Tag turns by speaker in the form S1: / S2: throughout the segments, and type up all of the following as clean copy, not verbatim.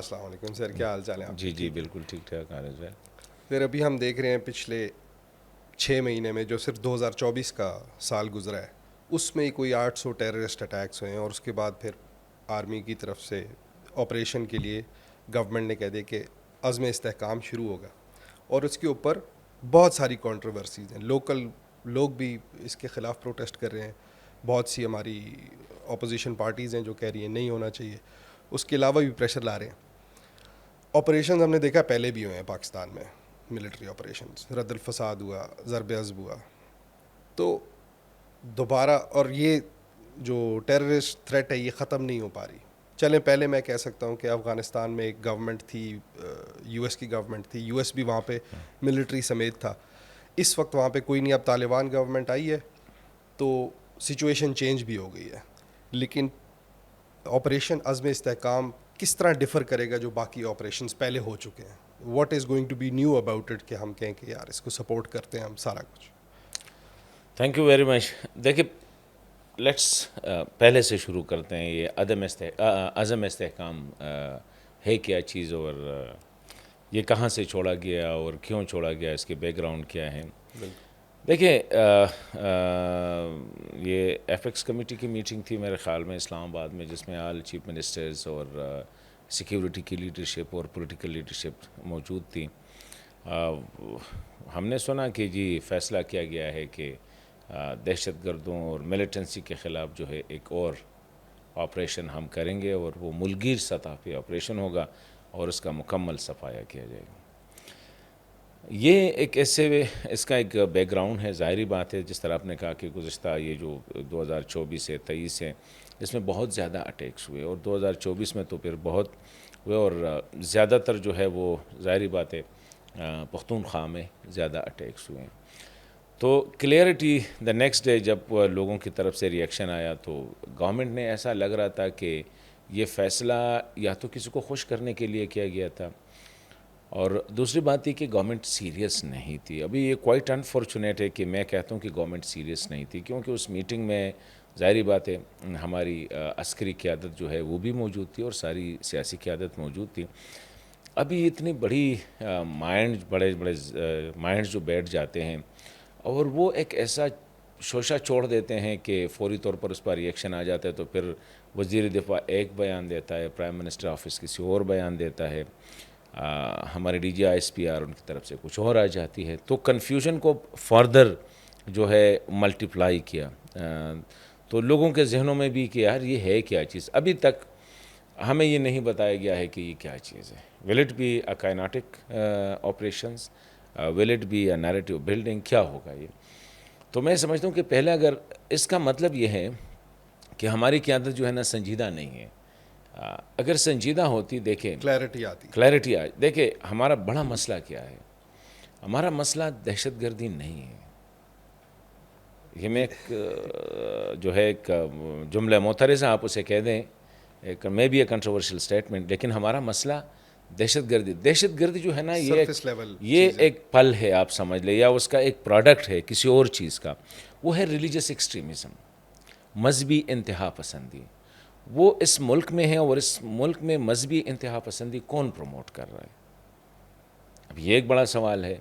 S1: السلام علیکم سر، کیا حال چال ہے آپ؟
S2: جی جی بالکل ٹھیک ٹھاک عارض ہے.
S1: پھر ابھی ہم دیکھ رہے ہیں پچھلے 6 مہینے میں جو صرف 2024 کا سال گزرا ہے اس میں ہی کوئی 800 ٹیررسٹ اٹیکس ہوئے ہیں، اور اس کے بعد پھر آرمی کی طرف سے آپریشن کے لیے گورنمنٹ نے کہہ دیا کہ عزم استحکام شروع ہوگا، اور اس کے اوپر بہت ساری کنٹروورسیز ہیں. لوکل لوگ بھی اس کے خلاف پروٹیسٹ کر رہے ہیں، بہت سی ہماری اپوزیشن پارٹیز ہیں جو کہہ رہی ہیں نہیں ہونا چاہیے. اس کے علاوہ بھی پریشر لا رہے ہیں. آپریشنز ہم نے دیکھا پہلے بھی ہوئے ہیں پاکستان میں، ملٹری آپریشنز، رد الفساد ہوا، ضرب عضب ہوا. تو دوبارہ اور یہ جو ٹیررسٹ تھریٹ ہے یہ ختم نہیں ہو پا رہی. چلیں پہلے میں کہہ سکتا ہوں کہ افغانستان میں ایک گورنمنٹ تھی، یو ایس کی گورنمنٹ تھی، یو ایس بھی وہاں پہ ملٹری سمیت تھا. اس وقت وہاں پہ کوئی نہیں، اب طالبان گورنمنٹ آئی ہے تو سچویشن چینج بھی ہو گئی ہے. لیکن آپریشن عزم استحکام کس طرح ڈفر کرے گا جو باقی آپریشنز پہلے ہو چکے ہیں؟ What is going to be new about it کہ ہم کہیں کہ یار اس کو سپورٹ کرتے ہیں ہم سارا کچھ.
S2: Thank you very much. دیکھیے لیٹس پہلے سے شروع کرتے ہیں. یہ عزم استحکام ہے کیا چیز، اور یہ کہاں سے چھوڑا گیا اور کیوں چھوڑا گیا، اس کے بیک گراؤنڈ کیا ہے.
S1: بالکل.
S2: دیکھیں یہ ایف ایکس کمیٹی کی میٹنگ تھی میرے خیال میں اسلام آباد میں، جس میں آل چیف منسٹرز اور سیکیورٹی کی لیڈرشپ اور پولیٹیکل لیڈرشپ موجود تھی. ہم نے سنا کہ جی فیصلہ کیا گیا ہے کہ دہشت گردوں اور ملیٹنسی کے خلاف جو ہے ایک اور آپریشن ہم کریں گے، اور وہ ملکگیر سطح پہ آپریشن ہوگا اور اس کا مکمل صفایا کیا جائے گا. یہ ایک ایسے اس کا ایک بیک گراؤنڈ ہے. ظاہری بات ہے جس طرح آپ نے کہا کہ گزشتہ یہ جو 2024 ہے 23 ہے، اس میں بہت زیادہ اٹیکس ہوئے، اور 2024 میں تو پھر بہت ہوئے، اور زیادہ تر جو ہے وہ ظاہری بات ہے پختونخوا میں زیادہ اٹیکس ہوئے ہیں. تو کلیئرٹی دا نیکسٹ ڈے جب لوگوں کی طرف سے ریئیکشن آیا تو گورنمنٹ نے ایسا لگ رہا تھا کہ یہ فیصلہ یا تو کسی کو خوش کرنے کے لیے کیا گیا تھا، اور دوسری بات یہ کہ گورنمنٹ سیریس نہیں تھی. ابھی یہ کوائٹ انفارچونیٹ ہے کہ میں کہتا ہوں کہ گورنمنٹ سیریس نہیں تھی، کیونکہ اس میٹنگ میں ظاہری بات ہے ہماری عسکری قیادت جو ہے وہ بھی موجود تھی اور ساری سیاسی قیادت موجود تھی. ابھی اتنی بڑی بڑے مائنڈز جو بیٹھ جاتے ہیں اور وہ ایک ایسا شوشہ چھوڑ دیتے ہیں کہ فوری طور پر اس پر ریئیکشن آ جاتا ہے، تو پھر وزیر دفاع ایک بیان دیتا ہے، پرائم منسٹر آفس کسی اور بیان دیتا ہے، ہمارے D G I S P R ان کی طرف سے کچھ اور آ جاتی ہے. تو کنفیوژن کو فردر جو ہے ملٹیپلائی کیا. تو لوگوں کے ذہنوں میں بھی کہ یار یہ ہے کیا چیز. ابھی تک ہمیں یہ نہیں بتایا گیا ہے کہ یہ کیا چیز ہے. Will it be a kinetic operations, will it be a narrative building, کیا ہوگا یہ؟ تو میں سمجھتا ہوں کہ پہلے اگر اس کا مطلب یہ ہے کہ ہماری قیادت جو ہے نا سنجیدہ نہیں ہے. اگر سنجیدہ ہوتی، دیکھیں کلیئرٹی آئے. دیکھیں ہمارا بڑا مسئلہ کیا ہے. ہمارا مسئلہ دہشت گردی نہیں ہے. یہ میں ایک جو ہے ایک جملہ معترضہ آپ اسے کہہ دیں، ایک میں بھی اے کنٹروورشل اسٹیٹمنٹ، لیکن ہمارا مسئلہ دہشت گردی جو ہے نا یہ ایک پل ہے، آپ سمجھ لیں، یا اس کا ایک پروڈکٹ ہے کسی اور چیز کا. وہ ہے ریلیجس ایکسٹریمزم، مذہبی انتہا پسندی. وہ اس ملک میں ہے، اور اس ملک میں مذہبی انتہا پسندی کون پروموٹ کر رہا ہے؟ اب یہ ایک بڑا سوال ہے.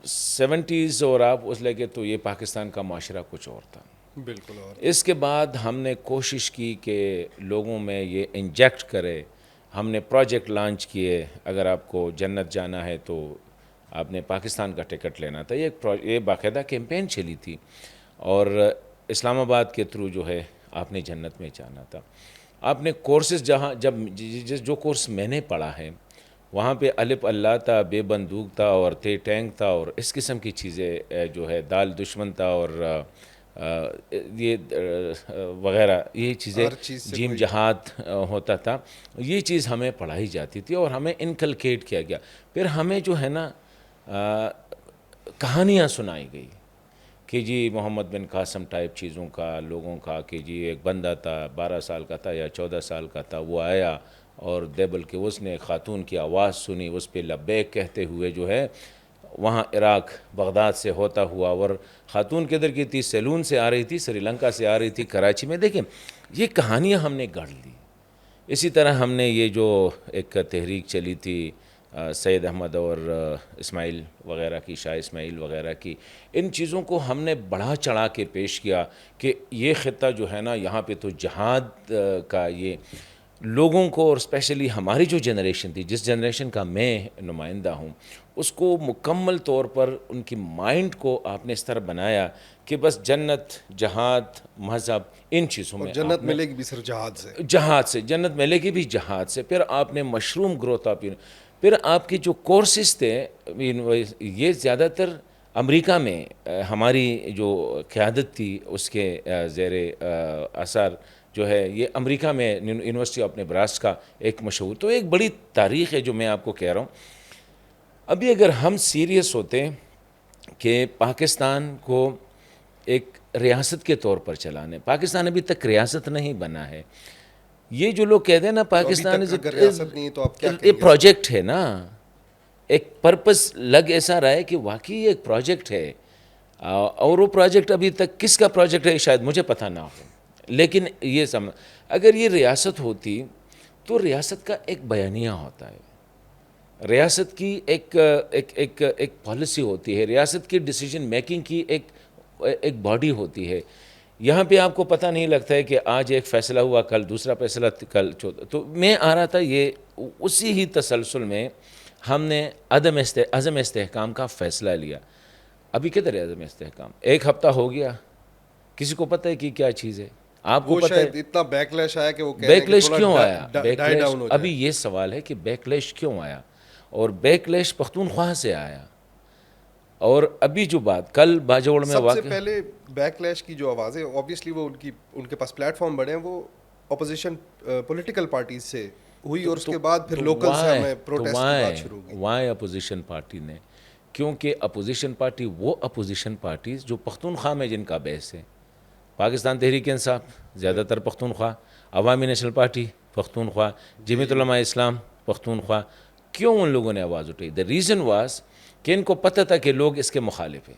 S2: 70s اور آپ اس لگے تو یہ پاکستان کا معاشرہ کچھ اور تھا.
S1: بالکل. اور
S2: اس کے بعد ہم نے کوشش کی کہ لوگوں میں یہ انجیکٹ کرے. ہم نے پروجیکٹ لانچ کیے، اگر آپ کو جنت جانا ہے تو آپ نے پاکستان کا ٹکٹ لینا تھا. یہ باقاعدہ کیمپین چلی تھی، اور اسلام آباد کے تھرو جو ہے آپ نے جنت میں جانا تھا. آپ نے کورسز جو کورس میں نے پڑھا ہے وہاں پہ الف اللہ تھا، بے بندوق تھا، اور ٹینک تھا، اور اس قسم کی چیزیں جو ہے دال دشمن تھا، اور یہ وغیرہ یہ چیزیں، جیم جہاد ہوتا تھا. یہ چیز ہمیں پڑھائی جاتی تھی اور ہمیں انکلکیٹ کیا گیا. پھر ہمیں جو ہے نا کہانیاں سنائی گئی کہ جی محمد بن قاسم ٹائپ چیزوں کا، لوگوں کا، کہ جی ایک بندہ تھا 12 سال کا تھا یا 14 سال کا تھا، وہ آیا اور دیبل کے اس نے خاتون کی آواز سنی، اس پہ لبیک کہتے ہوئے جو ہے وہاں عراق بغداد سے ہوتا ہوا، اور خاتون کدھر کی تھی؟ سیلون سے آ رہی تھی، سری لنکا سے آ رہی تھی، کراچی میں. دیکھیں یہ کہانیاں ہم نے گڑھ لی. اسی طرح ہم نے یہ جو ایک تحریک چلی تھی سید احمد اور اسماعیل وغیرہ کی، شاہ اسماعیل وغیرہ کی، ان چیزوں کو ہم نے بڑھا چڑھا کے پیش کیا کہ یہ خطہ جو ہے نا یہاں پہ تو جہاد کا یہ لوگوں کو، اور اسپیشلی ہماری جو جنریشن تھی، جس جنریشن کا میں نمائندہ ہوں، اس کو مکمل طور پر ان کی مائنڈ کو آپ نے اس طرح بنایا کہ بس جنت، جہاد، مذہب، ان چیزوں
S1: اور
S2: میں
S1: جنت ملے گی بھی صرف جہاد سے.
S2: جہاد سے جنت ملے گی بھی جہاد سے. پھر آپ نے مشروم گروتھ پھر آپ کے جو کورسز تھے یہ زیادہ تر امریکہ میں ہماری جو قیادت تھی اس کے زیر اثر جو ہے یہ امریکہ میں یونیورسٹی آف نیبراسکا کا ایک مشہور، تو ایک بڑی تاریخ ہے جو میں آپ کو کہہ رہا ہوں. ابھی اگر ہم سیریس ہوتے کہ پاکستان کو ایک ریاست کے طور پر چلانے، پاکستان ابھی تک ریاست نہیں بنا ہے. یہ جو لوگ کہتے ہیں نا پاکستان
S1: اگر ریاست نہیں تو آپ کیا
S2: یہ
S1: کہیں گے؟
S2: پروجیکٹ ہے نا، ایک پرپس لگ ایسا رہا ہے کہ واقعی ایک پروجیکٹ ہے، اور وہ پروجیکٹ ابھی تک کس کا پروجیکٹ ہے شاید مجھے پتہ نہ ہو، لیکن یہ سمجھ اگر یہ ریاست ہوتی تو ریاست کا ایک بیانیہ ہوتا ہے، ریاست کی ایک پالیسی ہوتی ہے، ریاست کی ڈیسیجن میکنگ کی ایک باڈی ہوتی ہے. یہاں پہ آپ کو پتہ نہیں لگتا ہے کہ آج ایک فیصلہ ہوا، کل دوسرا فیصلہ، کل چوتھا. تو میں آ رہا تھا یہ اسی ہی تسلسل میں ہم نے عدم استحکام کا فیصلہ لیا. ابھی کدھر ہے عدم استحکام؟ ایک ہفتہ ہو گیا، کسی کو پتہ ہے کہ کیا چیز ہے؟ آپ کو
S1: وہ
S2: پتہ ہے
S1: شاید اتنا بیک لیش آیا کہ وہ کہہ رہے ہیں
S2: بیک
S1: کہ
S2: لیش
S1: تھوڑا
S2: کیوں آیا؟ بیک
S1: ڈائی
S2: لیش
S1: ڈاؤن ہو جائے.
S2: ابھی یہ سوال ہے کہ بیک لیش کیوں آیا، اور بیک لیش پختونخوا سے آیا. اور ابھی جو بات کل باجوڑ میں
S1: سب سے
S2: واقع،
S1: پہلے بیک لیش کی جو آوازیں اوبیسلی وہ ان کے پاس پلیٹ فارم بڑے ہیں، وہ اپوزیشن پولیٹیکل پارٹیز سے ہوئی، اور اس کے بعد پھر لوکل سے ہمیں پروٹیسٹ کی بات شروع ہوگی.
S2: وائے اپوزیشن پارٹی نے، کیونکہ اپوزیشن پارٹی وہ اپوزیشن پارٹیز جو پختونخوا میں جن کا بیس ہے، پاکستان تحریک انصاف زیادہ تر پختونخوا، عوامی نیشنل پارٹی پختونخوا، جمعیت علماء اسلام پختونخوا. کیوں ان لوگوں نے آواز اٹھائی؟ دا ریزن واز کہ ان کو پتہ تھا کہ لوگ اس کے مخالف ہیں.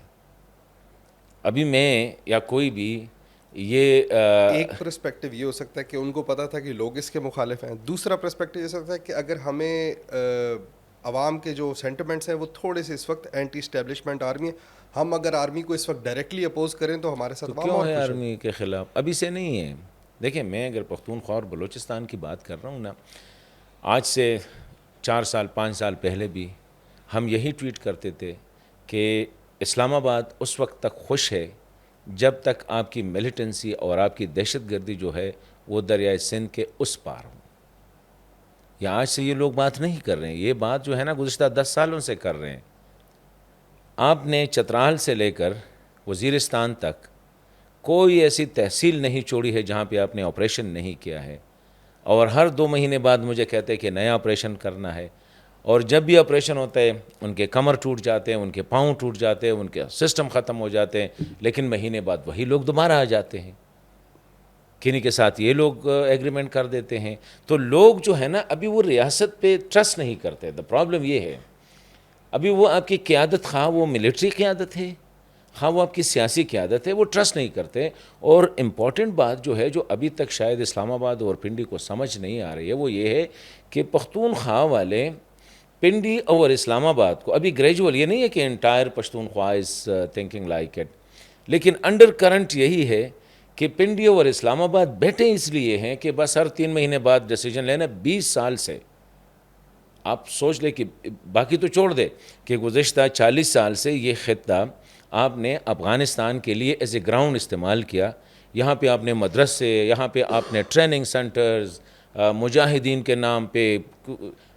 S2: ابھی میں یا کوئی بھی یہ
S1: ایک پرسپیکٹو یہ ہو سکتا ہے کہ ان کو پتا تھا کہ لوگ اس کے مخالف ہیں. دوسرا پرسپیکٹو یہ سکتا ہے کہ اگر ہمیں عوام کے جو سینٹیمنٹس ہیں وہ تھوڑے سے اس وقت اینٹی اسٹیبلشمنٹ آرمی ہے، ہم اگر آرمی کو اس وقت ڈائریکٹلی اپوز کریں تو ہمارے ساتھ عوام
S2: کیوں
S1: اور
S2: ہے
S1: خوش
S2: آرمی کے خلاف؟ ابھی سے نہیں ہے. دیکھیں میں اگر پختونخوا اور بلوچستان کی بات کر رہا ہوں نا، آج سے 4 سال 5 سال پہلے بھی ہم یہی ٹویٹ کرتے تھے کہ اسلام آباد اس وقت تک خوش ہے جب تک آپ کی ملیٹنسی اور آپ کی دہشت گردی جو ہے وہ دریائے سندھ کے اس پار ہو. یا آج سے یہ لوگ بات نہیں کر رہے ہیں، یہ بات جو ہے نا گزشتہ 10 سالوں سے کر رہے ہیں. آپ نے چترال سے لے کر وزیرستان تک کوئی ایسی تحصیل نہیں چھوڑی ہے جہاں پہ آپ نے آپریشن نہیں کیا ہے، اور ہر 2 مہینے بعد مجھے کہتے ہیں کہ نیا آپریشن کرنا ہے. اور جب بھی آپریشن ہوتا ہے ان کے کمر ٹوٹ جاتے ہیں، ان کے پاؤں ٹوٹ جاتے ہیں، ان کے سسٹم ختم ہو جاتے ہیں، لیکن مہینے بعد وہی لوگ دوبارہ آ جاتے ہیں، کنہیں کے ساتھ یہ لوگ ایگریمنٹ کر دیتے ہیں. تو لوگ جو ہے نا ابھی وہ ریاست پہ ٹرسٹ نہیں کرتے. دا پرابلم یہ ہے ابھی وہ آپ کی قیادت، خواہ وہ ملٹری قیادت ہے خواہ وہ آپ کی سیاسی قیادت ہے، وہ ٹرسٹ نہیں کرتے. اور امپورٹنٹ بات جو ہے جو ابھی تک شاید اسلام آباد اور پنڈی کو سمجھ نہیں آ رہی ہے وہ یہ ہے کہ پختونخوا والے پنڈی اور اسلام آباد کو ابھی گریجول، یہ نہیں ہے کہ entire Pashtunkhwa is thinking like it, لیکن انڈر کرنٹ یہی ہے کہ پنڈی اور اسلام آباد بیٹھے اس لیے ہیں کہ بس ہر 3 مہینے بعد ڈیسیجن لینا. 20 سال سے آپ سوچ لیں کہ باقی تو چھوڑ دے کہ گزشتہ 40 سال سے یہ خطہ آپ نے افغانستان کے لیے ایز اے گراؤنڈ استعمال کیا. یہاں پہ آپ نے مدرسے، یہاں پہ آپ نے ٹریننگ سینٹرز، مجاہدین کے نام پہ،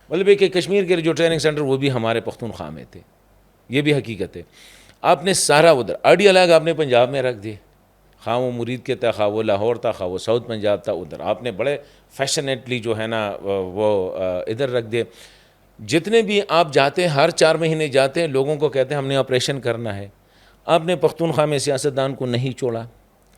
S2: مطلب ہے کہ کشمیر کے جو ٹریننگ سینٹر وہ بھی ہمارے پختونخوا میں تھے. یہ بھی حقیقت ہے. آپ نے سارا ادھر آرڈی الگ آپ نے پنجاب میں رکھ دیے، خواہ وہ مرید کے تھا، خواہ وہ لاہور تھا، خواہ وہ ساؤتھ پنجاب تھا، ادھر آپ نے بڑے فیشنیٹلی جو ہے نا وہ ادھر رکھ دیے. جتنے بھی آپ جاتے ہیں ہر 4 مہینے جاتے ہیں، لوگوں کو کہتے ہیں ہم نے آپریشن کرنا ہے. آپ نے پختونخوا میں سیاستدان کو نہیں چھوڑا،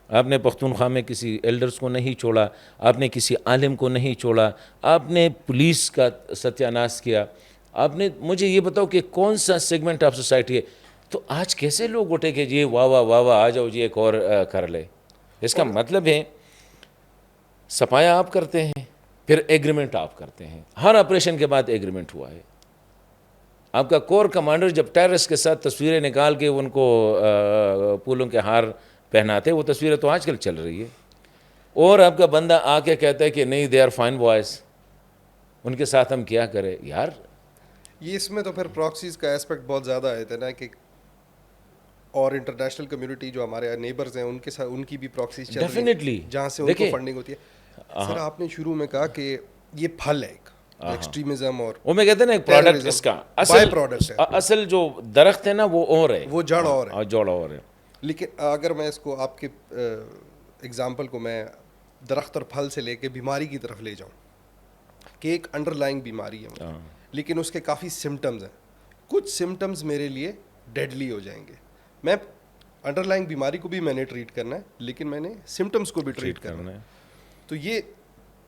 S2: آپ نے پختونخوا میں کسی ایلڈرز کو نہیں چھوڑا، آپ نے کسی عالم کو نہیں چھوڑا، آپ نے پولیس کا ستیہ ناش کیا. آپ نے مجھے یہ بتاؤ کہ کون سا سیگمنٹ آف سوسائٹی ہے؟ تو آج کیسے لوگ اٹھے کہ جی واہ واہ واہ واہ آ جاؤ جی ایک اور کر لے؟ اس کا مطلب ہے صفایا آپ کرتے ہیں، پھر ایگریمنٹ آپ کرتے ہیں. ہر آپریشن کے بعد ایگریمنٹ ہوا ہے. آپ کا کور کمانڈر جب ٹیررسٹ کے ساتھ تصویریں نکال کے ان کو پھولوں کے ہار پہناتے, وہ تصویریں تو آج کل چل رہی ہے, اور آپ کا بندہ آ کے کہتا ہے کہ نہیں دے آر فائن بوائز, ان کے ساتھ ہم کیا کریں. یار
S1: یہ اس میں تو پھر پراکسیز کا ایسپیکٹ بہت زیادہ آئے تھے نا, کہ اور انٹرنیشنل کمیونٹی جو ہمارے نیبرز ہیں ان کے ساتھ ان کی بھی پراکسیز چل رہی
S2: ڈیفینیٹلی
S1: ہیں جہاں سے ان کو فنڈنگ ہوتی ہے. سر آپ نے شروع میں کہا کہ یہ پھل ہے ایکسٹریمزم, اور
S2: وہ میں کہتے ہیں نا ایک پروڈکٹ, اس کا
S1: بائی پروڈکٹ ہے,
S2: اصل جو درخت ہے نا وہ اور ہے,
S1: وہ جڑ اور ہے.
S2: جوڑا اور ہے.
S1: لیکن اگر میں اس کو آپ کے اگزامپل کو میں درخت اور پھل سے لے کے بیماری کی طرف لے جاؤں کہ ایک انڈر لائنگ بیماری ہے, لیکن اس کے کافی سمٹمز ہیں. کچھ سمٹمز میرے لیے ڈیڈلی ہو جائیں گے. میں انڈر لائنگ بیماری کو بھی میں نے ٹریٹ کرنا ہے, لیکن میں نے سمٹمز کو بھی ٹریٹ کرنا ہے. تو یہ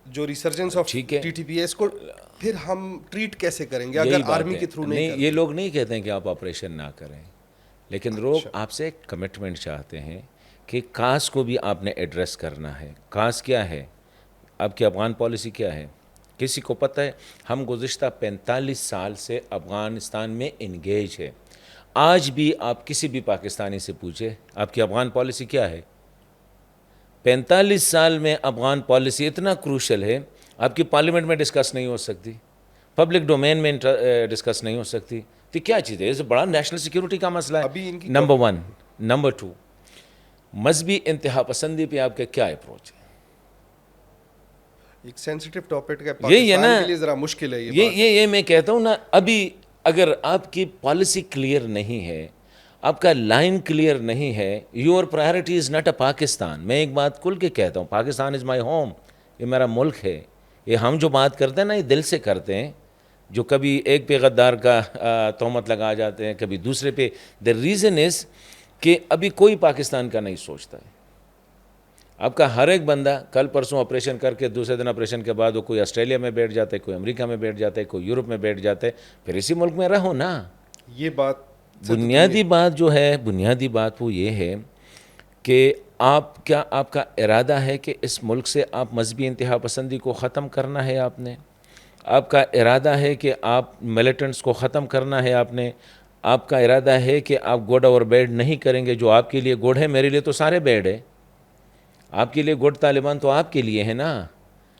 S1: جو resurgence of T T P S کو پھر ہم ٹریٹ کیسے کریں گے اگر آرمی کے تھرو نہیں کریں؟
S2: یہ لوگ نہیں کہتے ہیں کہ آپ آپریشن نہ کریں, لیکن لوگ آپ سے ایک کمٹمنٹ چاہتے ہیں کہ کاز کو بھی آپ نے ایڈریس کرنا ہے. کاز کیا ہے, آپ کی افغان پالیسی کیا ہے؟ کسی کو پتہ ہے؟ ہم گزشتہ 45 سال سے افغانستان میں انگیج ہے. آج بھی آپ کسی بھی پاکستانی سے پوچھیں آپ کی افغان پالیسی کیا ہے. 45 سال میں افغان پالیسی اتنا کروشل ہے, آپ کی پارلیمنٹ میں ڈسکس نہیں ہو سکتی, پبلک ڈومین میں ڈسکس نہیں ہو سکتی. تو کیا چیز ہے؟ اس بڑا نیشنل سیکیورٹی کا مسئلہ ہے. نمبر 1. نمبر 2, مذہبی انتہا پسندی پہ آپ کا کیا اپروچ ہے؟
S1: ایک سینسٹیو ٹاپک ہے,
S2: یہی ہے نا,
S1: پاکستان کے لیے ذرا مشکل ہے
S2: یہ میں کہتا ہوں نا. ابھی اگر آپ کی پالیسی کلیئر نہیں ہے, آپ کا لائن کلیئر نہیں ہے, your priority is not a Pakistan. میں ایک بات کھل کے کہتا ہوں, پاکستان از مائی ہوم, یہ میرا ملک ہے. یہ ہم جو بات کرتے ہیں نا یہ دل سے کرتے ہیں. جو کبھی ایک پہ غدار کا تہمت لگا جاتے ہیں, کبھی دوسرے پہ. دا ریزن از کہ ابھی کوئی پاکستان کا نہیں سوچتا ہے. آپ کا ہر ایک بندہ کل پرسوں آپریشن کر کے دوسرے دن آپریشن کے بعد وہ کوئی آسٹریلیا میں بیٹھ جاتا ہے, کوئی امریکہ میں بیٹھ جاتا ہے, کوئی یورپ میں بیٹھ جاتا ہے. پھر اسی ملک میں رہو نا.
S1: یہ بات
S2: بنیادی بات جو ہے, بنیادی بات وہ یہ ہے کہ آپ کا ارادہ ہے کہ اس ملک سے آپ مذہبی انتہا پسندی کو ختم کرنا ہے. آپ کا ارادہ ہے کہ آپ ملیٹنٹس کو ختم کرنا ہے. آپ کا ارادہ ہے کہ آپ گڈ اور بیڈ نہیں کریں گے. جو آپ کے لیے گڈ ہے میرے لیے تو سارے بیڈ ہے. آپ کے لیے گڈ طالبان تو آپ کے لیے ہے نا,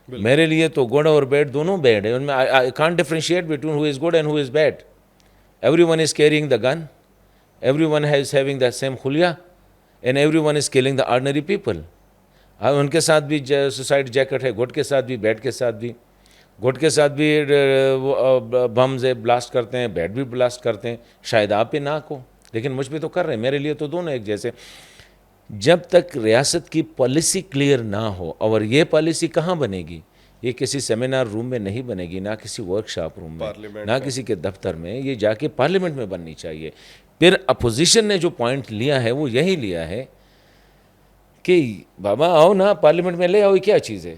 S2: میرے لیے تو گڈ اور بیڈ دونوں بیڈ ہے. ان میں I can't differentiate between who is good and who is bad. Every one is carrying the gun, every one is having that same خلیہ, and everyone is killing the ordinary people. ان کے ساتھ بھی suicide jacket ہے, good کے ساتھ بھی, bed کے ساتھ بھی. گڈ کے ساتھ بھی بمز بلاسٹ کرتے ہیں, بیڈ بھی بلاسٹ کرتے ہیں. شاید آپ پہ نہ ہو, لیکن مجھ پہ تو کر رہے ہیں. میرے لیے تو دونوں ایک جیسے. جب تک ریاست کی پالیسی کلیئر نہ ہو, اور یہ پالیسی کہاں بنے گی؟ یہ کسی سیمینار روم میں نہیں بنے گی, نہ کسی ورک شاپ روم میں, نہ کسی کے دفتر میں. یہ جا کے پارلیمنٹ میں بننی چاہیے. پھر اپوزیشن نے جو پوائنٹ لیا ہے وہ یہی لیا ہے کہ بابا آؤ نا پارلیمنٹ میں, لے آؤ, یہ کیا چیز ہے,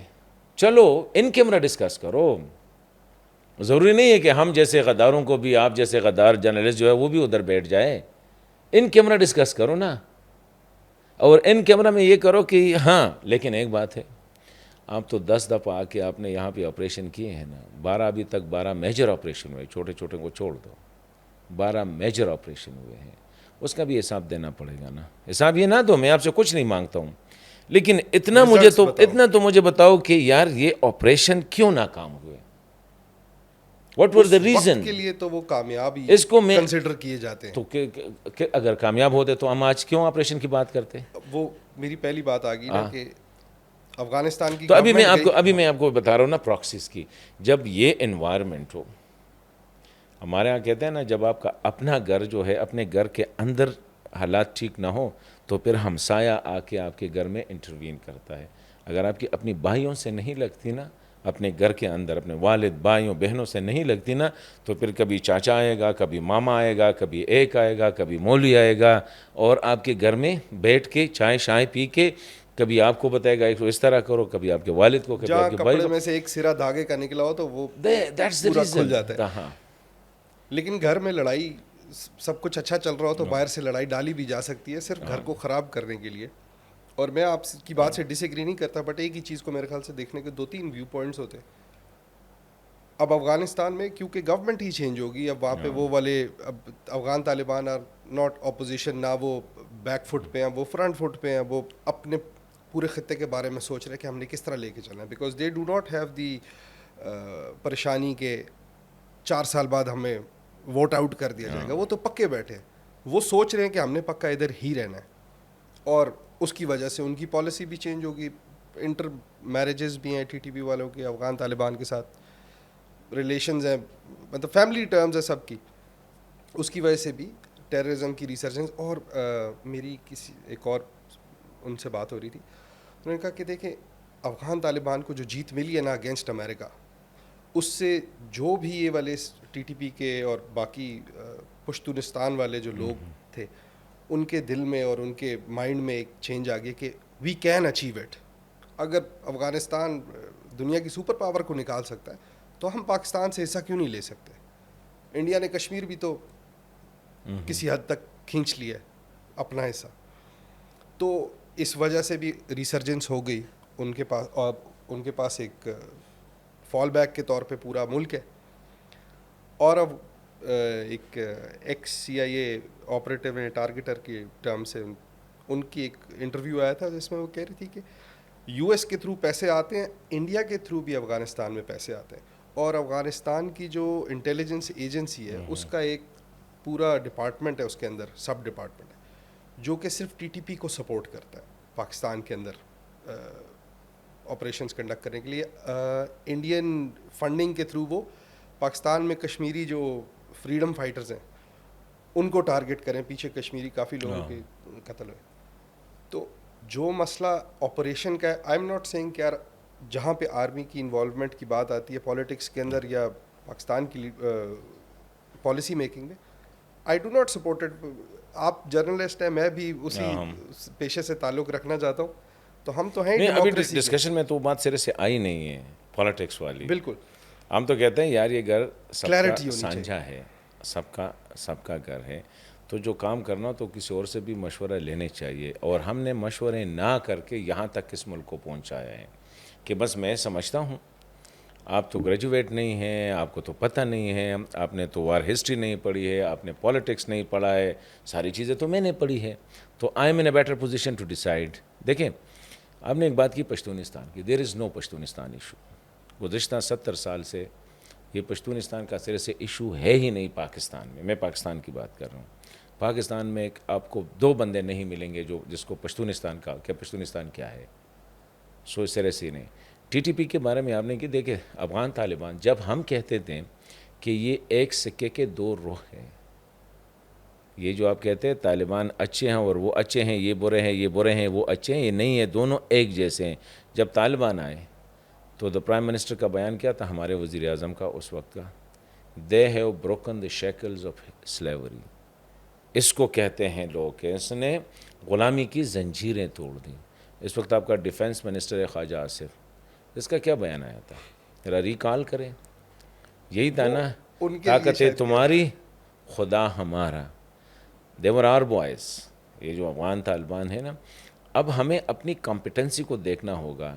S2: چلو ان کیمرہ ڈسکس کرو. ضروری نہیں ہے کہ ہم جیسے غداروں کو بھی, آپ جیسے غدار جرنلسٹ جو ہے وہ بھی ادھر بیٹھ جائے. ان کیمرہ ڈسکس کرو نا, اور ان کیمرہ میں یہ کرو کہ ہاں. لیکن ایک بات ہے, آپ تو 10 دفعہ آ کے آپ نے یہاں پہ آپریشن کیے ہیں نا, 12 ابھی تک 12 میجر آپریشن ہوئے, چھوٹے چھوٹے کو چھوڑ دو. 12 میجر آپریشن ہوئے ہیں, اس کا بھی حساب دینا پڑے گا نا. حساب یہ نہ دو, میں آپ سے کچھ نہیں مانگتا ہوں, لیکن اتنا مجھے بتاؤ کہ یار یہ آپریشن کیوں ناکام ہوئے. What was the reason?
S1: کے لیے تو وہ کامیاب ہی
S2: اس کو میں
S1: کنسیڈر کیے جاتے ہیں.
S2: تو اگر کامیاب ہوتے تو ہم آج کیوں آپریشن کی بات کرتے؟
S1: وہ میری پہلی بات آ گئی نا کہ افغانستان کی.
S2: تو ابھی میں آپ کو بتا رہا ہوں نا پراکسیز کی. جب یہ انوائرمنٹ ہو, ہمارے ہاں کہتے ہیں نا, جب آپ کا اپنا گھر جو ہے, اپنے گھر کے اندر حالات ٹھیک نہ ہو تو پھر ہمسایہ آ کے آپ کے گھر میں انٹروین کرتا ہے. اگر آپ کی اپنی بھائیوں سے نہیں لگتی نا, اپنے گھر کے اندر اپنے والد بھائیوں بہنوں سے نہیں لگتی نا, تو پھر کبھی چاچا آئے گا, کبھی ماما آئے گا, کبھی ایک آئے گا, کبھی مولوی آئے گا, اور آپ کے گھر میں بیٹھ کے چائے پی کے کبھی آپ کو بتائے گا اس طرح کرو, کبھی آپ کے والد کو, کبھی آپ کے بھائی کو.
S1: میں سے ایک سرا دھاگے کا نکلا ہو تو وہ
S2: دیٹس دی ریزن کھل جاتا ہے. ہاں,
S1: لیکن گھر میں لڑائی, سب کچھ اچھا چل رہا ہو تو باہر سے لڑائی ڈالی بھی جا سکتی ہے, صرف گھر کو خراب کرنے کے لیے. اور میں آپ کی بات سے ڈس ایگری نہیں کرتا, بٹ ایک ہی چیز کو میرے خیال سے دیکھنے کے 2-3 ویو پوائنٹس ہوتے ہیں. اب افغانستان میں کیونکہ گورنمنٹ ہی چینج ہوگی, اب وہاں پہ وہ والے اب Afghan Taliban are not opposition, نہ وہ بیک فٹ پہ ہیں, وہ فرنٹ فٹ پہ ہیں, وہ اپنے پورے خطے کے بارے میں سوچ رہے ہیں کہ ہم نے کس طرح لے کے چلنا ہے, because they do not have the پریشانی کے 4 سال بعد ہمیں ووٹ آؤٹ کر دیا جائے گا. وہ تو پکے بیٹھے ہیں, وہ سوچ رہے ہیں کہ ہم نے پکا ادھر ہی رہنا ہے, اور اس کی وجہ سے ان کی پالیسی بھی چینج ہوگی. انٹر میرجز بھی ہیں TTP والوں کے افغان طالبان کے ساتھ, ریلیشنز ہیں, مطلب فیملی ٹرمز ہیں سب کی, اس کی وجہ سے بھی ٹیررزم کی ریسرجنس. اور میری کسی ایک اور ان سے بات ہو رہی تھی, انہوں نے کہا کہ دیکھیں افغان طالبان کو جو جیت ملی ہے نا اگینسٹ امریکہ, اس سے جو بھی یہ والے TTP کے اور باقی پشتونستان والے جو لوگ تھے, ان کے دل میں اور ان کے مائنڈ میں ایک چینج آ گیا کہ وی کین اچیو اٹ. اگر افغانستان دنیا کی سپر پاور کو نکال سکتا ہے تو ہم پاکستان سے حصہ کیوں نہیں لے سکتے. انڈیا نے کشمیر بھی تو کسی حد تک کھینچ لیا ہے اپنا حصہ, تو اس وجہ سے بھی ریسرجنس ہو گئی ان کے پاس, اور ان کے پاس ایک فال بیک کے طور پہ پورا ملک ہے. اور اب ایک ایکس CIA آپریٹو ہیں ٹارگیٹر کی ٹرم سے, ان کی ایک انٹرویو آیا تھا جس میں وہ کہہ رہی تھی کہ US کے تھرو پیسے آتے ہیں, انڈیا کے تھرو بھی افغانستان میں پیسے آتے ہیں, اور افغانستان کی جو انٹیلیجنس ایجنسی ہے اس کا ایک پورا ڈپارٹمنٹ ہے, اس کے اندر سب ڈپارٹمنٹ ہے جو کہ صرف TTP کو سپورٹ کرتا ہے پاکستان کے اندر آپریشنز کنڈکٹ کرنے کے لیے. انڈین فنڈنگ کے تھرو وہ پاکستان میں کشمیری جو فریڈم فائٹرز ہیں ان کو ٹارگٹ کریں. پیچھے کشمیری کافی لوگوں کے قتل ہوئے. تو جو مسئلہ آپریشن کا ہے, آئی ایم ناٹ سینگ کہ یار جہاں پہ آرمی کی انوالومنٹ کی بات آتی ہے پالیٹکس کے اندر یا پاکستان کی پالیسی میکنگ میں, I do not support it. آپ جرنلسٹ ہیں, میں بھی اسی پیشے سے تعلق رکھنا چاہتا ہوں, تو ہم تو ہیں
S2: ابھی ڈسکشن میں تو بات سرے سے آئی نہیں ہے پالیٹکس والی.
S1: بالکل,
S2: ہم تو کہتے ہیں یار یہ گھر سب
S1: Clarity
S2: کا
S1: ہونی
S2: سانجھا ہے, سب کا گھر ہے, تو جو کام کرنا تو کسی اور سے بھی مشورہ لینے چاہیے. اور ہم نے مشورے نہ کر کے یہاں تک کس ملک کو پہنچایا ہے کہ بس میں سمجھتا ہوں آپ تو گریجویٹ نہیں ہیں, آپ کو تو پتہ نہیں ہے, آپ نے تو وار ہسٹری نہیں پڑھی ہے, آپ نے پالیٹکس نہیں پڑھا ہے, ساری چیزیں تو میں نے پڑھی ہے, تو I am in a better position to decide. دیکھیں آپ نے ایک بات کی پشتونستان کی, دیر از نو پشتونستان ایشو. گزشتہ 70 سال سے یہ پشتونستان کا سرے سے ایشو ہے ہی نہیں پاکستان میں. میں پاکستان کی بات کر رہا ہوں. پاکستان میں آپ کو 2 بندے نہیں ملیں گے جو جس کو پشتونستان کا کیا پشتونستان کیا ہے سو اس طرح سے نہیں. TTP کے بارے میں آپ نے کہ دیکھے افغان طالبان, جب ہم کہتے تھے کہ یہ ایک سکے کے 2 رخ ہیں, یہ جو آپ کہتے ہیں طالبان اچھے ہیں اور وہ اچھے ہیں, یہ برے ہیں, یہ برے ہیں, وہ اچھے ہیں, یہ نہیں ہے, دونوں ایک جیسے ہیں. جب طالبان آئے تو پرائم منسٹر کا بیان کیا تھا ہمارے وزیر اعظم کا اس وقت کا, they have broken the shackles of slavery. اس کو کہتے ہیں لوگ کہ اس نے غلامی کی زنجیریں توڑ دیں. اس وقت آپ کا ڈیفنس منسٹر ہے خواجہ آصف, اس کا کیا بیان آیا تھا ذرا ریکال کریں. یہی تھا نا, طاقت تمہاری خدا ہمارا. دیور آر بوائز. یہ جو افغان طالبان ہے نا, اب ہمیں اپنی کمپیٹنسی کو دیکھنا ہوگا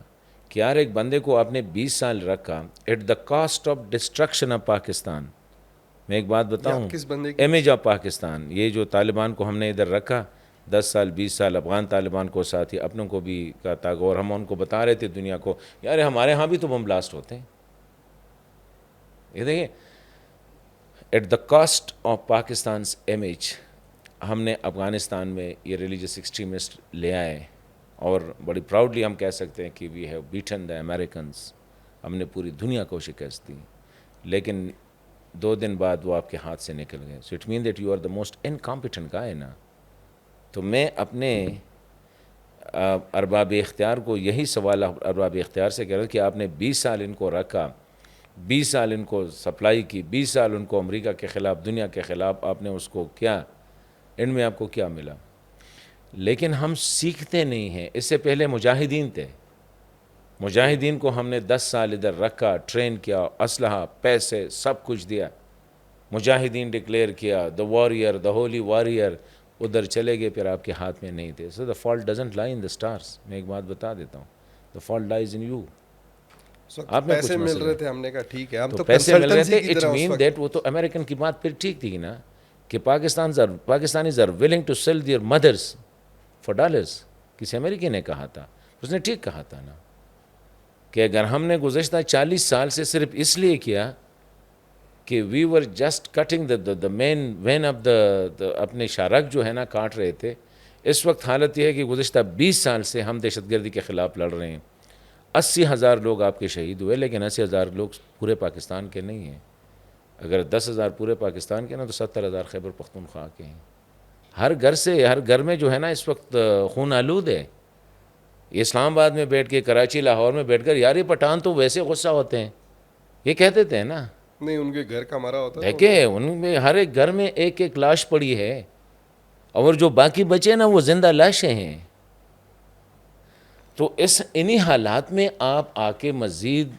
S2: کہ یار ایک بندے کو آپ نے 20 سال رکھا at the cost of destruction of Pakistan. میں ایک بات بتاؤں, امیج آف پاکستان, یہ جو طالبان کو ہم نے ادھر رکھا 10 سال 20 سال, افغان طالبان کو ساتھ ہی اپنوں کو بھی کا تھا, اور ہم ان کو بتا رہے تھے دنیا کو یار ہمارے ہاں بھی تو بم بلاسٹ ہوتے ہیں. یہ دیکھیں at the cost of Pakistan's image ہم نے افغانستان میں یہ ریلیجس ایکسٹریمسٹ لے آئے, اور بڑی پراؤڈلی ہم کہہ سکتے ہیں کہ we have beaten the Americans. ہم نے پوری دنیا کو شکست دی, لیکن 2 دن بعد وہ آپ کے ہاتھ سے نکل گئے. So it mean that you are the most incompetent guy نا. تو میں اپنے ارباب اختیار کو یہی سوال ارباب اختیار سے کہہ رہا ہوں کہ آپ نے 20 سال ان کو رکھا, 20 سال ان کو سپلائی کی, 20 سال ان کو امریکہ کے خلاف, دنیا کے خلاف آپ نے اس کو کیا, اینڈ میں آپ کو کیا ملا؟ لیکن ہم سیکھتے نہیں ہیں. اس سے پہلے مجاہدین تھے, مجاہدین کو ہم نے 10 سال ادھر رکھا, ٹرین کیا, اسلحہ, پیسے, سب کچھ دیا, مجاہدین ڈکلیئر کیا, دا واریر, دا ہولی واریر, ادھر چلے گئے, پھر آپ کے ہاتھ میں نہیں تھے. سو دا فالٹ ڈزنٹ لائی ان دا اسٹارس. میں ایک بات بتا دیتا ہوں, دا فالٹ لائز ان یو. آپ نے
S1: پیسے
S2: کچھ
S1: مل
S2: مسئلہ
S1: رہے تھے, ہم نے کہا ٹھیک ہے, ہم
S2: تو
S1: تو
S2: پیسے مل رہے تھے.
S1: کنسلٹنسی کی
S2: اٹ
S1: طرح اس
S2: مین
S1: وقت.
S2: دیٹ وہ تو امریکن کی بات پھر ٹھیک تھی نا کہ Pakistanis are willing to sell their mothers for dollars. کسی امریکی نے کہا تھا, اس نے ٹھیک کہا تھا نا کہ اگر ہم نے گزشتہ 40 سال سے صرف اس لیے کیا کہ we were just cutting the main vein of the اپنے شارک جو ہے نا کاٹ رہے تھے. اس وقت حالت یہ ہے کہ گزشتہ 20 سال سے ہم دہشت گردی کے خلاف لڑ رہے ہیں. 80,000 لوگ آپ کے شہید ہوئے, لیکن 80,000 لوگ پورے پاکستان کے نہیں ہیں. اگر 10,000 پورے پاکستان کے نا تو 70,000 خیبر پختونخوا کے ہیں. ہر گھر میں جو ہے نا اس وقت خون آلود ہے. اسلام آباد میں بیٹھ کے, کراچی, لاہور میں بیٹھ کر, یار یہ پٹھان تو ویسے غصہ ہوتے ہیں, یہ کہتے تھے نا.
S1: نہیں, ان کے گھر کا مرا ہوتا ہے.
S2: دیکھیں ان میں ہر ایک گھر میں ایک ایک لاش پڑی ہے, اور جو باقی بچے نا وہ زندہ لاشیں ہیں. تو انہی حالات میں آپ آ کے مزید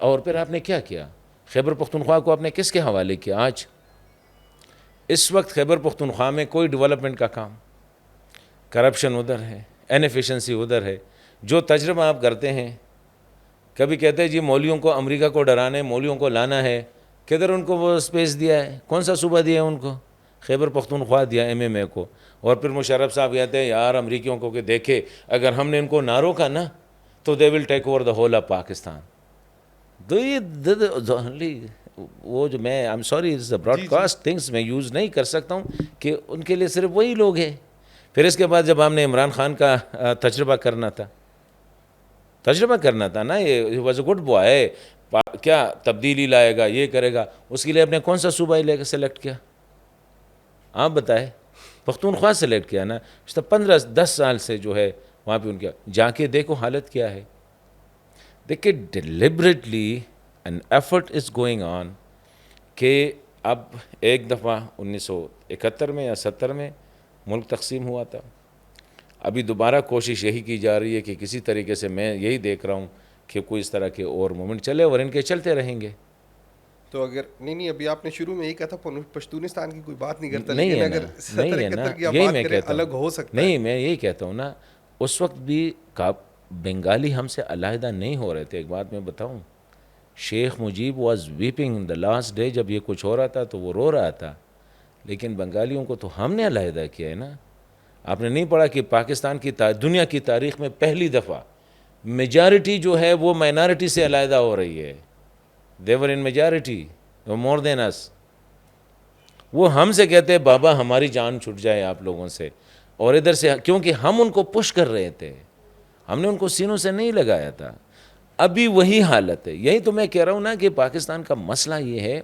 S2: اور پھر آپ نے کیا کیا؟ خیبر پختونخوا کو آپ نے کس کے حوالے کیا؟ آج اس وقت خیبر پختونخوا میں کوئی ڈیولپمنٹ کا کام, کرپشن ادھر ہے, انیفیشنسی ادھر ہے. جو تجربہ آپ کرتے ہیں, کبھی کہتے ہیں جی مولویوں کو امریکہ کو ڈرانے, مولویوں کو لانا ہے, کدھر ان کو وہ اسپیس دیا ہے؟ کون سا صوبہ دیا ہے ان کو؟ خیبر پختونخوا دیا MMA کو. اور پھر مشرف صاحب کہتے ہیں یار امریکیوں کو کہ دیکھے اگر ہم نے ان کو نہ روکا نا تو they will take over the whole of Pakistan. وہ جو میں I am sorry broadcast things میں یوز نہیں کر سکتا ہوں کہ ان کے لیے صرف وہی لوگ ہیں. پھر اس کے بعد جب ہم نے عمران خان کا تجربہ کرنا تھا نا, یہ واز اے گڈ بوائے, کیا تبدیلی لائے گا, یہ کرے گا, اس کے لیے آپ نے کون سا صوبہ لے کے سلیکٹ کیا؟ آپ بتائیں. پختونخوا سلیکٹ کیا نا. 15-10 سال سے جو ہے وہاں پہ ان کا, جا کے دیکھو حالت کیا ہے. دیکھیں deliberately an effort is going on کہ اب ایک دفعہ 1971 میں یا 70 میں ملک تقسیم ہوا تھا. ابھی دوبارہ کوشش یہی کی جا رہی ہے کہ کسی طریقے سے, میں یہی دیکھ رہا ہوں کہ کوئی اس طرح کے اور موومنٹ چلے, اور ان کے چلتے رہیں گے.
S1: تو اگر نہیں ابھی آپ نے شروع میں یہی کہا تھا پشتونستان کی کوئی بات نہیں کرتا,
S2: نہیں
S1: لیکن
S2: ہے نا,
S1: اگر
S2: نہیں ہے نا,
S1: 71 کی آپ
S2: یہی
S1: بات
S2: میں
S1: کریں
S2: کہتا ہوں.
S1: الگ ہو سکتا ہے.
S2: نہیں, میں یہی کہتا ہوں نا, اس وقت بھی بنگالی ہم سے علیحدہ نہیں ہو رہے تھے. ایک بات میں بتاؤں, Sheikh Mujib was weeping the last day, جب یہ کچھ ہو رہا تھا تو وہ رو رہا تھا, لیکن بنگالیوں کو تو ہم نے علیحدہ کیا ہے نا. آپ نے نہیں پڑھا کہ پاکستان کی دنیا کی تاریخ میں پہلی دفعہ میجارٹی جو ہے وہ مائنارٹی سے علیحدہ ہو رہی ہے. دیور ان میجارٹی مور دین اس. وہ ہم سے کہتے ہیں بابا ہماری جان چھٹ جائے آپ لوگوں سے, اور ادھر سے کیونکہ ہم ان کو پش کر رہے تھے, ہم نے ان کو سینوں سے نہیں لگایا تھا. ابھی وہی حالت ہے. یہی تو میں کہہ رہا ہوں نا کہ پاکستان کا مسئلہ یہ ہے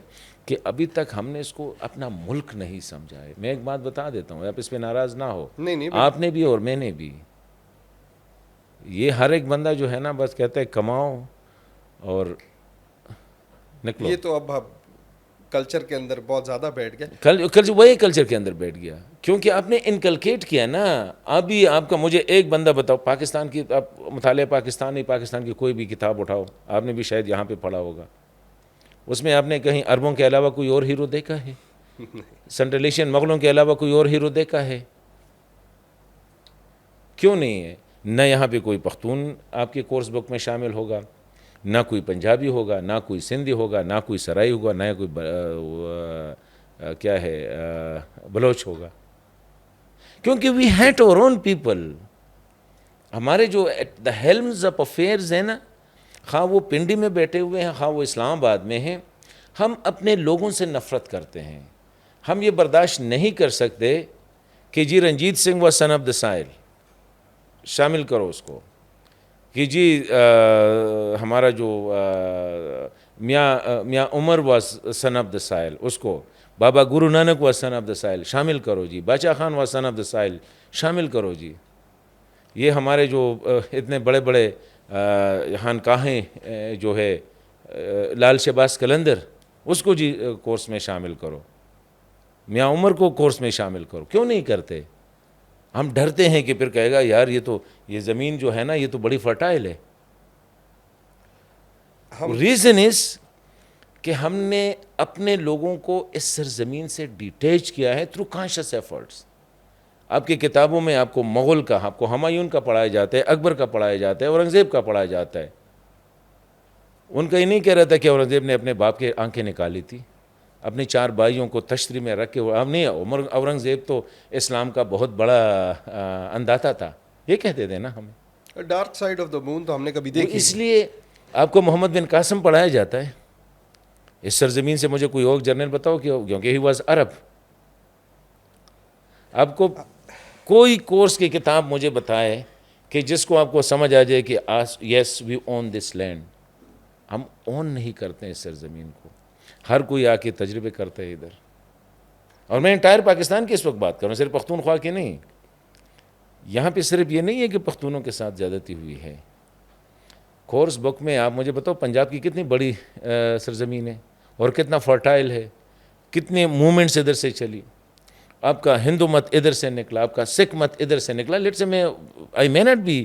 S2: کہ ابھی تک ہم نے اس کو اپنا ملک نہیں سمجھا ہے. میں ایک بات بتا دیتا ہوں, آپ اس پہ ناراض نہ ہو, آپ نے بھی اور میں نے بھی. یہ ہر ایک بندہ جو ہے نا بس کہتا ہے کماؤ اور نکلو.
S1: یہ تو اب کلچر کے اندر بہت زیادہ بیٹھ گیا.
S2: وہی کلچر کے اندر بیٹھ گیا, کیونکہ آپ نے انکلکیٹ کیا نا. ابھی آپ کا مجھے ایک بندہ بتاؤ, پاکستان کی آپ مطالعہ پاکستان کی کوئی بھی کتاب اٹھاؤ, آپ نے بھی شاید یہاں پہ پڑھا ہوگا, اس میں آپ نے کہیں عربوں کے علاوہ کوئی اور ہیرو دیکھا ہے؟ سنٹرل ایشین مغلوں کے علاوہ کوئی اور ہیرو دیکھا ہے؟ کیوں نہیں ہے؟ نہ یہاں پہ کوئی پختون آپ کے کورس بک میں شامل ہوگا, نہ کوئی پنجابی ہوگا, نہ کوئی سندھی ہوگا, نہ کوئی سرائی ہوگا, نہ کوئی کیا ہے بلوچ ہوگا. کیونکہ وی ہیٹ اور اون پیپل. ہمارے جو دا ہیلمز آف افیئرز ہیں نا, خواہ وہ پنڈی میں بیٹھے ہوئے ہیں, خواہ وہ اسلام آباد میں ہیں, ہم اپنے لوگوں سے نفرت کرتے ہیں. ہم یہ برداشت نہیں کر سکتے کہ ji Ranjit Singh was son of the soil, شامل کرو اس کو, کہ جی ہمارا جو میاں عمر واز سن آف دا سائل, اس کو Baba Guru Nanak was son of the soil, شامل کرو ji. Bacha Khan was son of the soil, شامل کرو جی. یہ ہمارے جو اتنے بڑے بڑے خانقاہیں جو ہے, لال شہباز قلندر, اس کو جی کورس میں شامل کرو. میاں عمر کو کورس میں شامل کرو. کیوں نہیں کرتے؟ ہم ڈرتے ہیں کہ پھر کہے گا یار یہ زمین جو ہے نا یہ تو بڑی فرٹائل ہے. ریزن از کہ ہم نے اپنے لوگوں کو اس سرزمین سے ڈیٹیچ کیا ہے تھرو کانشیس ایفرٹس. آپ کی کتابوں میں آپ کو مغل کا, آپ کو ہمایون کا پڑھایا جاتا ہے, اکبر کا پڑھایا جاتا ہے, اورنگزیب کا پڑھایا جاتا ہے. ان کا یہ نہیں کہہ رہا تھا کہ اورنگزیب نے اپنے باپ کے آنکھیں نکالی تھی، اپنے 4 بھائیوں کو تشتری میں رکھ کے. اب نہیں، اورنگزیب تو اسلام کا بہت بڑا انداتا تھا، یہ کہتے تھے نا ہمیں.
S1: ڈارک سائڈ آف دا مون تو ہم نے کبھی
S2: وہ
S1: دیکھی
S2: اس
S1: نہیں.
S2: لیے آپ کو محمد بن قاسم پڑھایا جاتا ہے. اس سرزمین سے مجھے کوئی اور جرنل بتاؤ کیونکہ ہی واز عرب. آپ کو کوئی کورس کی کتاب مجھے بتائے کہ جس کو آپ کو سمجھ آ جائے کہ یس وی اون دس لینڈ. ہم اون نہیں کرتے ہیں اس سرزمین کو، ہر کوئی آ کے تجربے کرتا ہے ادھر. اور میں انٹائر پاکستان کی اس وقت بات کروں، صرف پختونخوا کی نہیں. یہاں پہ صرف یہ نہیں ہے کہ پختونوں کے ساتھ زیادتی ہوئی ہے. کورس بک میں آپ مجھے بتاؤ پنجاب کی کتنی بڑی سرزمین ہے اور کتنا فرٹائل ہے، کتنے موومنٹس ادھر سے چلی. آپ کا ہندو مت ادھر سے نکلا، آپ کا سکھ مت ادھر سے نکلا. لیٹ سے میں I may not be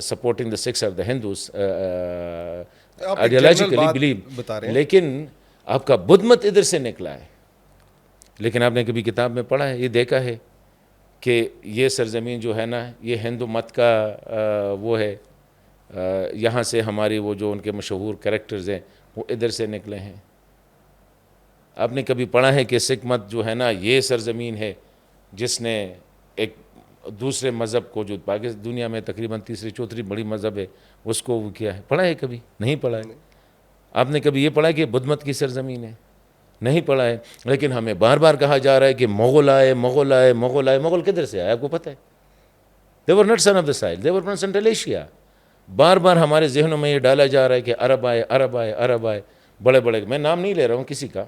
S2: supporting the Sikhs اور دا ہندوز
S1: آپ ایک جنرل
S2: آئیڈیالوجیکلی
S1: بات
S2: بلیو،
S1: بتا رہے ہیں.
S2: لیکن آپ کا بدھ مت ادھر سے نکلا ہے. لیکن آپ نے کبھی کتاب میں پڑھا ہے، یہ دیکھا ہے کہ یہ سرزمین جو ہے نا یہ ہندو مت کا وہ ہے، یہاں سے ہماری وہ جو ان کے مشہور کریکٹرز ہیں وہ ادھر سے نکلے ہیں. آپ نے کبھی پڑھا ہے کہ سکھ مت جو ہے نا یہ سرزمین ہے جس نے ایک دوسرے مذہب کو جو پاکستان دنیا میں تقریباً تیسری چوتھی بڑی مذہب ہے اس کو وہ کیا ہے؟ پڑھا ہے کبھی؟ نہیں پڑھا ہے. آپ نے کبھی یہ پڑھا ہے کہ بدھ مت کی سرزمین ہے؟ نہیں پڑھا ہے. لیکن ہمیں بار بار کہا جا رہا ہے کہ مغل آئے مغل آئے مغل آئے. مغل کدھر سے آئے آپ کو پتہ ہے؟ they were not son of the Sahel, they were from Central Asia. بار بار ہمارے ذہنوں میں یہ ڈالا جا رہا ہے کہ عرب آئے عرب آئے عرب آئے. بڑے بڑے میں نام نہیں لے رہا ہوں کسی کا،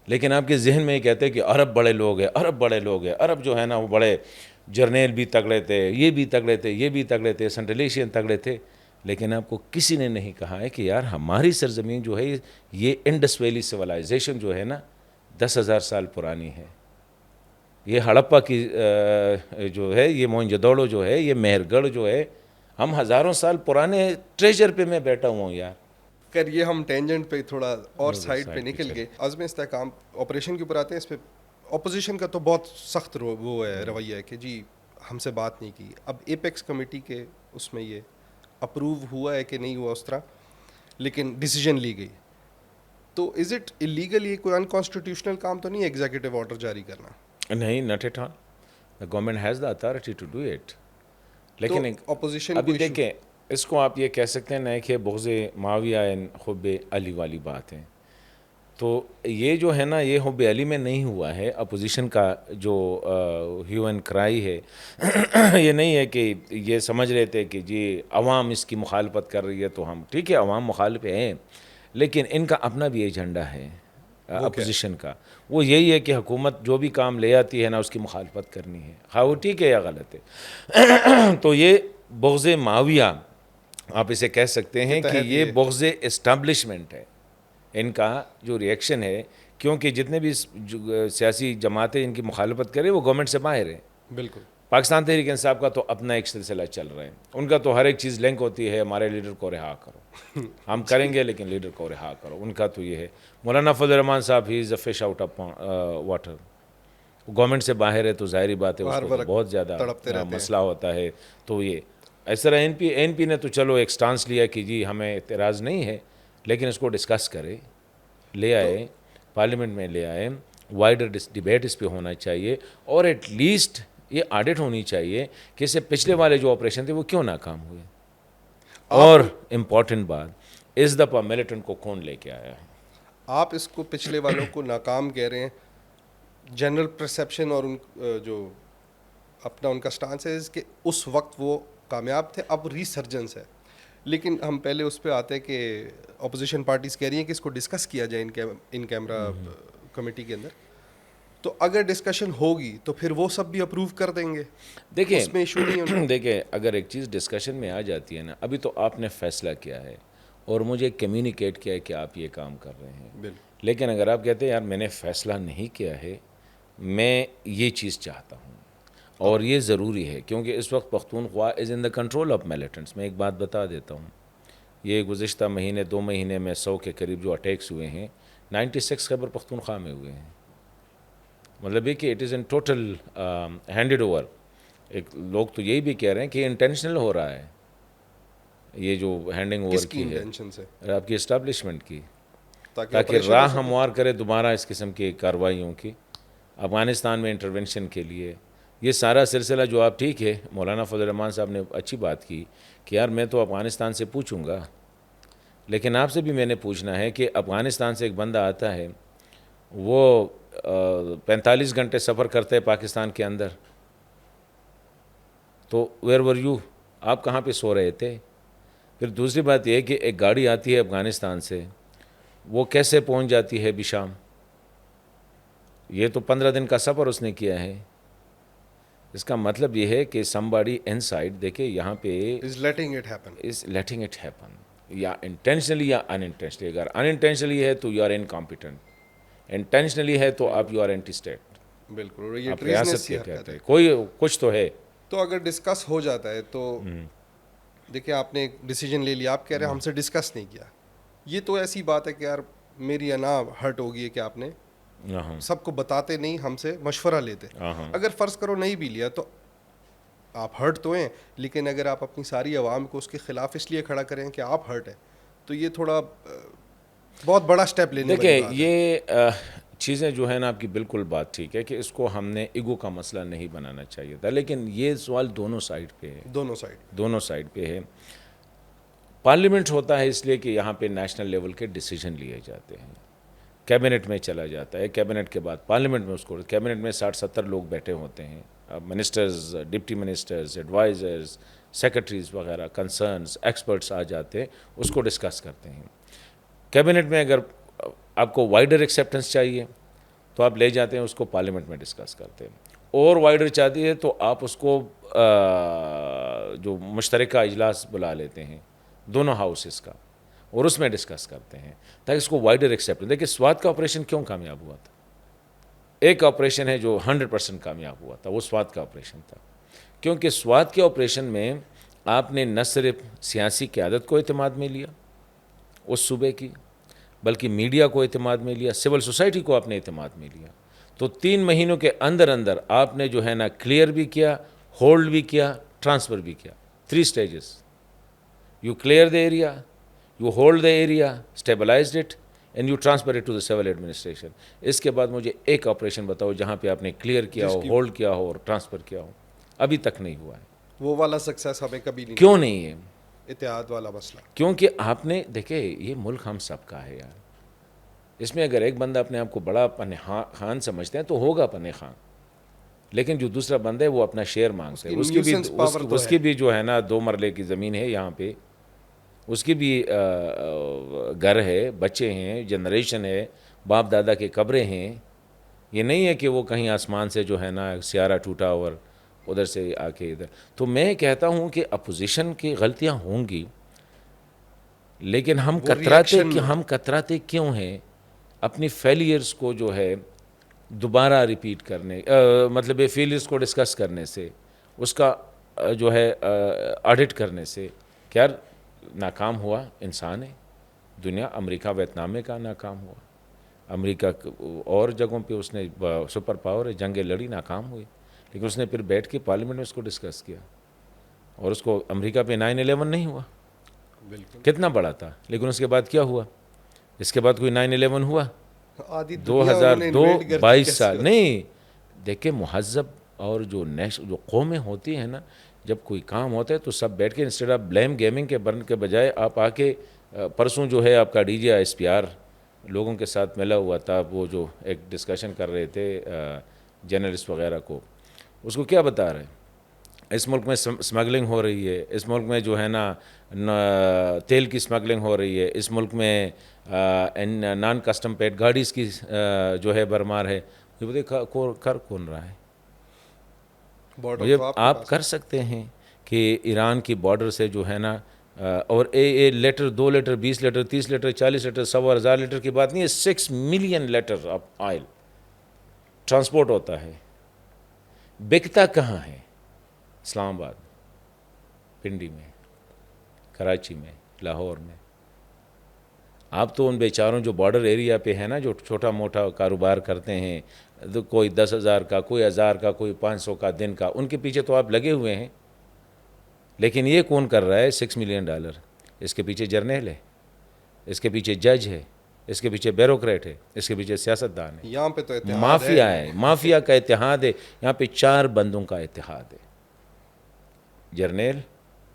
S2: لیکن آپ کے ذہن میں یہ کہتے ہیں کہ عرب بڑے لوگ ہیں، عرب بڑے لوگ ہیں. عرب جو ہے نا وہ بڑے جرنیل بھی تگڑے تھے، یہ بھی تگڑے تھے، یہ بھی تگڑے تھے، سینٹرل ایشین تگڑے تھے. لیکن آپ کو کسی نے نہیں کہا ہے کہ یار ہماری سرزمین جو ہے یہ انڈس ویلی سویلائزیشن جو ہے نا 10,000 سال پرانی ہے. یہ ہڑپا کی جو ہے، یہ موہنجودڑو جو ہے، یہ مہر گڑھ جو ہے، ہم ہزاروں سال پرانے ٹریجر پہ میں بیٹھا ہوا ہوں یار.
S1: خیر یہ ہم ٹینجنٹ پہ تھوڑا اور سائڈ پہ نکل گئے. عزم استحکام آپریشن کے اوپر آتے ہیں. اس پہ اپوزیشن کا تو بہت سخت وہ ہے رویہ ہے کہ جی ہم سے بات نہیں کی. اب ایپیکس کمیٹی کے اس میں یہ اپروو ہوا ہے کہ نہیں ہوا اس طرح، لیکن ڈیسیجن لی گئی. تو از اٹ الیگل؟ یہ کوئی انکانسٹیٹیوشنل کام تو نہیں ہے ایگزیکٹو آرڈر جاری کرنا؟
S2: نہیں، not at all. The government has the authority to do it. لیکن
S1: اپوزیشن
S2: ابھی دیکھیں اس کو آپ یہ کہہ سکتے ہیں نا کہ بغض معاویہ حب علی والی بات ہے. تو یہ جو ہے نا یہ حب علی میں نہیں ہوا ہے. اپوزیشن کا جو ہیو اینڈ کرائی ہے یہ نہیں ہے کہ یہ سمجھ رہے تھے کہ جی عوام اس کی مخالفت کر رہی ہے تو ہم ٹھیک ہے عوام مخالف ہیں، لیکن ان کا اپنا بھی ایجنڈا ہے اپوزیشن کا. وہ یہی ہے کہ حکومت جو بھی کام لے آتی ہے نا اس کی مخالفت کرنی ہے، خواہ وہ ٹھیک ہے یا غلط ہے. تو یہ بغض معاویہ آپ اسے کہہ سکتے ہیں کہ یہ بغض اسٹیبلشمنٹ ہے. ان کا جو ریئیکشن ہے، کیونکہ جتنے بھی سیاسی جماعتیں ان کی مخالفت کریں وہ گورنمنٹ سے باہر ہیں.
S1: بالکل.
S2: پاکستان تحریک انصاف کا تو اپنا ایک سلسلہ چل رہا ہے. ان کا تو ہر ایک چیز لنک ہوتی ہے، ہمارے لیڈر کو رہا کرو. ہم کریں گے لیکن لیڈر کو رہا کرو. ان کا تو یہ ہے. مولانا Fazl ur Rehman sahab he is a fish out of water. Government سے باہر ہے تو ظاہری بات ہے اس کو بہت زیادہ مسئلہ ہوتا ہے. تو یہ اس طرح این پی نے تو چلو ایک سٹانس لیا کہ جی ہمیں اعتراض نہیں ہے، لیکن اس کو ڈسکس کرے، لے آئے پارلیمنٹ میں لے آئے. وائڈر ڈیبیٹ اس پہ ہونا چاہیے، اور ایٹ لیسٹ یہ آڈٹ ہونی چاہیے کہ اس سے پچھلے والے جو آپریشن تھے وہ کیوں ناکام ہوئے. اور امپورٹنٹ بات، اس دفعہ ملیٹنٹ کو کون لے کے آیا ہے؟
S1: آپ اس کو پچھلے والوں کو ناکام کہہ رہے ہیں. جنرل پرسیپشن اور ان جو اپنا ان کا سٹانس ہے کہ اس وقت وہ کامیاب تھے، اب ریسرجنس ہے. لیکن ہم پہلے اس پہ آتے ہیں کہ اپوزیشن پارٹیز کہہ رہی ہیں کہ اس کو ڈسکس کیا جائے ان کیمرہ کمیٹی کے اندر. تو اگر ڈسکشن ہوگی تو پھر وہ سب بھی اپروو کر دیں گے.
S2: دیکھیں
S1: اس میں ایشو نہیں ہے.
S2: دیکھیں اگر ایک چیز ڈسکشن میں آ جاتی ہے نا، ابھی تو آپ نے فیصلہ کیا ہے اور مجھے کمیونیکیٹ کیا ہے کہ آپ یہ کام کر رہے ہیں.
S1: بالکل.
S2: لیکن اگر آپ کہتے ہیں یار میں نے فیصلہ نہیں کیا ہے، میں یہ چیز چاہتا ہوں اور یہ ضروری ہے، کیونکہ اس وقت پختونخوا از ان دا کنٹرول آف میلیٹنٹس. میں ایک بات بتا دیتا ہوں، یہ گزشتہ مہینے 2 مہینے میں 100 کے قریب جو اٹیکس ہوئے ہیں 96 خیبر پختونخوا میں ہوئے ہیں. مطلب یہ کہ it is in total handed over. ایک لوگ تو یہی بھی کہہ رہے ہیں کہ انٹینشنل ہو رہا ہے. یہ جو ہینڈنگ اوور
S1: کس کی
S2: کی ہے
S1: انٹینشن سے؟
S2: آپ کی اسٹیبلشمنٹ کی،
S1: تاکہ
S2: تاکہ
S1: operation
S2: راہ
S1: ہو سکے؟
S2: ہموار کرے دوبارہ اس قسم کی کارروائیوں کی، افغانستان میں انٹرونشن کے لیے۔ یہ سارا سلسلہ جو آپ، ٹھیک ہے مولانا فضل الرحمان صاحب نے اچھی بات کی کہ یار میں تو افغانستان سے پوچھوں گا، لیکن آپ سے بھی میں نے پوچھنا ہے کہ افغانستان سے ایک بندہ آتا ہے، وہ 45 گھنٹے سفر کرتے ہے پاکستان کے اندر، تو ویئر ور یو، آپ کہاں پہ سو رہے تھے؟ پھر دوسری بات یہ ہے کہ ایک گاڑی آتی ہے افغانستان سے، وہ کیسے پہنچ جاتی ہے بشام؟ یہ تو 15 دن کا سفر اس نے کیا ہے۔ اس کا مطلب یہ ہے کہ somebody inside، دیکھیں یہاں پہ
S1: is letting it happen.
S2: is letting it happen، یا انٹینشنلی یا unintentionally۔ اگر unintentionally ہے تو you are incompetent، انٹینشنلی ہے تو آپ you are anti-state،
S1: بالکل، اور یہ
S2: آپ
S1: ٹریزنس
S2: ریاست
S1: کی
S2: کے
S1: حرکت
S2: کہتے
S1: ہے۔
S2: ہیں، کوئی کچھ تو ہے۔
S1: تو اگر ڈسکس ہو جاتا ہے تو دیکھیں آپ نے ایک ڈیسیجن لے لیا، آپ کہہ رہے ہیں ہم سے ڈسکس نہیں کیا، یہ تو ایسی بات ہے کہ یار میری انا ہرٹ ہوگی کہ آپ نے
S2: ہاں
S1: سب کو بتاتے نہیں، ہم سے مشورہ لیتے۔
S2: ہاں
S1: اگر فرض کرو نہیں بھی لیا تو آپ ہرٹ تو ہیں، لیکن اگر آپ اپنی ساری عوام کو اس کے خلاف اس لیے کھڑا کریں کہ آپ ہرٹ ہیں، تو یہ تھوڑا بہت بڑا سٹیپ لینے والی
S2: دیکھیں
S1: بات ہے۔
S2: یہ چیزیں جو ہے نا، آپ کی بالکل بات ٹھیک ہے کہ اس کو ہم نے ایگو کا مسئلہ نہیں بنانا چاہیے تھا، لیکن یہ سوال دونوں سائڈ پہ ہے،
S1: دونوں سائڈ۔
S2: دونوں سائڈ پہ ہے۔ پارلیمنٹ ہوتا ہے اس لیے کہ یہاں پہ نیشنل لیول کے ڈیسیجن لیے جاتے ہیں، کیبنٹ میں چلا جاتا ہے، کیبنٹ کے بعد پارلیمنٹ میں، اس کو کیبنٹ میں 60-70 لوگ بیٹھے ہوتے ہیں، ministers, deputy ministers, advisers, secretaries وغیرہ، کنسرنز، ایکسپرٹس آ جاتے ہیں، اس کو ڈسکس کرتے ہیں۔ کیبنٹ میں اگر آپ کو وائڈر ایکسیپٹنس چاہیے تو آپ لے جاتے ہیں، اس کو پارلیمنٹ میں ڈسکس کرتے ہیں، اور وائڈر چاہتی ہے تو آپ اس کو جو مشترکہ اجلاس بلا لیتے ہیں دونوں ہاؤسز کا، اور اس میں ڈسکس کرتے ہیں تاکہ اس کو وائڈر ایکسیپٹنس۔ دیکھیں سوات کا آپریشن کیوں کامیاب ہوا تھا؟ ایک آپریشن ہے جو 100% کامیاب ہوا تھا، وہ سوات کا آپریشن تھا، کیونکہ سوات کے آپریشن میں آپ نے نہ صرف سیاسی قیادت کو اعتماد میں لیا اس صوبے کی، بلکہ میڈیا کو اعتماد میں لیا، سول سوسائٹی کو آپ نے اعتماد میں لیا۔ تو 3 مہینوں کے اندر اندر آپ نے جو ہے نا کلیئر بھی کیا، ہولڈ بھی کیا، ٹرانسفر بھی کیا، 3 stages۔ You clear the area, you hold the area, stabilized it, and you transfer it to the civil administration۔ اس کے بعد مجھے ایک آپریشن بتاؤ جہاں پہ آپ نے کلیئر کیا ہو، ہولڈ کیا ہو اور ٹرانسفر کیا ہو۔ ابھی تک نہیں ہوا ہے۔
S1: وہ والا سکسیس ہمیں کبھی نہیں
S2: کیوں نہیں ہے؟
S1: اتحاد والا مسئلہ۔
S2: کیونکہ آپ نے دیکھے یہ ملک ہم سب کا ہے یار، اس میں اگر ایک بندہ اپنے آپ کو بڑا پن خان سمجھتے ہیں تو ہوگا پن خان، لیکن جو دوسرا بندہ ہے وہ اپنا شیئر مانگتا ہے، اس کی بھی جو ہے نا 2 مرلے کی زمین ہے یہاں پہ، اس کی بھی گھر ہے، بچے ہیں، جنریشن ہے، باپ دادا کے قبریں ہیں۔ یہ نہیں ہے کہ وہ کہیں آسمان سے جو ہے نا سیارہ ٹوٹا اور ادھر سے آ کے ادھر۔ تو میں کہتا ہوں کہ اپوزیشن کی غلطیاں ہوں گی، لیکن ہم کتراتے کیوں ہیں اپنی فیلیئرز کو جو ہے دوبارہ ریپیٹ کرنے، مطلب یہ فیلیئرز کو ڈسکس کرنے سے، اس کا جو ہے آڈٹ کرنے سے۔ کیا ناکام ہوا؟ انسان ہے، دنیا، امریکہ ویتنام کا ناکام ہوا، امریکہ اور جگہوں پہ اس نے سپر پاور ہے، جنگیں لڑی، ناکام ہوئی، لیکن اس نے پھر بیٹھ کے پارلیمنٹ میں اس کو ڈسکس کیا، اور اس کو امریکہ پہ 9/11 نہیں ہوا،
S1: بالکل
S2: کتنا بڑا تھا، لیکن اس کے بعد کیا ہوا؟ اس کے بعد کوئی 9/11 ہوا؟
S1: آدھی دنیا انہوں نے
S2: 2002
S1: invade کر دی
S2: 22
S1: کیسے
S2: سال
S1: ہوتا؟
S2: نہیں۔ دیکھیں مہذب اور جو قومیں ہوتی ہیں نا، جب کوئی کام ہوتا ہے تو سب بیٹھ کے انسٹیڈ آف بلیم گیمنگ کے برن کے بجائے آپ آ کے، پرسوں جو ہے آپ کا ڈی جے SPR لوگوں کے ساتھ ملا ہوا تھا، وہ جو ایک ڈسکشن کر رہے تھے جرنلسٹ وغیرہ کو، اس کو کیا بتا رہے ہیں؟ اس ملک میں سمگلنگ ہو رہی ہے، اس ملک میں جو ہے نا تیل کی سمگلنگ ہو رہی ہے، اس ملک میں نان کسٹم پیڈ گاڑیز کی جو ہے برمار ہے۔ یہ بتائیے کر کون رہا ہے؟
S1: بارڈر تو
S2: آپ کر سکتے ہیں کہ ایران کی بارڈر سے جو ہے نا، اور litre 2 litre 20 litre 30 litre 40 litre 100,000 litre کی بات نہیں ہے، 6 million litre of oil transport ہوتا ہے۔ بکتا کہاں ہے؟ اسلام آباد، پنڈی میں، کراچی میں، لاہور میں۔ آپ تو ان بیچاروں جو بارڈر ایریا پہ ہیں نا، جو چھوٹا موٹا کاروبار کرتے ہیں، کوئی 10,000 کا، کوئی 1,000 کا، کوئی 500 کا دن کا، ان کے پیچھے تو آپ لگے ہوئے ہیں، لیکن یہ کون کر رہا ہے $6 ملین؟ اس کے پیچھے جرنیل ہے, اس کے پیچھے جج ہے, اس کے پیچھے بیوروکریٹ ہے, اس کے پیچھے سیاستدان ہے,
S1: یہاں پہ تو اتحاد
S2: مافیا ہے, مافیا کا اتحاد ہے. یہاں پہ 4 بندوں کا اتحاد ہے, جرنیل,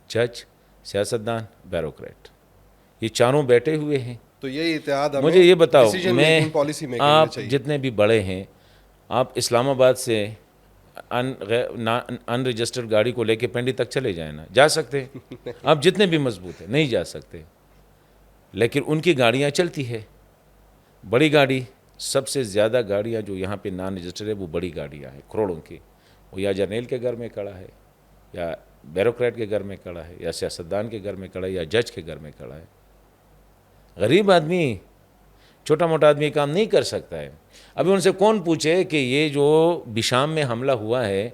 S2: جج, سیاستدان, بیوروکریٹ, یہ چاروں بیٹھے ہوئے ہیں.
S1: تو یہی اتحاد ہمیں
S2: مجھے یہ بتاؤ,
S1: ڈیسیجن
S2: میں
S1: میکنگ پالیسی میکنگ میں
S2: آپ
S1: چاہیے.
S2: جتنے بھی بڑے ہیں, آپ اسلام آباد سے ان رجسٹرڈ گاڑی کو لے کے پنڈی تک چلے جائیں نا, جا سکتے ہیں آپ جتنے بھی مضبوط ہیں, نہیں جا سکتے. لیکن ان کی گاڑیاں چلتی ہے, بڑی گاڑی, سب سے زیادہ گاڑیاں جو یہاں پہ نان رجسٹرڈ ہے وہ بڑی گاڑیاں ہیں کروڑوں کی, وہ یا جرنیل کے گھر میں کھڑا ہے, یا بیوروکریٹ کے گھر میں کھڑا ہے, یا سیاستدان کے گھر میں کھڑا ہے, یا جج کے گھر میں کھڑا ہے. غریب آدمی, چھوٹا موٹا آدمی کام نہیں کر سکتا ہے. ابھی ان سے کون پوچھے کہ یہ جو بشام میں حملہ ہوا ہے,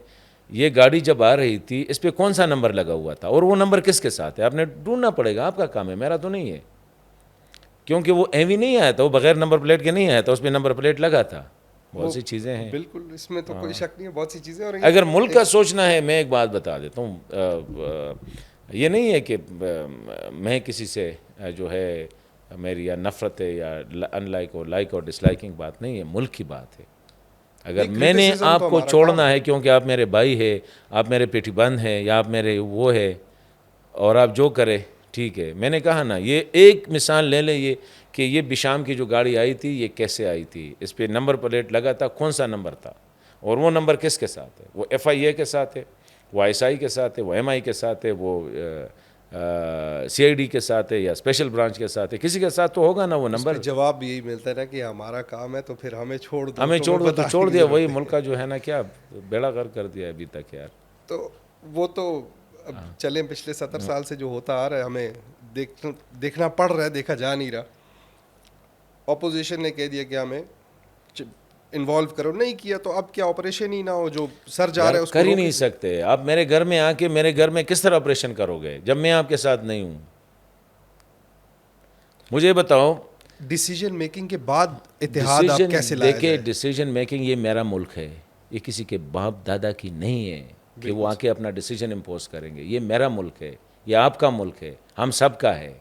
S2: یہ گاڑی جب آ رہی تھی اس پہ کون سا نمبر لگا ہوا تھا, اور وہ نمبر کس کے ساتھ ہے, آپ نے ڈھونڈنا پڑے گا, آپ کا کام ہے, میرا تو نہیں ہے. کیونکہ وہ ایوی نہیں آیا تھا, وہ بغیر نمبر پلیٹ کے نہیں آیا تھا, اس پہ نمبر پلیٹ لگا تھا. بہت سی چیزیں ہیں,
S1: بالکل, اس میں تو کوئی شک نہیں ہے, بہت سی چیزیں. اور
S2: اگر ملک کا سوچنا ہے, میں ایک بات بتا دیتا ہوں, یہ نہیں ہے کہ میں کسی سے جو ہے میری یا نفرت ہے یا ان لائک اور لائک اور ڈس لائکنگ بات نہیں ہے, ملک کی بات ہے. اگر میں نے آپ کو چھوڑنا ہے کیونکہ آپ میرے بھائی ہے, آپ میرے پیٹی بند ہیں, یا آپ میرے وہ ہے, اور آپ جو کرے ٹھیک ہے. میں نے کہا نا, یہ ایک مثال لے لیں, یہ کہ یہ بشام کی جو گاڑی آئی تھی یہ کیسے آئی تھی, اس پہ نمبر پلیٹ لگا تھا, کون سا نمبر تھا, اور وہ نمبر کس کے ساتھ ہے, وہ ایف آئی اے کے ساتھ ہے, وہ ایس آئی کے ساتھ ہے, وہ ایم آئی کے ساتھ ہے, وہ سی آئی ڈی کے ساتھ ہے, یا اسپیشل برانچ کے ساتھ ہے, کسی کے ساتھ تو ہوگا نا وہ نمبر.
S1: جواب یہی ملتا ہے نا کہ ہمارا کام ہے تو پھر ہمیں چھوڑ دو,
S2: ہمیں چھوڑ دو, تو چھوڑ دیا. وہی ملک کا جو ہے نا کیا بیڑا غرق کر دیا ابھی تک یار.
S1: تو وہ تو اب چلیں, پچھلے 70 سال سے جو ہوتا آ رہا ہے, ہمیں دیکھنا پڑ رہا ہے, دیکھا جا نہیں رہا. اپوزیشن نے کہہ دیا کہ ہمیں انوالو کرو, نہیں کیا تو اب کیا آپریشن ہی نہ ہو, جو سر جا رہا ہے اس کو
S2: کر ہی نہیں سکتے. آپ میرے گھر میں آ کے میرے گھر میں کس طرح آپریشن کرو گے جب میں آپ کے ساتھ نہیں ہوں؟ مجھے بتاؤ,
S1: ڈیسیجن میکنگ کے بعد اتحاد آپ کیسے لایا
S2: دیکھیں,
S1: جائے؟
S2: ڈیسیجن میکنگ یہ میرا ملک ہے, یہ کسی کے باپ دادا کی نہیں ہے کہ وہ آ کے اپنا ڈیسیجن امپوز کریں گے. یہ میرا ملک ہے, یہ آپ کا ملک ہے, ہم سب کا ہے.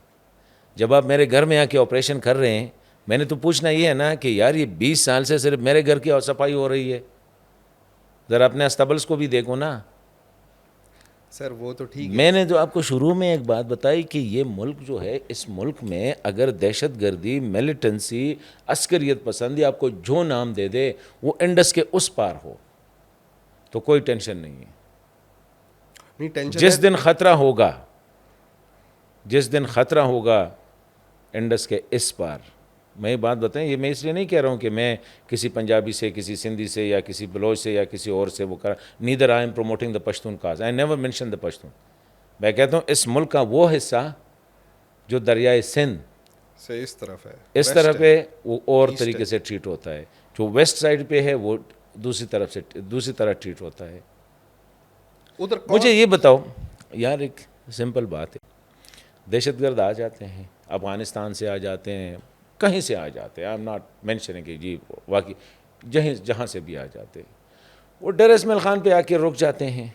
S2: جب آپ میرے گھر میں آ کے آپریشن کر رہے ہیں, میں نے تو پوچھنا یہ ہے نا کہ یار یہ 20 سال سے صرف میرے گھر کی صفائی ہو رہی ہے, ذرا اپنے اسٹیبلس کو بھی دیکھو نا.
S1: سر وہ تو ٹھیک ہے,
S2: میں نے تو آپ کو شروع میں ایک بات بتائی کہ یہ ملک جو ہے, اس ملک میں اگر دہشت گردی, ملیٹنسی, عسکریت پسندی, آپ کو جو نام دے دے, وہ انڈس کے اس پار ہو تو کوئی ٹینشن نہیں ہے.
S1: نہیں ٹینشن
S2: جس دن خطرہ ہوگا, جس دن خطرہ ہوگا انڈس کے اس پار, میں یہ بات بتائیں, یہ میں اس لیے نہیں کہہ رہا ہوں کہ میں کسی پنجابی سے, کسی سندھی سے, یا کسی بلوچ سے, یا کسی اور سے وہ کرا. Neither I am promoting the Pashtun cause, I never mention the Pashtun. میں کہتا ہوں اس ملک کا وہ حصہ جو دریائے سندھ
S1: سے اس طرف ہے,
S2: اس طرح پہ, وہ اور طریقے سے ٹریٹ ہوتا ہے. جو ویسٹ سائڈ پہ ہے وہ دوسری طرف سے دوسری طرح ٹریٹ ہوتا ہے.
S1: ادھر
S2: مجھے یہ بتاؤ یار, ایک سمپل بات ہے, دہشت گرد آ جاتے ہیں, افغانستان سے آ جاتے ہیں, کہیں سے آ جاتے ہیں, آئی ایم ناٹ مینشننگ کہ جی واقعی جہاں سے بھی آ جاتے ہیں, وہ ڈر اسماعیل خان پہ آ کے رک جاتے ہیں.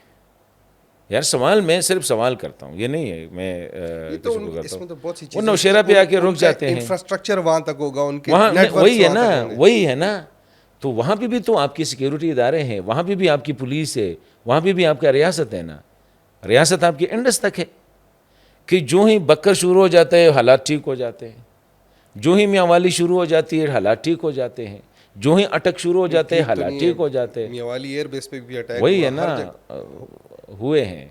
S2: یار سوال, میں صرف سوال کرتا ہوں, یہ نہیں ہے میں کسی کو کرتا ہوں. وہ نوشیرہ پہ آ کے رک جاتے ہیں,
S1: انفراسٹرکچر وہاں تک ہوگا, ان کے
S2: وہاں
S1: نیٹ ورک
S2: وہی ہے نا, وہی ہے نا. تو وہاں پہ بھی تو آپ کی سیکیورٹی ادارے ہیں, وہاں پہ بھی آپ کی پولیس ہے, وہاں پہ بھی آپ کا ریاست ہے نا. ریاست آپ کی انڈس تک ہے کہ جو ہی بکر شروع ہو جاتا ہے حالات ٹھیک ہو جاتے ہیں, جو ہی میاں والی شروع ہو جاتی ہے حالات ٹھیک ہو جاتے ہیں, جو ہی اٹک شروع ہو جاتے ہیں حالات ٹھیک ہو جاتے ہیں.
S1: میاں والی ایئر بیس پہ بھی اٹیک
S2: وہی ہے نا, ہوئے ہیں,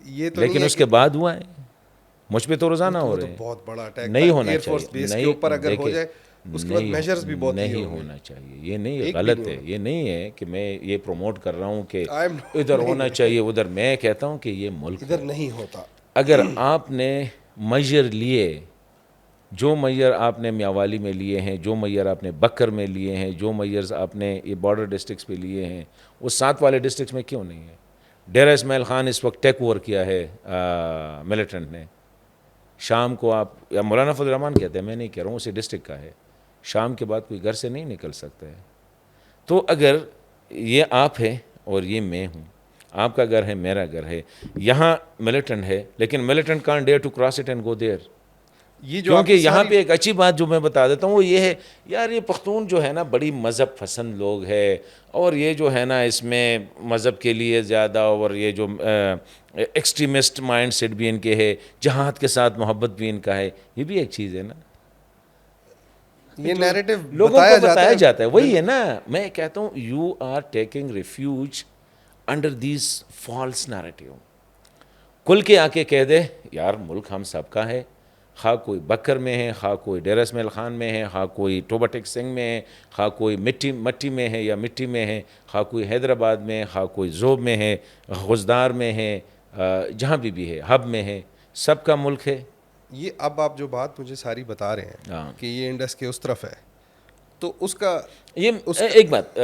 S1: یہ تو
S2: لیکن اس کے بعد ہوا ہے. مجھ پہ تو روزانہ ہو رہے ہیں.
S1: بہت بڑا اٹیک
S2: نہیں ہونا
S1: ایئر فورس بیس کے اوپر اگر ہو جائے, اس کے بعد میجرز بھی بہت
S2: نہیں ہونا چاہیے. یہ نہیں, غلط ہے. یہ نہیں ہے کہ میں یہ پروموٹ کر رہا ہوں کہ ادھر ہونا چاہیے ادھر. میں کہتا ہوں کہ یہ ملک
S1: ادھر نہیں ہوتا.
S2: اگر آپ نے میجر لیے, جو میجر آپ نے میاوالی میں لیے ہیں, جو میجر آپ نے بکر میں لیے ہیں, جو میجرز آپ نے یہ بارڈر ڈسٹرکٹس پہ لیے ہیں, وہ 7 والے ڈسٹرکٹس میں کیوں نہیں ہے؟ ڈیرہ اسماعیل خان اس وقت ٹیک اوور کیا ہے ملیٹنٹ نے. شام کو آپ, یا مولانا فضل الرحمان کہتے ہیں, میں نہیں کہہ رہا ہوں, اسی ڈسٹرکٹ کا ہے, شام کے بعد کوئی گھر سے نہیں نکل سکتا ہے. تو اگر یہ آپ ہے اور یہ میں ہوں, آپ کا گھر ہے، میرا گھر ہے، یہاں ملیٹنٹ ہے لیکن militant can't dare to cross it and go there.
S1: یہ جو آپ
S2: کیونکہ
S1: کی
S2: یہاں
S1: ساری
S2: پہ ایک اچھی بات جو میں بتا دیتا ہوں وہ یہ ہے یار، یہ پختون جو ہے نا بڑی مذہب پسند لوگ ہے، اور یہ جو ہے نا اس میں مذہب کے لیے زیادہ، اور یہ جو ایکسٹریمسٹ مائنڈ سیٹ بھی ان کے ہے، جہاد کے ساتھ محبت بھی ان کا ہے، یہ بھی ایک چیز ہے نا.
S1: یہ نیریٹو
S2: لوگوں کو بتایا جاتا ہے، وہی ہے نا. میں کہتا ہوں you are taking refuge under these false narrative. کھل کے آ کے کہہ دے یار ملک ہم سب کا ہے، خواہ کوئی بکر میں ہے، خواہ کوئی ڈیر اسماعیل خان میں ہے، خواہ کوئی ٹوبا ٹیک سنگھ میں ہے، خواہ کوئی مٹی میں ہے یا مٹی میں ہے، خواہ کوئی حیدرآباد میں، خواہ کوئی ذوب میں ہے، غزدار میں ہے، جہاں بھی ہے، ہب میں ہے، سب کا ملک ہے.
S1: یہ اب آپ جو بات مجھے ساری بتا رہے ہیں
S2: ہاں.
S1: کہ یہ انڈس کے اس طرف ہے، تو اس کا
S2: یہ ایک بات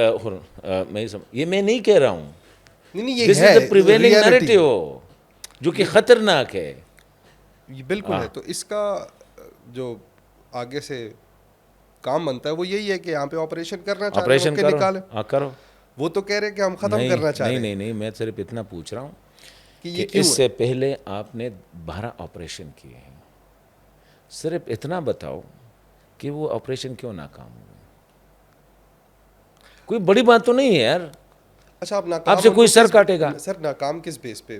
S2: یہ میں نہیں کہہ رہا ہوں،
S1: نہیں یہ
S2: دس
S1: ہے
S2: از دا پریویلنگ
S1: ریئلٹی،
S2: نیریٹو جو کہ خطرناک ہے.
S1: یہ بالکل ہے. تو اس کا جو آگے سے کام بنتا ہے وہ یہی ہے کہ یہاں پہ آپریشن کرنا چاہ رہے ہیں،
S2: آپریشن
S1: روک کے
S2: کرو،
S1: نکالیں.
S2: ہاں کرو.
S1: وہ تو کہہ رہے ہیں کہ ہم ختم کرنا چاہ رہے ہیں.
S2: نہیں میں صرف اتنا پوچھ رہا ہوں
S1: کہ یہ
S2: کہ
S1: کیوں
S2: اس
S1: ہے؟
S2: سے پہلے آپ نے 12 آپریشن کیے ہیں، صرف اتنا بتاؤ کہ وہ آپریشن کیوں ناکام ہوئے. کوئی بڑی بات تو نہیں ہے یار.
S1: اچھا آپ ناکام
S2: آپ سے کوئی سر کاٹے گا؟
S1: سر ناکام کس بیس پہ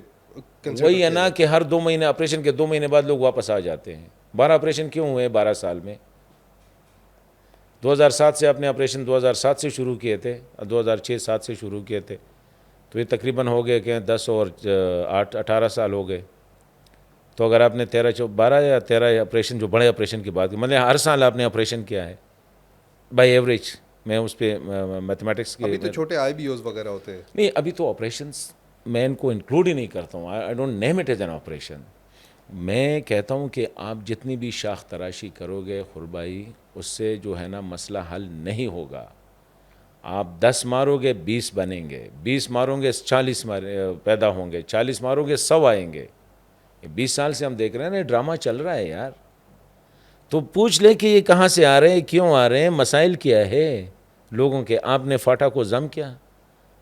S2: وہی ہے نا کہ ہر 2 مہینے آپریشن کے 2 مہینے بعد لوگ واپس آ جاتے ہیں. 12 آپریشن کیوں ہوئے 12 سال میں؟ 2007 سے آپ نے آپریشن 2007 سے شروع کیے تھے، 2006-7 سے شروع کیے تھے، تو یہ تقریباً ہو گئے کہ 10 اور 8 18 سال ہو گئے. تو اگر آپ نے 12 یا 13 آپریشن جو بڑے آپریشن کی بات کی، مطلب ہر سال آپ نے آپریشن کیا ہے بائی ایوریج. میں اس پہ میتھمیٹکس کے
S1: ابھی تو چھوٹے آئی بی اوز وغیرہ ہوتے ہیں.
S2: نہیں، ابھی تو آپریشنس میں ان کو انکلوڈ ہی نہیں کرتا ہوں. I don't name it as an operation. میں کہتا ہوں کہ آپ جتنی بھی شاخ تراشی کرو گے خربائی، اس سے جو ہے نا مسئلہ حل نہیں ہوگا. آپ 10 مارو گے 20 بنیں گے، 20 مارو گے 40 پیدا ہوں گے، 40 مارو گے 100 آئیں گے. 20 سال سے ہم دیکھ رہے ہیں نا ڈرامہ چل رہا ہے یار. تو پوچھ لیں کہ یہ کہاں سے آ رہے ہیں، کیوں آ رہے ہیں، مسائل کیا ہے لوگوں کے. آپ نے فاٹا کو ضم کیا،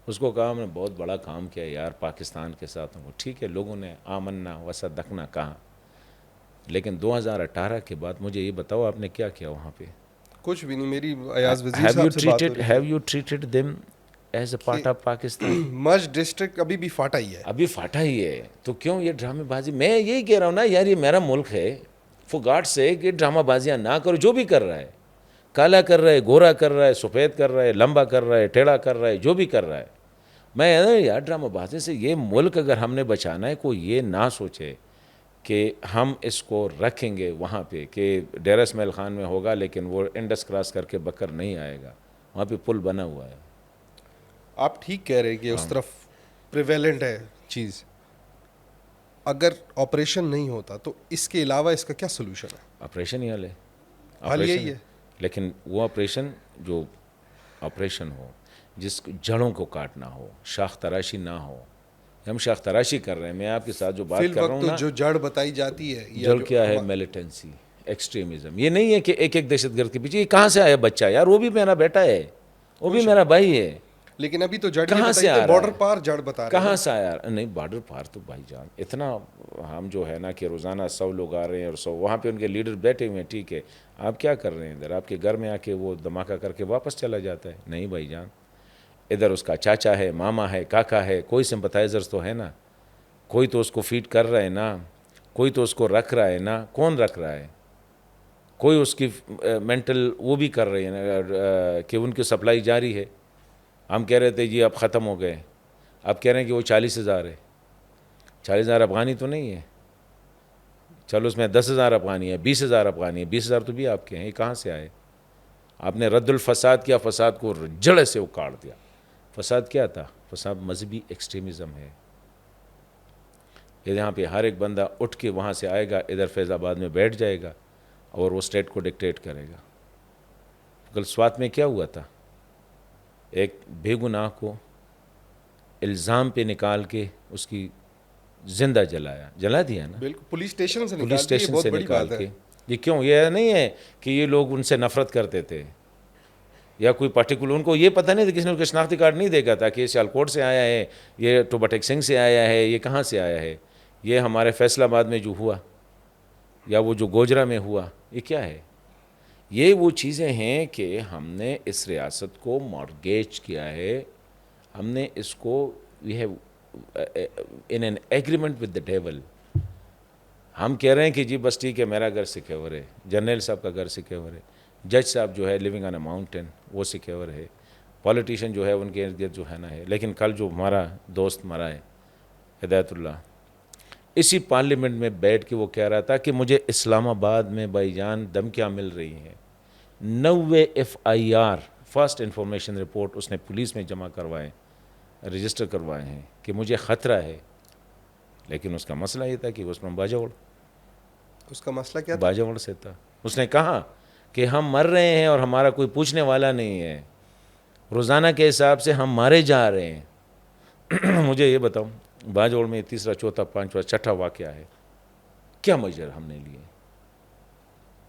S2: اس کو کہا ہم نے بہت بڑا کام کیا یار پاکستان کے ساتھ. ٹھیک ہے، لوگوں نے آمنا وصدقنا کہا، لیکن 2018 کے بعد مجھے یہ بتاؤ آپ نے کیا کیا وہاں پہ؟
S1: کچھ بھی نہیں. میری ایاز وزیر صاحب سے بات ہو رہی
S2: have you treated them as a part of Pakistan?
S1: Merge district ابھی بھی فاٹا ہی ہے.
S2: ابھی فاٹا ہی ہے. تو کیوں یہ ڈرامے بازی؟ میں یہی کہہ رہا ہوں نا یار، یہ میرا ملک ہے، فور گاڈ سیک یہ ڈرامہ بازیاں نہ کرو. جو بھی کر رہا ہے، کالا کر رہا ہے، گورا کر رہا ہے، سفید کر رہا ہے، لمبا کر رہا ہے، ٹیڑھا کر رہا ہے، جو بھی کر رہا ہے، میں یار ڈرامہ بازی سے یہ ملک اگر ہم نے بچانا ہے، کوئی یہ نہ سوچے کہ ہم اس کو رکھیں گے وہاں پہ کہ ڈیر اسماعیل خان میں ہوگا لیکن وہ انڈس کراس کر کے بکر نہیں آئے گا. وہاں پہ پل بنا ہوا ہے.
S1: آپ ٹھیک کہہ رہے ہیں کہ اس طرف پریویلنٹ ہے چیز. اگر آپریشن نہیں ہوتا تو اس کے علاوہ اس کا کیا سلوشن ہے؟
S2: آپریشن ہی حل ہے.
S1: حل یہی ہے.
S2: لیکن وہ آپریشن جو آپریشن ہو جس جڑوں کو کاٹنا ہو، شاخ تراشی نہ ہو. ہم شاخ تراشی کر رہے ہیں. میں آپ کے ساتھ جو بات کر رہا ہوں نا،
S1: جو جڑ بتائی جاتی ہے
S2: جڑ کیا ہے؟ میلیٹنسی، ایکسٹریمزم. یہ نہیں ہے کہ ایک دہشت گرد کے پیچھے یہ کہاں سے آیا بچہ یار. وہ بھی میرا بیٹا ہے، وہ بھی میرا بھائی ہے.
S1: لیکن ابھی تو جڑ
S2: کہاں سے آ رہا ہے؟
S1: بارڈر پار جڑ بتا رہے ہیں.
S2: کہاں سے آیا؟ نہیں بارڈر پار تو بھائی جان اتنا ہم جو ہے نا کہ روزانہ 100 لوگ آ رہے ہیں اور 100 وہاں پہ ان کے لیڈر بیٹھے ہوئے ہیں. ٹھیک ہے، آپ کیا کر رہے ہیں ادھر؟ آپ کے گھر میں آ کے وہ دھماکہ کر کے واپس چلا جاتا ہے. نہیں بھائی جان، ادھر اس کا چاچا ہے، ماما ہے، کاکا ہے، کوئی سمپتائزرز تو ہے نا، کوئی تو اس کو فیڈ کر رہا ہے نا، کوئی تو اس کو رکھ رہا ہے نا. کون رکھ رہا ہے؟ کوئی اس کی مینٹل وہ بھی کر رہے ہیں کہ ان کی سپلائی جاری ہے. ہم کہہ رہے تھے جی اب ختم ہو گئے، اب کہہ رہے ہیں کہ وہ 40,000 ہے. 40,000 افغانی تو نہیں ہے، چلو اس میں 10,000 افغانی ہے، 20,000 افغانی ہے. 20,000 تو بھی آپ کے ہیں. یہ کہاں سے آئے؟ آپ نے رد الفساد کیا، فساد کو جڑ سے اکاڑ دیا. فساد کیا تھا؟ فساد مذہبی ایکسٹریمزم ہے. یہاں پہ ہر ایک بندہ اٹھ کے وہاں سے آئے گا، ادھر فیض آباد میں بیٹھ جائے گا اور وہ اسٹیٹ کو ڈکٹیٹ کرے گا. کل سوات میں کیا ہوا تھا؟ ایک بے گناہ کو الزام پہ نکال کے اس کی زندہ جلا دیا نا.
S1: بالکل، پولیس اسٹیشن سے
S2: پولیس اسٹیشن سے نکال کے. یہ کیوں؟ یہ نہیں ہے کہ یہ لوگ ان سے نفرت کرتے تھے. یا کوئی پرٹیکولر، ان کو یہ پتہ نہیں تھا، کسی نے ان کو شناختی کارڈ نہیں دیکھا تھا کہ یہ سیالکوٹ سے آیا ہے، یہ ٹوباٹیک سنگھ سے آیا ہے، یہ کہاں سے آیا ہے، یہ ہمارے فیصل آباد میں جو ہوا یا وہ جو گوجرا میں ہوا، یہ کیا ہے؟ یہ وہ چیزیں ہیں کہ ہم نے اس ریاست کو مارگیج کیا ہے، ہم نے اس کو we have in an agreement with the devil. ہم کہہ رہے ہیں کہ جی بس ٹھیک ہے میرا گھر سیکیور ہے، جنرل صاحب کا گھر سیکیور ہے، جج صاحب جو ہے لیونگ آن اے ماؤنٹین وہ سیکیور ہے، پولیٹیشین جو ہے ان کے ارد گرد جو ہے نا ہے. لیکن کل جو ہمارا دوست مرا ہے ہدایت اللہ، اسی پارلیمنٹ میں بیٹھ کے وہ کہہ رہا تھا کہ مجھے اسلام آباد میں بھائی جان دھمکیاں مل رہی ہیں. 90 FIR فرسٹ انفارمیشن رپورٹ اس نے پولیس میں جمع کروائے، رجسٹر کروائے ہیں کہ مجھے خطرہ ہے. لیکن اس کا مسئلہ یہ تھا کہ اس میں باجوڑ،
S1: اس کا مسئلہ کیا تھا؟
S2: باجوڑ سے تھا. اس نے کہا کہ ہم مر رہے ہیں اور ہمارا کوئی پوچھنے والا نہیں ہے، روزانہ کے حساب سے ہم مارے جا رہے ہیں. مجھے یہ بتاؤ باجوڑ میں تیسرا چوتھا پانچواں چھٹا واقعہ ہے، کیا میجر ہم نے لیے؟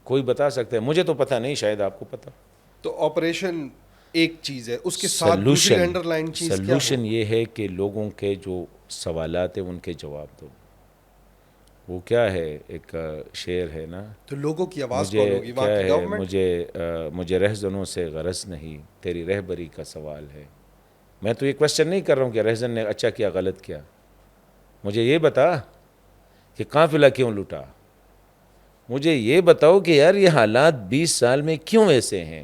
S2: کوئی بتا سکتا ہے؟ مجھے تو پتہ نہیں، شاید آپ کو پتہ.
S1: تو آپریشن ایک چیز ہے، اس کے ساتھ دوسری انڈر لائن چیز کیا
S2: سلوشن یہ ہے کہ لوگوں کے جو سوالات ہیں ان کے جواب دو. وہ کیا ہے، ایک شعر ہے نا،
S1: تو لوگوں کی آواز
S2: مجھے
S1: کون ہوگی؟
S2: کیا
S1: وہاں کی
S2: ہے،
S1: گورنمنٹ.
S2: مجھے رہزنوں سے غرض نہیں، تیری رہبری کا سوال ہے. میں تو یہ کوشچن نہیں کر رہا ہوں کہ رہزن نے اچھا کیا غلط کیا، مجھے یہ بتا کہ قافلہ کیوں لوٹا. مجھے یہ بتاؤ کہ یار یہ حالات 20 سال میں کیوں ایسے ہیں.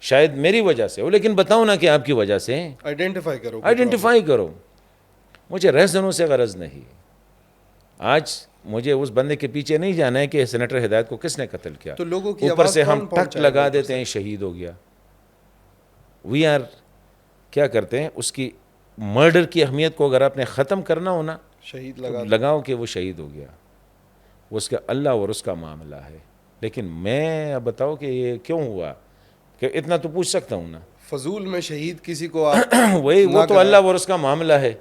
S2: شاید میری وجہ سے ہو، لیکن بتاؤ نا کہ آپ کی وجہ سے ہیں.
S1: آئیڈینٹیفائی کرو.
S2: آئیڈینٹیفائی کرو. مجھے رہزنوں سے غرض نہیں. آج مجھے اس بندے کے پیچھے نہیں جانا ہے کہ سینیٹر ہدایت کو کس نے قتل کیا.
S1: تو لوگوں کی
S2: اوپر
S1: آواز
S2: سے ہم
S1: کون
S2: ٹک
S1: پہنچائے
S2: لگا
S1: گا؟
S2: دیتے ہیں شہید ہو گیا. وی آر کیا کرتے ہیں، اس کی مرڈر کی اہمیت کو اگر آپ نے ختم کرنا ہو نا،
S1: شہید
S2: لگاؤ کہ وہ شہید ہو گیا، وہ اس کا اللہ اور اس کا معاملہ ہے. لیکن میں اب بتاؤ کہ یہ کیوں ہوا، کہ اتنا تو پوچھ سکتا ہوں نا.
S1: فضول میں شہید کسی کو آپ
S2: وہی وہ تو اللہ اور اس کا معاملہ ہے.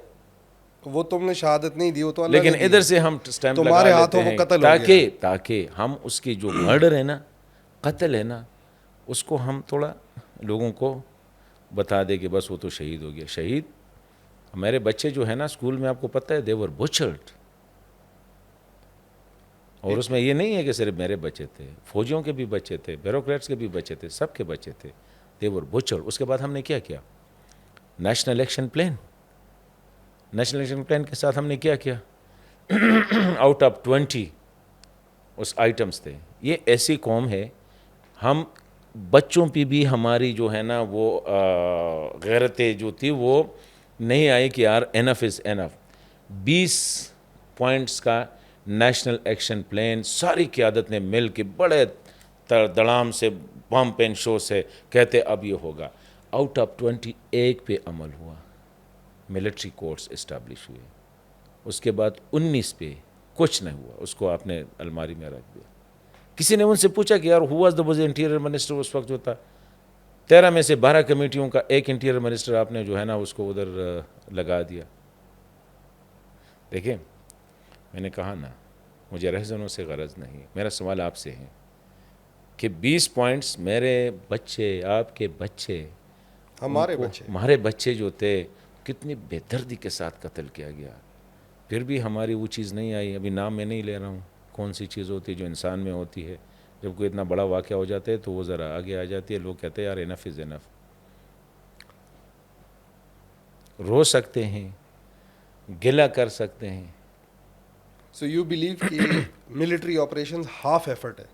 S1: وہ تم نے شہادت نہیں دی، وہ تو اللہ
S2: لیکن
S1: نے دی.
S2: ادھر سے ہم سٹیمپ لگا
S1: تمہارے
S2: لیتے
S1: ہاتھوں وہ
S2: ہیں
S1: قتل ہو گیا.
S2: تاکہ ہم اس کی جو مرڈر ہے نا، قتل ہے نا، اس کو ہم تھوڑا لوگوں کو بتا دے کہ بس وہ تو شہید ہو گیا. شہید میرے بچے جو ہے نا اسکول میں، آپ کو پتہ ہے، they were butchered. اور اس میں یہ نہیں ہے کہ صرف میرے بچے تھے، فوجیوں کے بھی بچے تھے، بیوروکریٹس کے بھی بچے تھے، سب کے بچے تھے. they were butchered. اس کے بعد ہم نے کیا کیا؟ National action plan. National action plan کے ساتھ ہم نے کیا کیا؟ آؤٹ آف 20 اس آئٹمس تھے. یہ ایسی قوم ہے، ہم بچوں پہ بھی ہماری جو ہے نا وہ غیرتیں جو تھی وہ نہیں آئی کہ یار انف از انف. 20 پوائنٹس کا نیشنل ایکشن پلان ساری قیادت نے مل کے بڑے دڑام سے، پمپ اینڈ شو سے کہتے اب یہ ہوگا. آؤٹ آف 21 پہ عمل ہوا، ملٹری کورٹس اسٹیبلش ہوئے. اس کے بعد 19 پہ کچھ نہیں ہوا، اس کو آپ نے الماری میں رکھ دیا. کسی نے ان سے پوچھا کہ یار ہوا واز انٹیریئر منسٹر اس وقت جو تھا؟ 13 میں سے 12 کمیٹیوں کا ایک انٹیریئر منسٹر آپ نے جو ہے نا اس کو ادھر لگا دیا. دیکھیں میں نے کہا نا، مجھے رہزنوں سے غرض نہیں. میرا سوال آپ سے ہے کہ 20 پوائنٹس میرے بچے، آپ کے بچے، ہمارے بچے جو تھے کتنی بے دردی کے ساتھ قتل کیا گیا. پھر بھی ہماری وہ چیز نہیں آئی. ابھی نام میں نہیں لے رہا ہوں، کون سی چیز ہوتی ہے جو انسان میں ہوتی ہے، جب کوئی اتنا بڑا واقعہ ہو جاتا ہے تو وہ ذرا آگے آ جاتی ہے. لوگ کہتے ہیں یار انف از انف. رو سکتے ہیں، گلہ کر سکتے ہیں.
S1: سو یو بلیو کہ ملٹری آپریشن ہاف ایفرٹ ہے؟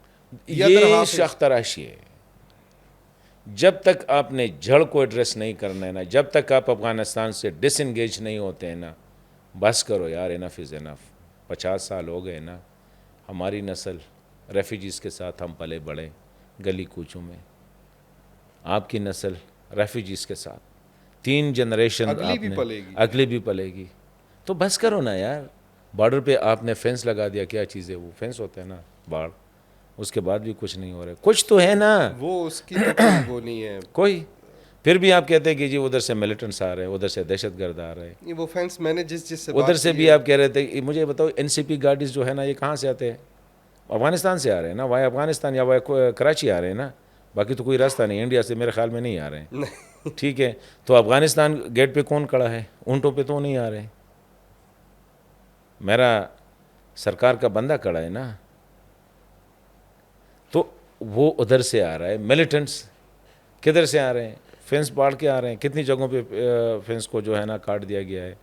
S2: یہ شاخ تراشی ہے. جب تک آپ نے جڑ کو ایڈریس نہیں کرنا ہے نا، جب تک آپ افغانستان سے ڈس انگیج نہیں ہوتے ہیں نا، بس کرو یار انف از انف. 50 سال ہو گئے نا، ہماری نسل ریفیوجیز کے ساتھ ہم پلے بڑھے گلی کوچوں میں. آپ کی نسل ریفیوجیز کے ساتھ 3 جنریشن اگلی بھی پلے گی. تو بس کرو نا یار. بارڈر پہ آپ نے فینس لگا دیا، کیا چیز ہے وہ فینس ہوتا ہے نا، باڑ. اس کے بعد بھی کچھ نہیں ہو رہا ہے. کچھ تو ہے نا،
S1: وہ اس کی وہ نہیں ہے
S2: کوئی. پھر بھی آپ کہتے ہیں کہ جی ادھر سے ملیٹنٹس آ رہے ہیں، ادھر سے دہشت گرد آ رہے ہیں.
S1: وہ فینس میں نے جس سے
S2: ادھر سے بھی آپ کہہ رہے تھے. مجھے بتاؤ NCP گاڑیز جو ہے نا، یہ کہاں سے آتے ہیں؟ افغانستان سے آ رہے ہیں نا، وائے افغانستان یا وائے کراچی آ رہے ہیں نا. باقی تو کوئی راستہ نہیں, انڈیا سے میرے خیال میں نہیں آ رہے ہیں. ٹھیک ہے, تو افغانستان گیٹ پہ کون کھڑا ہے؟ اونٹوں پہ تو نہیں آ رہے, میرا سرکار کا بندہ کھڑا ہے نا, تو وہ ادھر سے آ رہا ہے. ملیٹنٹس کدھر سے آ رہے ہیں؟ فینس پاڑ کے آ رہے ہیں. کتنی جگہوں پہ فینس کو جو ہے نا کاٹ دیا گیا ہے.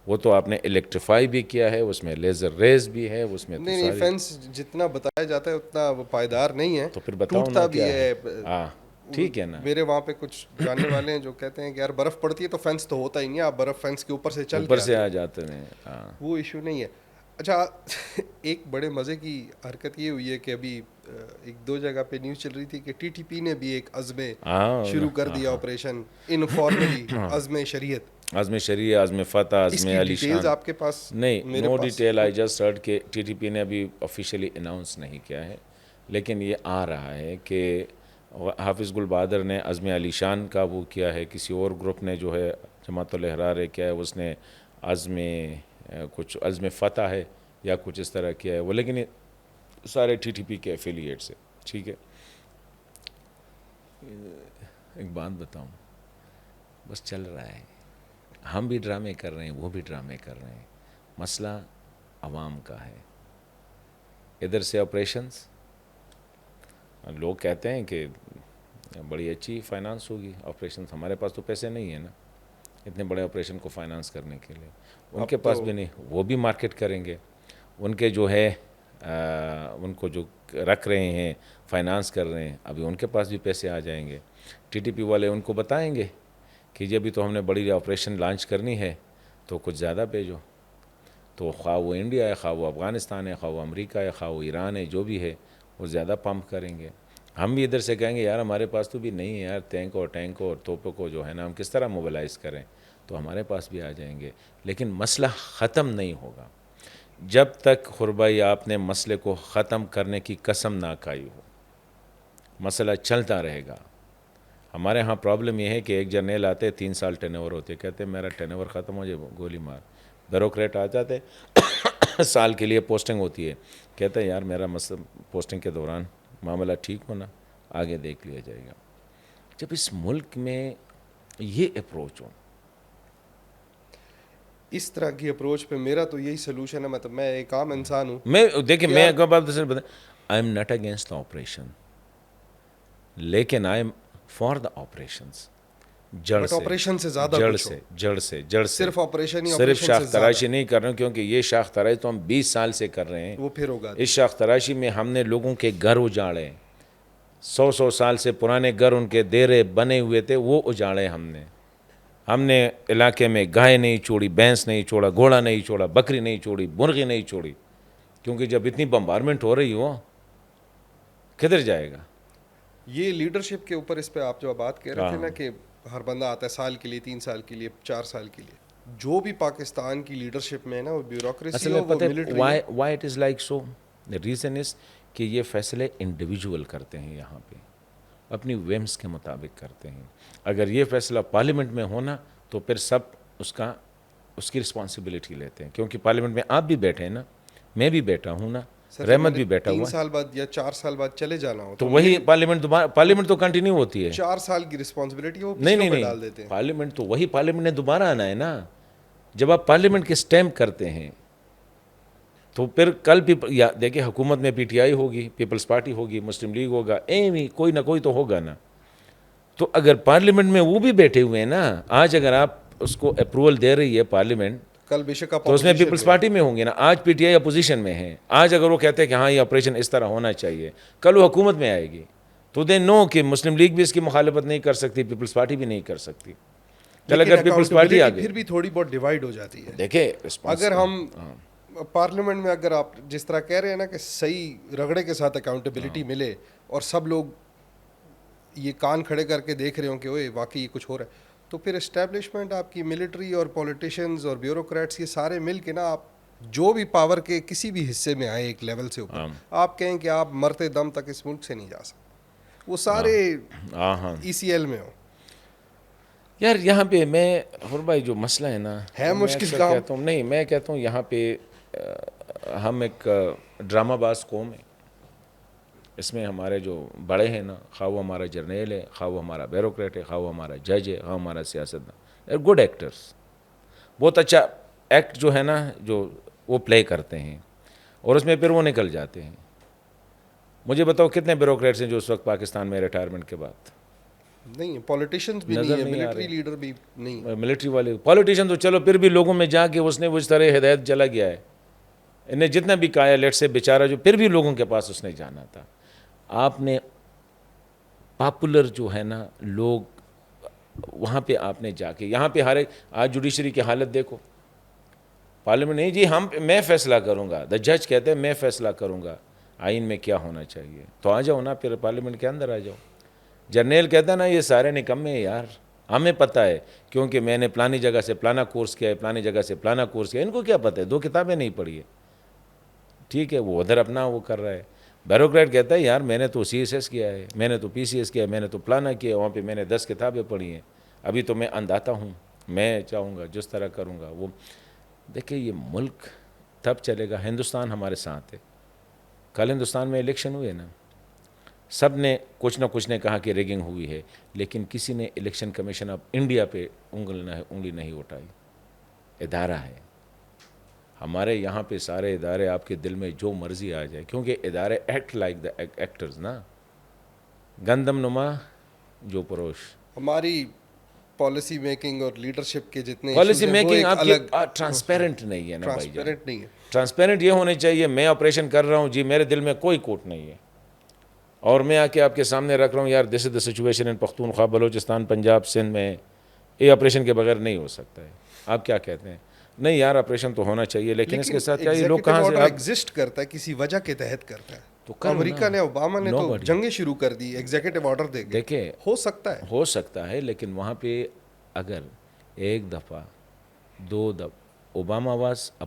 S2: وہ تو آپ نے الیکٹریفائی بھی کیا ہے, اس میں لیزر ریز بھی ہے, اس میں تو
S1: نہیں
S2: ساری.
S1: فینس جتنا بتایا جاتا ہے اتنا وہ پائیدار نہیں ہے,
S2: تو پھر بتاؤ
S1: ٹوٹتا
S2: نا
S1: بھی
S2: کیا ہے.
S1: ہے.
S2: ہاں ٹھیک ہے نا,
S1: میرے وہاں پہ کچھ جاننے والے ہیں جو کہتے ہیں کہ یار برف پڑتی ہے تو فینس تو ہوتا ہی نہیں ہے, آپ برف فینس کے اوپر سے چل
S2: اوپر
S1: کے
S2: سے
S1: آتے
S2: آ
S1: ہو,
S2: جاتے ہیں. ہاں
S1: وہ ایشو نہیں ہے. اچھا ایک بڑے مزے کی حرکت یہ ہوئی ہے کہ ابھی ایک دو جگہ پہ نیوز چل رہی تھی کہ ٹی ٹی پی نے بھی ایک عزم شروع کر دیا آپریشن انفارملی, عزم شریعت,
S2: عزم شریعہ, عزم فتح,
S1: اس
S2: عزم
S1: کی
S2: علی
S1: ڈیٹیلز
S2: شان.
S1: آپ کے پاس؟
S2: نہیں,
S1: میرے
S2: نو
S1: پاس
S2: ڈیٹیل. آئی جسٹ ہرڈ کہ ٹی ٹی پی نے ابھی آفیشیلی اناؤنس نہیں کیا ہے, لیکن یہ آ رہا ہے کہ حافظ گل بہادر نے عزم علی شان کا وہ کیا ہے, کسی اور گروپ نے جو ہے جماعت الاحرار ہے کیا ہے, اس نے عزم کچھ عزم فتح ہے یا کچھ اس طرح کیا ہے وہ, لیکن یہ سارے ٹی ٹی پی کے ایفیلیٹس ہیں. ٹھیک ہے, ایک بات بتاؤں, بس چل رہا ہے, ہم بھی ڈرامے کر رہے ہیں, وہ بھی ڈرامے کر رہے ہیں. مسئلہ عوام کا ہے. ادھر سے آپریشنز, لوگ کہتے ہیں کہ بڑی اچھی فائنانس ہوگی آپریشنز, ہمارے پاس تو پیسے نہیں ہیں نا اتنے بڑے آپریشن کو فائنانس کرنے کے لیے. ان کے پاس بھی نہیں, وہ بھی مارکیٹ کریں گے. ان کے جو ہے ان کو جو رکھ رہے ہیں فائنانس کر رہے ہیں, ابھی ان کے پاس بھی پیسے آ جائیں گے. ٹی ٹی پی والے ان کو بتائیں گے کہ جب بھی تو ہم نے بڑی آپریشن لانچ کرنی ہے تو کچھ زیادہ بھیجو. تو خواہ وہ انڈیا ہے, خواہ وہ افغانستان ہے, خواہ وہ امریکہ ہے, خواہ وہ ایران ہے, جو بھی ہے وہ زیادہ پمپ کریں گے. ہم بھی ادھر سے کہیں گے یار ہمارے پاس تو بھی نہیں ہے یار, ٹینک اور توپوں کو جو ہے نا ہم کس طرح موبلائز کریں, تو ہمارے پاس بھی آ جائیں گے. لیکن مسئلہ ختم نہیں ہوگا جب تک خربائی آپ نے مسئلے کو ختم کرنے کی قسم نہ کھائی ہو. مسئلہ چلتا رہے گا. ہمارے ہاں پرابلم یہ ہے کہ ایک جرنیل آتے 3 سال ٹرن اوور ہوتے, کہتے ہیں میرا ٹرن اوور ختم ہو جائے گولی مار. بیوروکریٹ آ جاتے سال کے لیے پوسٹنگ ہوتی ہے, کہتا ہے یار میرا پوسٹنگ کے دوران معاملہ ٹھیک ہونا, آگے دیکھ لیا جائے گا. جب اس ملک میں یہ اپروچ ہو,
S1: اس طرح کی اپروچ پہ میرا تو یہی سلوشن ہے. مطلب میں ایک عام انسان ہوں.
S2: میں دیکھیں میں ایک بات بتائیں, I am not against the operation, لیکن I am for the operations.
S1: But operation سے زیادہ کچھ ہو,
S2: جڑ سے
S1: صرف آپریشن ہی,
S2: صرف
S1: آپریشن
S2: شاخ
S1: سے
S2: تراشی نہیں کر رہے ہیں, کیونکہ یہ شاخ تراشی تو ہم 20 سال سے کر رہے ہیں.
S1: وہ پھر ہوگا.
S2: اس شاخ تراشی میں ہم نے لوگوں کے گھر اجاڑے, 100 سال سے پرانے گھر ان کے دیرے بنے ہوئے تھے وہ اجاڑے ہم نے علاقے میں گائے نہیں چھوڑی, بھینس نہیں چھوڑا, گھوڑا نہیں چھوڑا, بکری نہیں چھوڑی, مرغی نہیں چھوڑی, کیونکہ جب اتنی بمبارمنٹ ہو رہی ہو کدھر جائے گا.
S1: یہ لیڈرشپ کے اوپر اس پہ آپ جو بات کہہ رہے تھے نا کہ ہر بندہ آتا ہے سال کے لیے, 3 سال کے لیے, 4 سال کے لیے, جو بھی پاکستان کی لیڈرشپ میں ہے نا وہ بیوروکریسی
S2: اصل
S1: ہو,
S2: میں
S1: وہ military who.
S2: Why it is like so, reason is کہ یہ فیصلے انڈیویجول کرتے ہیں, یہاں پہ اپنی ویمس کے مطابق کرتے ہیں. اگر یہ فیصلہ پارلیمنٹ میں ہونا تو پھر سب اس کی رسپانسبلٹی لیتے ہیں, کیونکہ پارلیمنٹ میں آپ بھی بیٹھے ہیں نا, میں بھی بیٹھا ہوں نا, رحمت بھی بیٹھا ہوا
S1: 3 سال بعد یا 4 سال بعد چلے جانا ہو
S2: تو وہی پارلیمنٹ تو کنٹینیو ہوتی ہے.
S1: 4 سال کی رسپانسبلٹی وہ پچھلوں پہ ڈال دیتے ہیں.
S2: پارلیمنٹ تو وہی پارلیمنٹ نے دوبارہ آنا ہے نا. جب آپ پارلیمنٹ کے سٹیمپ کرتے ہیں تو پھر کل دیکھیں حکومت میں پی ٹی آئی ہوگی, پیپلز پارٹی ہوگی, مسلم لیگ ہوگا, کوئی نہ کوئی تو ہوگا نا. تو اگر پارلیمنٹ میں وہ بھی بیٹھے ہوئے ہیں نا, آج اگر آپ اس کو اپروول دے رہی ہے پارلیمنٹ,
S1: کل بے شک
S2: تو اس میں پیپلز پارٹی میں ہوں گے نا. آج پی ٹی آئی اپوزیشن میں ہے, آج اگر وہ کہتے ہیں کہ ہاں یہ آپریشن اس طرح ہونا چاہیے, کل وہ حکومت میں آئے گی تو دے نو کہ مسلم لیگ بھی اس کی مخالفت نہیں کر سکتی, پیپلز پارٹی بھی نہیں کر سکتی. چل اگر پیپلز پارٹی آ گئی
S1: پھر بھی تھوڑی بہت ڈیوائڈ ہو جاتی ہے.
S2: دیکھیں
S1: اگر ہم پارلیمنٹ میں اگر آپ جس طرح کہہ رہے ہیں نا کہ صحیح رگڑے کے ساتھ اکاؤنٹیبلٹی ملے اور سب لوگ یہ کان کھڑے کر کے دیکھ رہے ہوں کہ اوئے واقعی یہ کچھ ہو رہا ہے, تو پھر اسٹیبلشمنٹ آپ کی ملٹری اور پولیٹیشینز اور بیوروکریٹس یہ سارے مل کے نا, آپ جو بھی پاور کے کسی بھی حصے میں آئے ایک لیول سے اوپر, آپ کہیں کہ آپ مرتے دم تک اس ملک سے نہیں جا سکتے, وہ سارے ای سی ایل میں ہو.
S2: یار یہاں پہ میں بھائی جو مسئلہ ہے نا,
S1: ہے مشکل کام.
S2: کہتا ہوں نہیں, میں کہتا ہوں یہاں پہ ہم ایک ڈرامہ باز قوم ہے. اس میں ہمارے جو بڑے ہیں نا، خواہ وہ ہمارا جرنیل ہے، خواہ وہ ہمارا بیوروکریٹ ہے، خواہ وہ ہمارا جج ہے، خواہ ہمارا سیاستدان، گڈ ایکٹرس، بہت اچھا ایکٹ جو ہے نا جو وہ پلے کرتے ہیں، اور اس میں پھر وہ نکل جاتے ہیں. مجھے بتاؤ کتنے بیوروکریٹس ہیں جو اس وقت پاکستان میں ریٹائرمنٹ کے بعد
S1: نہیں ہے، پولیٹیشینز بھی
S2: نظر
S1: نہیں ہے،
S2: نہیں آ
S1: ملٹری
S2: رہے.
S1: لیڈر بھی نہیں ہے.
S2: ملٹری والے پالیٹیشین تو چلو پھر بھی لوگوں میں جا کے اس نے اس طرح ہدایت چلا گیا ہے، انہیں جتنا بھی کہا ہے لیٹ سے بیچارہ جو پھر بھی لوگوں کے پاس اس نے جانا تھا. آپ نے پاپولر جو ہے نا لوگ وہاں پہ آپ نے جا کے یہاں پہ ہر ایک آج جوڈیشری کی حالت دیکھو. پارلیمنٹ نہیں جی میں فیصلہ کروں گا، دا جج کہتے ہیں میں فیصلہ کروں گا آئین میں کیا ہونا چاہیے. تو آ جاؤ نا پھر پارلیمنٹ کے اندر آ جاؤ. جرنیل کہتا ہے نا یہ سارے نکمے ہیں یار، ہمیں پتہ ہے کیونکہ میں نے پلانی جگہ سے پلانا کورس کیا ہے، پلانی جگہ سے پلانا کورس کیا ہے. ان کو کیا پتہ ہے، 2 کتابیں نہیں پڑھی ہے. ٹھیک ہے، وہ ادھر اپنا وہ کر رہا ہے. بیوروکریٹ کہتا ہے یار میں نے تو CSS کیا ہے، میں نے تو PCS کیا ہے، میں نے تو پلانا کیا ہے، وہاں پہ میں نے 10 کتابیں پڑھی ہیں، ابھی تو میں انداتا ہوں، میں چاہوں گا جس طرح کروں گا وہ. دیکھیں یہ ملک تب چلے گا. ہندوستان ہمارے ساتھ ہے. کل ہندوستان میں الیکشن ہوئے نا، سب نے کچھ نہ کچھ نے کہا کہ ریگنگ ہوئی ہے، لیکن کسی نے الیکشن کمیشن آف انڈیا پہ انگلی نہیں اٹھائی. ادارہ ہے ہمارے یہاں پہ، سارے ادارے آپ کے دل میں جو مرضی آ جائے، کیونکہ ادارے ایکٹ لائک دا ایکٹرز نا. گندم نما جو پروش.
S1: ہماری پالیسی میکنگ اور لیڈرشپ کے جتنے ایشوز
S2: پالیسی
S1: ہیں وہ
S2: میکنگ
S1: ایک
S2: آپ کی
S1: الگ
S2: ٹرانسپیرنٹ نہیں ہے نا بھائی جان.
S1: ٹرانسپیرنٹ نہیں ہے.
S2: ٹرانسپیرنٹ یہ ہونے چاہیے میں آپریشن کر رہا ہوں جی، میرے دل میں کوئی کوٹ نہیں ہے، اور میں آ کے آپ کے سامنے رکھ رہا ہوں یار this is the situation in Pakhtunkhwa Balochistan Punjab Sindh میں، یہ آپریشن کے بغیر نہیں ہو سکتا ہے. آپ کیا کہتے ہیں؟ نہیں یار آپریشن تو ہونا چاہیے، لیکن اس کے ساتھ کیا یہ لوگ کہاں سے
S1: ایگزسٹ کرتا ہے، کسی وجہ کے تحت کرتا ہے.
S2: تو کرو نا.
S1: امریکہ نے، اوباما نے تو
S2: Nobody.
S1: جنگیں شروع کر دی ایگزیکٹو آرڈر دے کے.
S2: دیکھیں
S1: ہو سکتا ہے،
S2: ہو سکتا ہے، لیکن وہاں پہ اگر ایک دفعہ 2 دفعہ اوباما واز اے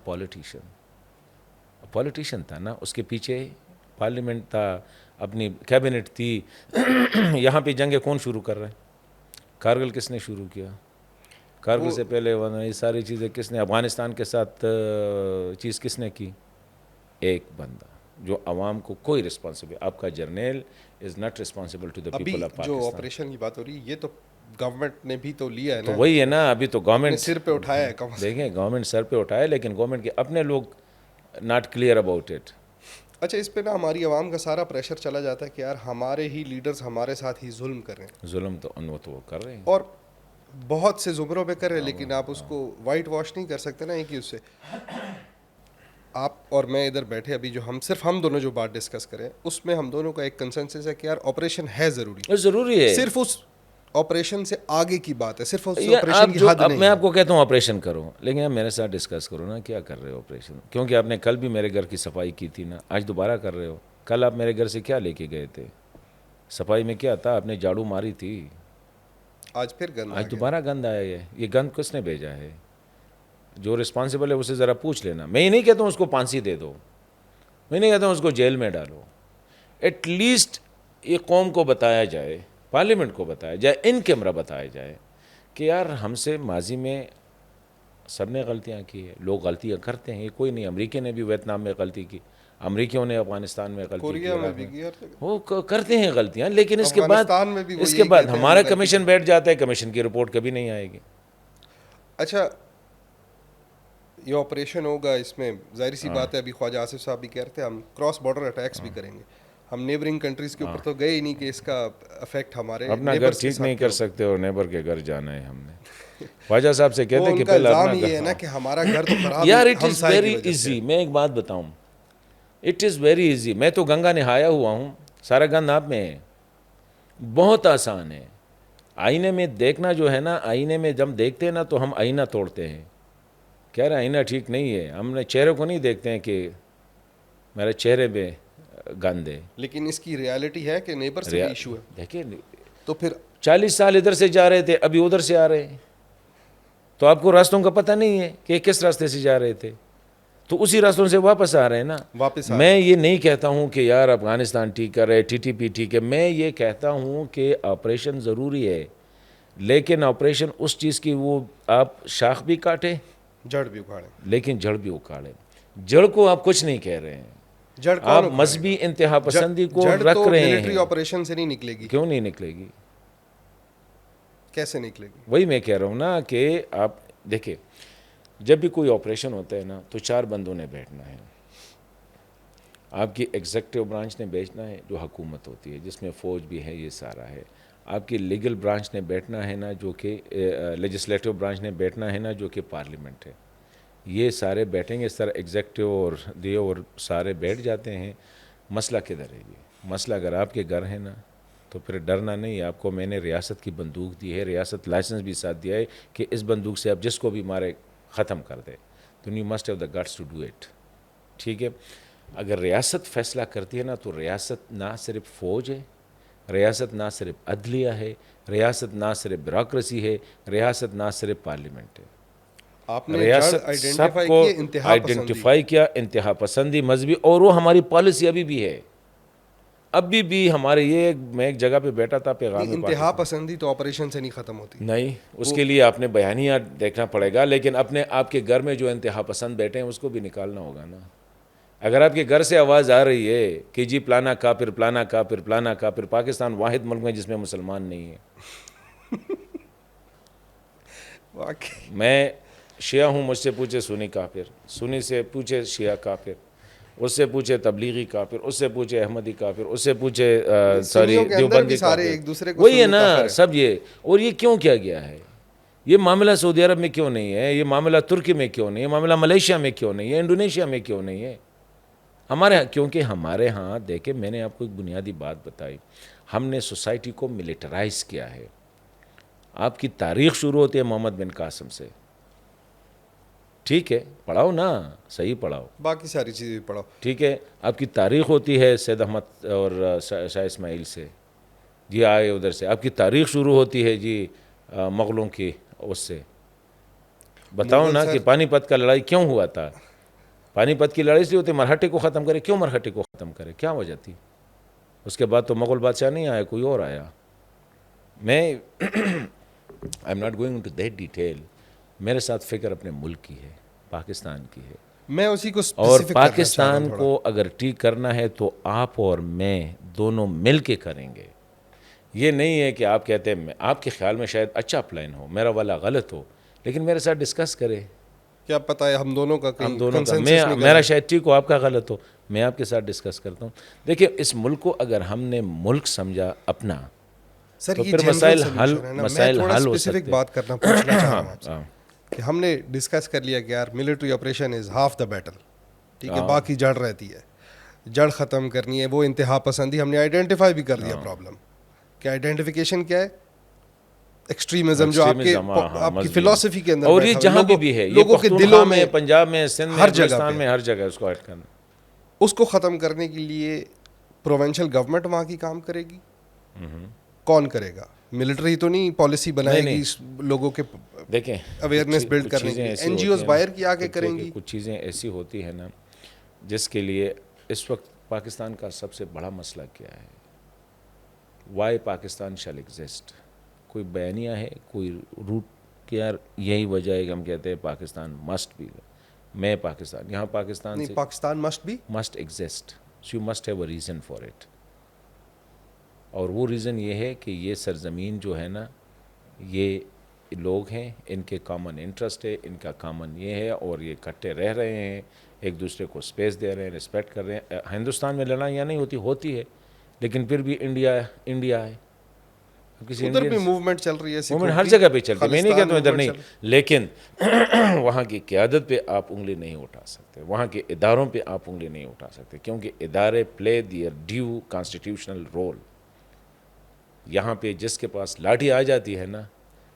S2: پولیٹیشین تھا نا، اس کے پیچھے پارلیمنٹ تھا، اپنی کیبنٹ تھی. یہاں پہ جنگیں کون شروع کر رہے ہیں؟ کارگل کس نے شروع کیا؟ کارگل سے پہلے یہ ساری چیزیں کس نے، افغانستان کے ساتھ چیز کس نے کی؟ ایک بندہ جو عوام کو کوئی رسپانسبل. آپ کا جرنیل is not responsible to the
S1: ابھی
S2: پیپل آف
S1: جو
S2: پاکستان.
S1: آپریشن کی بات ہو رہی ہے یہ تو گورنمنٹ نے بھی تو لیا ہے
S2: تو
S1: نا،
S2: وہی ہے نا، ابھی تو گورنمنٹ
S1: سر پہ اٹھایا ہے. کم
S2: دیکھیں گورنمنٹ سر پہ اٹھایا، لیکن گورنمنٹ کے اپنے لوگ ناٹ کلیئر اباؤٹ اٹ.
S1: اچھا اس پہ نا ہماری عوام کا سارا پریشر چلا جاتا ہے کہ یار ہمارے ہی لیڈرز ہمارے ساتھ ہی ظلم کر رہے ہیں.
S2: ظلم تو وہ تو کر رہے ہیں،
S1: اور بہت سے زمروں پہ کر رہے ہیں، لیکن آپ اس کو وائٹ واش نہیں کر سکتے نا. ایک ہی اس سے آپ اور میں ادھر بیٹھے ابھی جو ہم دونوں جو بات ڈسکس کریں اس میں ہم دونوں کا ایک کنسنسس ہے کہ یار آپریشن ہے ضروری.
S2: ضروری ہے.
S1: صرف اس آپریشن سے آگے کی بات ہے، صرف اس
S2: یا
S1: آپریشن
S2: آپ
S1: کی
S2: جو
S1: حد
S2: اب
S1: نہیں
S2: میں
S1: ہے.
S2: آپ کو کہتا ہوں آپریشن کرو، لیکن آپ میرے ساتھ ڈسکس کرو نا کیا کر رہے ہو آپریشن، کیونکہ آپ نے کل بھی میرے گھر کی صفائی کی تھی نا، آج دوبارہ کر رہے ہو. کل آپ میرے گھر سے کیا لے کے گئے تھے؟ صفائی میں کیا تھا؟ آپ نے جھاڑو ماری تھی.
S1: آج پھر گند
S2: آج دوبارہ گند آیا ہے. یہ گند کس نے بھیجا ہے؟ جو رسپانسبل ہے اسے ذرا پوچھ لینا. میں یہ نہیں کہتا ہوں اس کو پھانسی دے دو، میں نہیں کہتا ہوں اس کو جیل میں ڈالو. ایٹ لیسٹ یہ قوم کو بتایا جائے، پارلیمنٹ کو بتایا جائے، ان کیمرہ بتایا جائے کہ یار ہم سے ماضی میں سب نے غلطیاں کی ہے، لوگ غلطیاں کرتے ہیں. یہ کوئی نہیں، امریکہ نے بھی ویتنام میں غلطی کی، امریکیوں نے افغانستان میں غلطی
S1: کوریا
S2: کی،
S1: میں بھی کی،
S2: وہ کرتے ہیں غلطیاں، لیکن اس کے بعد
S1: افغانستان میں بھی وہ
S2: اس کے
S1: یہی
S2: بعد
S1: کہتے ہیں
S2: ہمارا
S1: غلطی
S2: کمیشن بیٹھ جاتا ہے، کمیشن کی رپورٹ کبھی نہیں آئے گی.
S1: اچھا یہ آپریشن ہوگا، اس میں ظاہر سی بات ہے ابھی خواجہ آصف صاحب بھی کہہ رہے تھے ہم کراس بارڈر اٹیکس بھی کریں گے. ہم نیبرنگ کنٹریز کے اوپر تو گئے ہی نہیں کہ اس کا افیکٹ ہمارے
S2: اپنا گھر
S1: نیبرز کے
S2: ٹھیک نہیں
S1: ساتھ
S2: کر سکتے اور نیبر کے گھر جانا ہے. ہم نے خواجہ صاحب سے کہتے
S1: وہ
S2: کہ
S1: ان کا
S2: پہلے
S1: الزام
S2: اپنا
S1: یہ ہے نا کہ ہمارا گھر تو خراب
S2: یار
S1: ہے
S2: اٹ از
S1: ہمسائے کی
S2: ویری
S1: وجہ سے.
S2: ایزی. میں ایک بات بتاؤں، اٹ از ویری ایزی. میں تو گنگا نہایا ہوا ہوں، سارا گند آپ میں ہے، بہت آسان ہے. آئینے میں دیکھنا جو ہے نا، آئینے میں جب دیکھتے ہیں نا تو ہم آئینہ توڑتے ہیں، کہہ رہے ہیں آئینہ ٹھیک نہیں ہے. ہم نے چہرے کو نہیں دیکھتے ہیں کہ میرے چہرے پہ گند ہے.
S1: لیکن اس کی ریالٹی ہے کہ نیبر سے بھی ایشو ہے.
S2: دیکھیں
S1: تو پھر
S2: 40 سال ادھر سے جا رہے تھے، ابھی ادھر سے آ رہے ہیں، تو آپ کو راستوں کا پتہ نہیں ہے کہ کس راستے سے جا رہے تھے، تو اسی راستوں سے واپس آ رہے ہیں نا.
S1: واپس
S2: میں یہ نہیں کہتا ہوں کہ یار افغانستان ٹھیک کر رہے، TTP ٹھیک ہے. میں یہ کہتا ہوں کہ آپریشن ضروری ہے، لیکن آپریشن اس چیز کی، وہ آپ شاخ بھی کاٹیں
S1: جڑ بھی اکھاڑے.
S2: لیکن جڑ بھی اکھاڑیں. جڑ کو آپ کچھ نہیں کہہ رہے ہیں،
S1: جڑ کون
S2: آپ
S1: اکھاڑے
S2: مذہبی انتہا پسندی کو
S1: جڑ
S2: رکھ
S1: تو
S2: رہے
S1: ملٹری
S2: ہیں.
S1: آپریشن سے نہیں نکلے گی.
S2: کیوں نہیں نکلے گی؟
S1: کیسے نکلے گی؟
S2: وہی میں کہہ رہا ہوں نا کہ آپ دیکھیں جب بھی کوئی آپریشن ہوتا ہے نا تو 4 بندوں نے بیٹھنا ہے. آپ کی ایگزیکٹو برانچ نے بیچنا ہے جو حکومت ہوتی ہے جس میں فوج بھی ہے، یہ سارا ہے. آپ کی لیگل برانچ نے بیٹھنا ہے نا جو کہ لیجسلیٹو برانچ نے بیٹھنا ہے نا جو کہ پارلیمنٹ ہے. یہ سارے بیٹھیں گے اس طرح ایگزیکٹو اور دیو اور سارے بیٹھ جاتے ہیں. مسئلہ کدھر ہے؟ یہ مسئلہ اگر آپ کے گھر ہے نا تو پھر ڈرنا نہیں. آپ کو میں نے ریاست کی بندوق دی ہے، ریاست لائسنس بھی ساتھ دیا ہے کہ اس بندوق سے آپ جس کو بھی مارے ختم کر دے. تو you must have the guts to do it. ٹھیک ہے، اگر ریاست فیصلہ کرتی ہے نا تو ریاست نہ صرف فوج ہے، ریاست نہ صرف عدلیہ ہے، ریاست نہ صرف بیوروکریسی ہے، ریاست نہ صرف پارلیمنٹ ہے.
S1: آپ نے جڑ
S2: ریاست سب
S1: آئیڈینٹیفائی
S2: کو
S1: کی انتہا پسندی.
S2: آئیڈینٹیفائی کیا، انتہا پسندی مذہبی، اور وہ ہماری پالیسی ابھی بھی ہے. ابھی بھی ہمارے یہ میں ایک جگہ پہ بیٹھا تھا پیغام
S1: نہیں، انتہا
S2: پاکستان.
S1: پسندی تو آپریشن سے نہیں ختم ہوتی.
S2: نہیں، اس کے لیے آپ نے بیانیہ دیکھنا پڑے گا، لیکن اپنے آپ کے گھر میں جو انتہا پسند بیٹھے ہیں اس کو بھی نکالنا ہوگا نا. اگر آپ کے گھر سے آواز آ رہی ہے کہ جی پلانا کافر پلانا کافر پلانا کافر، پاکستان واحد ملک میں جس میں مسلمان نہیں ہے.
S1: واقعی
S2: میں شیعہ ہوں، مجھ سے پوچھے سنی کافر، سنی سے پوچھے شیعہ کافر، اس سے پوچھے تبلیغی کافر، اس سے پوچھے احمدی کافر، اس سے پوچھے سوری
S1: سنیوں کے اندر
S2: دیوبندی
S1: بھی سارے
S2: کافر.
S1: ایک دوسرے کو
S2: وہی ہے
S1: سنی کافر
S2: نا
S1: ہیں.
S2: سب یہ. اور یہ کیوں کیا گیا ہے؟ یہ معاملہ سعودی عرب میں کیوں نہیں ہے؟ یہ معاملہ ترکی میں کیوں نہیں ہے؟ معاملہ ملیشیا میں کیوں نہیں ہے؟ انڈونیشیا میں کیوں نہیں ہے؟ ہمارے ہاں کیونکہ ہمارے ہاں دیکھیں، میں نے آپ کو ایک بنیادی بات بتائی، ہم نے سوسائٹی کو ملٹرائز کیا ہے. آپ کی تاریخ شروع ہوتی ہے محمد بن قاسم سے. ٹھیک ہے، پڑھاؤ نا، صحیح پڑھاؤ.
S1: باقی ساری چیزیں بھی پڑھو.
S2: ٹھیک ہے، آپ کی تاریخ ہوتی ہے سید احمد اور شاہ اسماعیل سے، جی آئے ادھر سے. آپ کی تاریخ شروع ہوتی ہے جی مغلوں کی اس سے. بتاؤ
S1: مغل
S2: نا
S1: سر
S2: کہ پانی پت کا لڑائی کیوں ہوا تھا؟ پانی پت کی لڑائی اس لیے ہوتی ہے مرہٹے کو ختم کرے. کیوں مرہٹے کو ختم کرے؟ کیا وجہ تھی؟ اس کے بعد تو مغل بادشاہ نہیں آیا، کوئی اور آیا. میں I am not going to that detail. میرے ساتھ فکر اپنے ملک کی ہے، پاکستان کی ہے.
S1: میں اسی کو
S2: اور
S1: اسپیسیفک کرنا چاہ رہا ہوں
S2: پاکستان
S1: تھوڑا.
S2: کو اگر ٹھیک کرنا ہے تو آپ اور میں دونوں مل کے کریں گے. یہ نہیں ہے کہ آپ کہتے ہیں آپ کے خیال میں شاید اچھا پلان ہو، میرا والا غلط ہو، لیکن میرے ساتھ ڈسکس کرے.
S1: کیا پتہ ہے ہم دونوں کا
S2: ہم
S1: کہیں
S2: دونوں کا
S1: کنسنسس نکل
S2: میرا
S1: جائے.
S2: شاید ٹھیک ہو، آپ کا غلط ہو، میں آپ کے ساتھ ڈسکس کرتا ہوں. دیکھیں اس ملک کو اگر ہم نے ملک سمجھا اپنا
S1: سر
S2: تو
S1: یہ
S2: پھر
S1: جنرل
S2: مسائل
S1: سولوشن ہے نا. میں
S2: مسائل
S1: تھوڑا
S2: حل ہو
S1: اسپیسیفک
S2: سکتے.
S1: بات کرنا پوچھنا چاہ رہا ہوں آپ سے
S2: ہاں
S1: کہ ہم نے ڈسکس کر لیا کہ یار military operation is half the battle. ٹھیک ہے، باقی جڑ رہتی ہے، جڑ ختم کرنی ہے. وہ انتہا پسندی ہم نے آئیڈینٹیفائی بھی کر دیا پرابلم. کہ آئیڈینٹیفیکیشن کیا ہے؟ ایکسٹریمزم جو آپ کی فلسفی کے اندر
S2: اور یہ
S1: بیٹھا
S2: جہاں
S1: ہوا
S2: بھی ہے، یہ
S1: لوگوں کے
S2: پختونخوا
S1: دلوں
S2: میں، پنجاب میں، سندھ میں،
S1: ہر جگہ
S2: بلوچستان
S1: پہ
S2: میں، ہر جگہ اس کو ایڈ کرنا.
S1: اس کو ختم کرنے کے لیے پروونشل گورنمنٹ وہاں کی کام کرے گی. کون کرے گا؟ ملٹری تو نہیں پالیسی بنائے گی لوگوں کے
S2: دیکھیں
S1: اویئرنیس بلڈ
S2: کچھ
S1: کرنے کے
S2: چیزیں
S1: لیے.
S2: ایسی
S1: این جی
S2: ہوتی
S1: اوز
S2: ہیں
S1: باہر کی
S2: نا،
S1: آ کے کریں گی.
S2: کچھ چیزیں ایسی ہوتی ہیں نا جس کے لیے اس وقت پاکستان کا سب سے بڑا مسئلہ کیا ہے؟ Why Pakistan shall exist. کوئی بیانیہ ہے، کوئی روٹ کہ یار یہی وجہ ہے کہ ہم کہتے ہیں پاکستان مسٹ بی. میں پاکستان، یہاں پاکستان
S1: نہیں،
S2: سے
S1: Pakistan must be.
S2: Must exist. You must have a reason for it. اور وہ ریزن یہ ہے کہ یہ سرزمین جو ہے نا، یہ لوگ ہیں، ان کے کامن انٹرسٹ ہے، ان کا کامن یہ ہے، اور یہ اکٹھے رہ رہے ہیں، ایک دوسرے کو اسپیس دے رہے ہیں، رسپیکٹ کر رہے ہیں. ہندوستان میں لڑائیاں نہیں ہوتی ہے، لیکن پھر بھی انڈیا ہے. کسی
S1: ادھر بھی
S2: انڈین
S1: موومنٹ چل رہی ہے سکھوں
S2: مومنٹ ہر
S1: کی.
S2: جگہ پہ چلتی ہے، میں نہیں
S1: خالصتان
S2: کہتا ہوں ادھر
S1: موومنٹ
S2: نہیں،
S1: چل رہی.
S2: لیکن وہاں کی قیادت پہ آپ انگلی نہیں اٹھا سکتے، وہاں کے اداروں پہ آپ انگلی نہیں اٹھا سکتے، کیونکہ ادارے play their due constitutional role. یہاں پہ جس کے پاس لاٹھی آ جاتی ہے نا،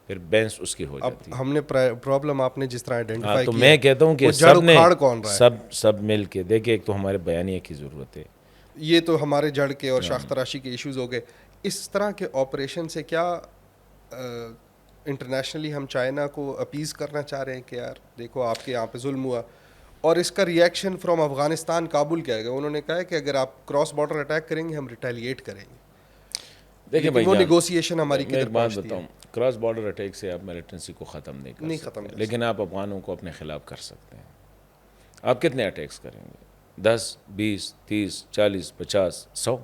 S2: پھر بینس اس کی ہو
S1: اب
S2: جاتی ہے.
S1: ہم نے پرابلم آپ نے جس طرح آئیڈینٹیفائی
S2: تو
S1: کیا،
S2: میں کہتا ہوں کہ
S1: وہ جڑ
S2: سب نے
S1: اکھاڑ کون رہا ہے؟
S2: سب مل کے دیکھیں. ایک تو ہمارے بیانیے کی ضرورت ہے.
S1: یہ تو ہمارے جڑ کے اور شاخ تراشی کے ایشوز ہو گئے. اس طرح کے آپریشن سے کیا انٹرنیشنلی ہم چائنا کو اپیز کرنا چاہ رہے ہیں کہ یار دیکھو آپ کے یہاں پہ ظلم ہوا، اور اس کا ریئیکشن فرام افغانستان کابل کیا ہے؟ انہوں نے کہا ہے کہ اگر آپ کراس بارڈر اٹیک کریں گے ہم ریٹیلیٹ کریں گے.
S2: دیکھیں بھائی
S1: وہ
S2: جان،
S1: نیگوسیشن ہماری
S2: میں ایک
S1: کدھر
S2: بات
S1: پہنچتی ہے؟
S2: بتاؤں، کراس بارڈر اٹیک سے آپ ملیٹنسی کو ختم نہیں کر
S1: ختم
S2: سکتے،
S1: کر
S2: لیکن آپ افغانوں کو اپنے خلاف کر سکتے ہیں. آپ کتنے اٹیکس کریں گے؟ 10, 20, 30, 40, 50, 100.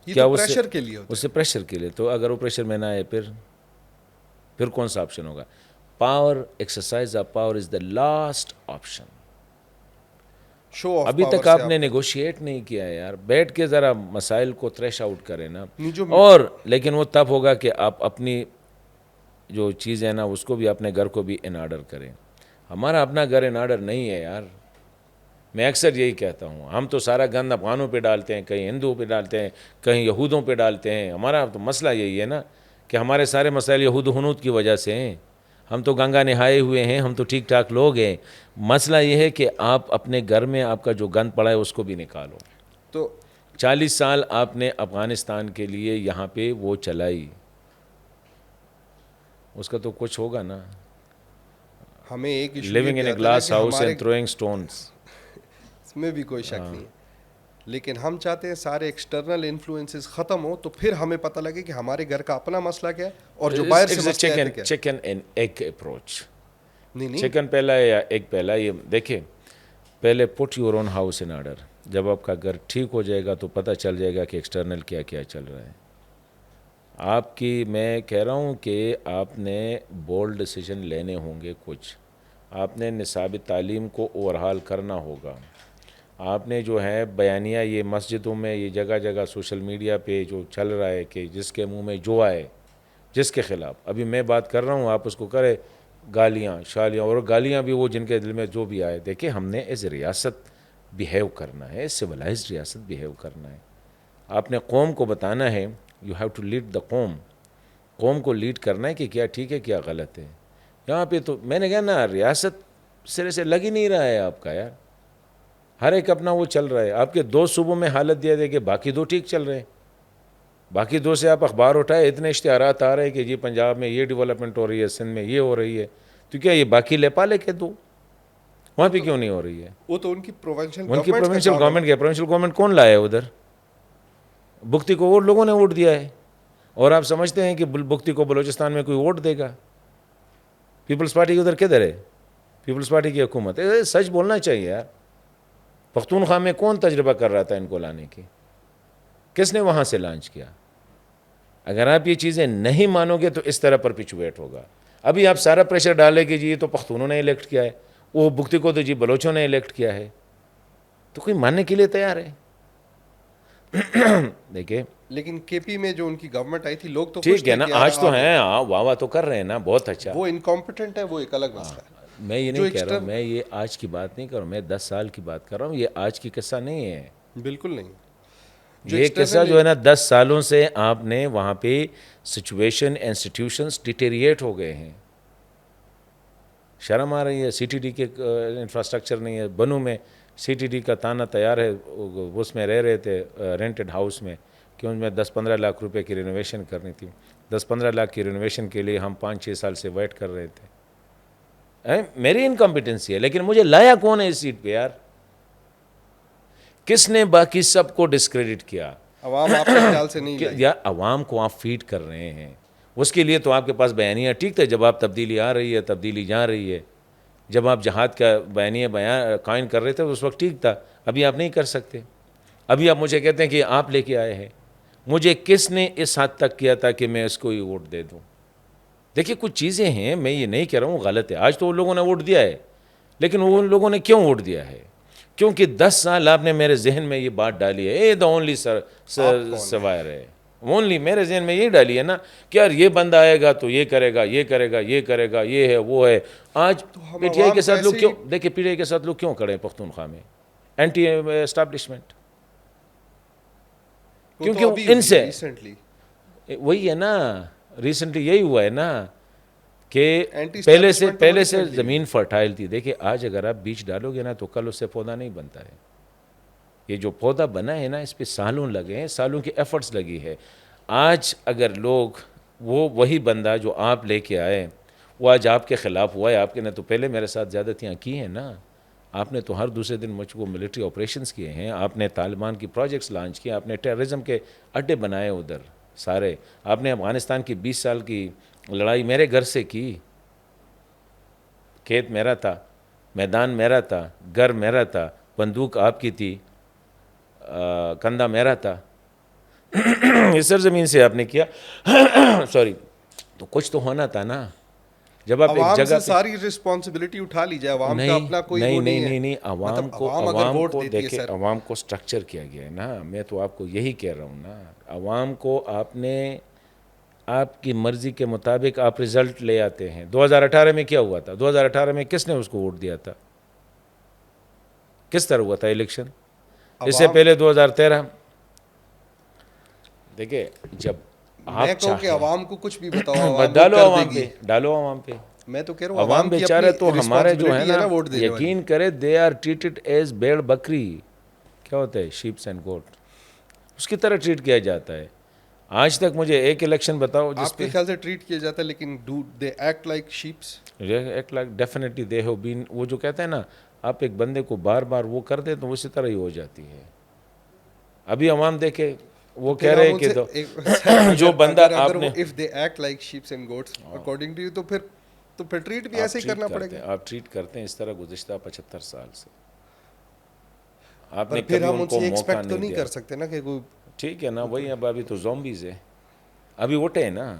S1: یہ
S2: کیا
S1: تو
S2: اس سے
S1: پریشر کے لیے ہوتا
S2: اس سے پریشر کے لیے؟ تو اگر وہ پریشر میں نہ آئے پھر کون سا آپشن ہوگا؟ Power, exercise of power is the last option.
S1: ہے شو آف
S2: ابھی
S1: پاور
S2: تک
S1: سے
S2: آپ نے نیگوشیٹ نہیں کیا ہے یار. بیٹھ کے ذرا مسائل کو تھریش آؤٹ کریں نا.
S1: جو
S2: اور لیکن وہ تب ہوگا کہ آپ اپنی جو چیز ہے نا اس کو بھی، اپنے گھر کو بھی ان آرڈر کریں. ہمارا اپنا گھر ان آرڈر نہیں ہے یار. میں اکثر یہی کہتا ہوں، ہم تو سارا گند افغانوں پہ ڈالتے ہیں، کہیں ہندوؤں پہ ڈالتے ہیں، کہیں یہودوں پہ ڈالتے ہیں. ہمارا تو مسئلہ یہی ہے نا کہ ہمارے سارے مسائل یہود و ہنود کی وجہ سے ہیں. ہم تو گنگا نہائے ہوئے ہیں، ہم تو ٹھیک ٹھاک لوگ ہیں. مسئلہ یہ ہے کہ آپ اپنے گھر میں آپ کا جو گند پڑا ہے اس کو بھی نکالو.
S1: تو
S2: 40 سال آپ نے افغانستان کے لیے یہاں پہ وہ چلائی، اس کا تو کچھ ہوگا نا.
S1: ہمیں ایک issue
S2: living in a glass house and throwing stones,
S1: اس میں بھی کوئی شک نہیں ہے. لیکن ہم چاہتے ہیں سارے ایکسٹرنل انفلوئنسز ختم ہو تو پھر ہمیں پتہ لگے کہ ہمارے گھر کا اپنا مسئلہ کیا ہے اور جو باہر سے مسئلہ ہے کیا ہے.
S2: Chicken and egg approach.
S1: نہیں
S2: چکن پہلا ہے یا ایگ پہلا؟ یہ دیکھیں، پہلے put your own house in order. جب آپ کا گھر ٹھیک ہو جائے گا تو پتہ چل جائے گا کہ ایکسٹرنل کیا کیا چل رہا ہے. آپ کی، میں کہہ رہا ہوں کہ آپ نے بولڈ ڈیسیجن لینے ہوں گے. کچھ آپ نے نصاب تعلیم کو اوورہال کرنا ہوگا. آپ نے جو ہے بیانیہ یہ مسجدوں میں، یہ جگہ جگہ سوشل میڈیا پہ جو چل رہا ہے کہ جس کے منہ میں جو آئے، جس کے خلاف ابھی میں بات کر رہا ہوں آپ اس کو کرے گالیاں شالیاں، اور گالیاں بھی وہ جن کے دل میں جو بھی آئے. دیکھیں، ہم نے ایز ریاست بیہیو کرنا ہے، سویلائزڈ ریاست بیہیو کرنا ہے. آپ نے قوم کو بتانا ہے، you have to lead the قوم. قوم کو لیڈ کرنا ہے کہ کیا ٹھیک ہے کیا غلط ہے. یہاں پہ تو میں نے کہا نا، ریاست سرے سے لگ ہی نہیں رہا ہے آپ کا یار. ہر ایک اپنا وہ چل رہا ہے. آپ کے 2 صوبوں میں حالت دیا دے کہ باقی 2 ٹھیک چل رہے ہیں. باقی 2 سے آپ اخبار اٹھائے، اتنے اشتہارات آ رہے ہیں کہ جی پنجاب میں یہ ڈیولپمنٹ ہو رہی ہے، سندھ میں یہ ہو رہی ہے. تو کیا یہ باقی لے پا لے کے دو؟ وہاں پہ کیوں نہیں ہو رہی ہے؟
S1: وہ تو ان کی پروونشل
S2: گورنمنٹ کے پروونشل گورنمنٹ کون لایا ہے ادھر؟ بگٹی کو وہ لوگوں نے ووٹ دیا ہے. اور آپ سمجھتے ہیں کہ بگٹی کو بلوچستان میں کوئی ووٹ دے گا؟ پیپلز پارٹی ادھر کدھر ہے؟ پیپلز پارٹی کی حکومت ہے. سچ بولنا چاہیے یار. پختونخوا میں کون تجربہ کر رہا تھا ان کو لانے کی؟ کس نے وہاں سے لانچ کیا؟ اگر آپ یہ چیزیں نہیں مانو گے تو اس طرح پرپیچویٹ ہوگا. ابھی آپ سارا پریشر ڈالے کہ جی یہ تو پختونوں نے الیکٹ کیا ہے، وہ بگٹی کو تو جی بلوچوں نے الیکٹ کیا ہے. تو کوئی ماننے کے لیے تیار ہے؟ دیکھیں،
S1: لیکن کے پی میں جو ان کی گورنمنٹ آئی تھی، لوگ تو خوش
S2: ٹھیک ہے
S1: تھے
S2: نا،
S1: کہ
S2: آج تو ہیں، واہ واہ تو کر رہے ہیں نا، بہت اچھا.
S1: وہ انکمپیٹنٹ ہے، وہ ایک الگ مسئلہ ہے.
S2: میں یہ نہیں کہہ رہا ہوں، میں یہ آج کی بات نہیں کر رہا ہوں، میں 10 سال کی بات کر رہا ہوں. یہ آج کی قصہ نہیں ہے.
S1: بالکل نہیں.
S2: یہ قصہ جو ہے نا 10 سالوں سے آپ نے وہاں پہ سچویشن انسٹیٹیوشنز ڈیٹیریٹ ہو گئے ہیں. شرم آ رہی ہے. سی ٹی ڈی کے انفراسٹرکچر نہیں ہے. بنو میں سی ٹی ڈی کا تانا تیار ہے، اس میں رہ رہے تھے رینٹڈ ہاؤس میں، کہ ان میں 10-15 لاکھ روپے کی رینوویشن کرنی تھی. 10-15 لاکھ کی رینوویشن کے لیے ہم 5-6 سال سے ویٹ کر رہے تھے. میری انکمپیٹنسی ہے، لیکن مجھے لایا کون ہے اس سیٹ پہ یار؟ کس نے باقی سب کو ڈسکریڈٹ کیا؟
S1: عوام آپ کے خیال سے نہیں لائی.
S2: یا عوام کو آپ فیڈ کر رہے ہیں. اس کے لیے تو آپ کے پاس بیانیہ ٹھیک تھا. جب آپ تبدیلی آ رہی ہے، تبدیلی جا رہی ہے، جب آپ جہاد کا بیانیہ قائم کر رہے تھے اس وقت ٹھیک تھا. ابھی آپ نہیں کر سکتے. ابھی آپ مجھے کہتے ہیں کہ آپ لے کے آئے ہیں. مجھے کس نے اس حد تک کیا تھا کہ میں اس کو ہی ووٹ دے دوں؟ دیکھیے کچھ چیزیں ہیں، میں یہ نہیں کہہ رہا ہوں غلط ہے. آج تو ان لوگوں نے ووٹ دیا ہے، لیکن ان لوگوں نے کیوں ووٹ دیا ہے؟ کیونکہ 10 سال آپ نے میرے ذہن میں یہ بات ڈالی ہے، اے دا اونلی سوائر ہے. اونلی میرے ذہن میں یہ ڈالی ہے نا کہ یار یہ بندہ آئے گا تو یہ کرے گا، یہ کرے گا، یہ کرے گا، یہ ہے وہ ہے. آج پی ٹی آئی کے ساتھ لوگ کیوں، دیکھیں پی ٹی آئی کے ساتھ لوگ کیوں کھڑے ہیں پختونخوا میں؟ Anti establishment. کیونکہ ان سے وہی ہے نا، ریسنٹلی یہی ہوا ہے نا کہ پہلے سے زمین فرٹائل تھی. دیکھیں آج اگر آپ بیج ڈالو گے نا تو کل اس سے پودا نہیں بنتا ہے. یہ جو پودا بنا ہے نا اس پہ سالوں لگے ہیں، سالوں کی ایفرٹس لگی ہے. آج اگر لوگ وہی بندہ جو آپ لے کے آئے وہ آج آپ کے خلاف ہوا ہے، آپ کے نے تو پہلے میرے ساتھ زیادتیاں کی ہیں نا. آپ نے تو ہر دوسرے دن مجھ کو ملٹری آپریشنز کیے ہیں، آپ نے طالبان کی پروجیکٹس لانچ کیے، آپ نے ٹیررزم کے اڈے بنائے ادھر سارے. آپ نے افغانستان کی 20 سال کی لڑائی میرے گھر سے کی. کھیت میرا تھا، میدان میرا تھا، گھر میرا تھا، بندوق آپ کی تھی, کندھا میرا تھا, اس سرزمین سے آپ نے کیا, سوری, تو کچھ تو ہونا تھا نا. جب آپ ایک
S1: عوام
S2: جگہ
S1: سے
S2: پہ,
S1: ساری رسپانسبلٹی اٹھا لی جائے, عوام کا اپنا کوئی وہ نہیں ہے.
S2: نہیں, عوام
S1: مطلب
S2: کو,
S1: اگر
S2: عوام
S1: ووٹ
S2: کو
S1: دیتی ہے
S2: دیکھیں,
S1: سر,
S2: عوام کو سٹرکچر کیا گیا ہے نا. میں تو آپ کو یہی کہہ رہا ہوں نا, عوام کو آپ نے آپ کی مرضی کے مطابق آپ رزلٹ لے آتے ہیں. 2018 میں کیا ہوا تھا؟ 2018 میں کس نے اس کو ووٹ دیا تھا؟ کس طرح ہوا تھا الیکشن؟ اس سے
S1: عوام.
S2: پہلے 2013. دیکھیں, جب
S1: میں
S2: آپ
S1: کہوں کہ
S2: چاہیں
S1: عوام کو کچھ بھی بتاؤ, عوام
S2: ڈالو
S1: ووٹ کر دے
S2: عوام
S1: گی.
S2: پہ, ڈالو عوام پہ.
S1: میں تو کہہ رہا ہوں
S2: عوام
S1: عوام کی اپنی
S2: بیچارے تو ہمارے جو ہے
S1: رسپانسبلٹی ہے
S2: نا,
S1: نا ووٹ دینے والی.
S2: یقین کرے, دے آر ٹریٹڈ ایز بیڑ بکری. کیا ہوتا ہے؟ شیپس اینڈ گوٹ, اس کی طرح ٹریٹ کیا جاتا ہے. آج تک مجھے ایک الیکشن بتاؤ جس
S1: آپ
S2: پہ
S1: کے خیال سے ٹریٹ کیا جاتا ہے, لیکن do they act like sheeps?
S2: ایک lakh definitely they have been. وہ جو کہتے ہیں نا, آپ ایک بندے کو بار بار وہ کر دیں تو اسی طرح ہی ہو جاتی ہے. ابھی عوام دیکھے, وہ کہہ رہے ہیں کہ جو بندہ آپ نے,
S1: if they act like sheep and goats according to you, تو پھر ٹریٹ بھی ایسے ہی کرنا پڑے گا.
S2: آپ ٹریٹ کرتے ہیں اس طرح گزشتہ 75 سال سے. آپ
S1: پر
S2: نے
S1: پھر
S2: کبھی
S1: ہم
S2: ان
S1: ان
S2: کو
S1: سے
S2: موقع
S1: ایکسپیکٹ تو
S2: نہیں
S1: نہیں
S2: دیا.
S1: کر سکتے نا کہ کوئی.
S2: ٹھیک ہے نا, وہی ابھی تو زومبیز ہے, ابھی اٹھے ہیں نا.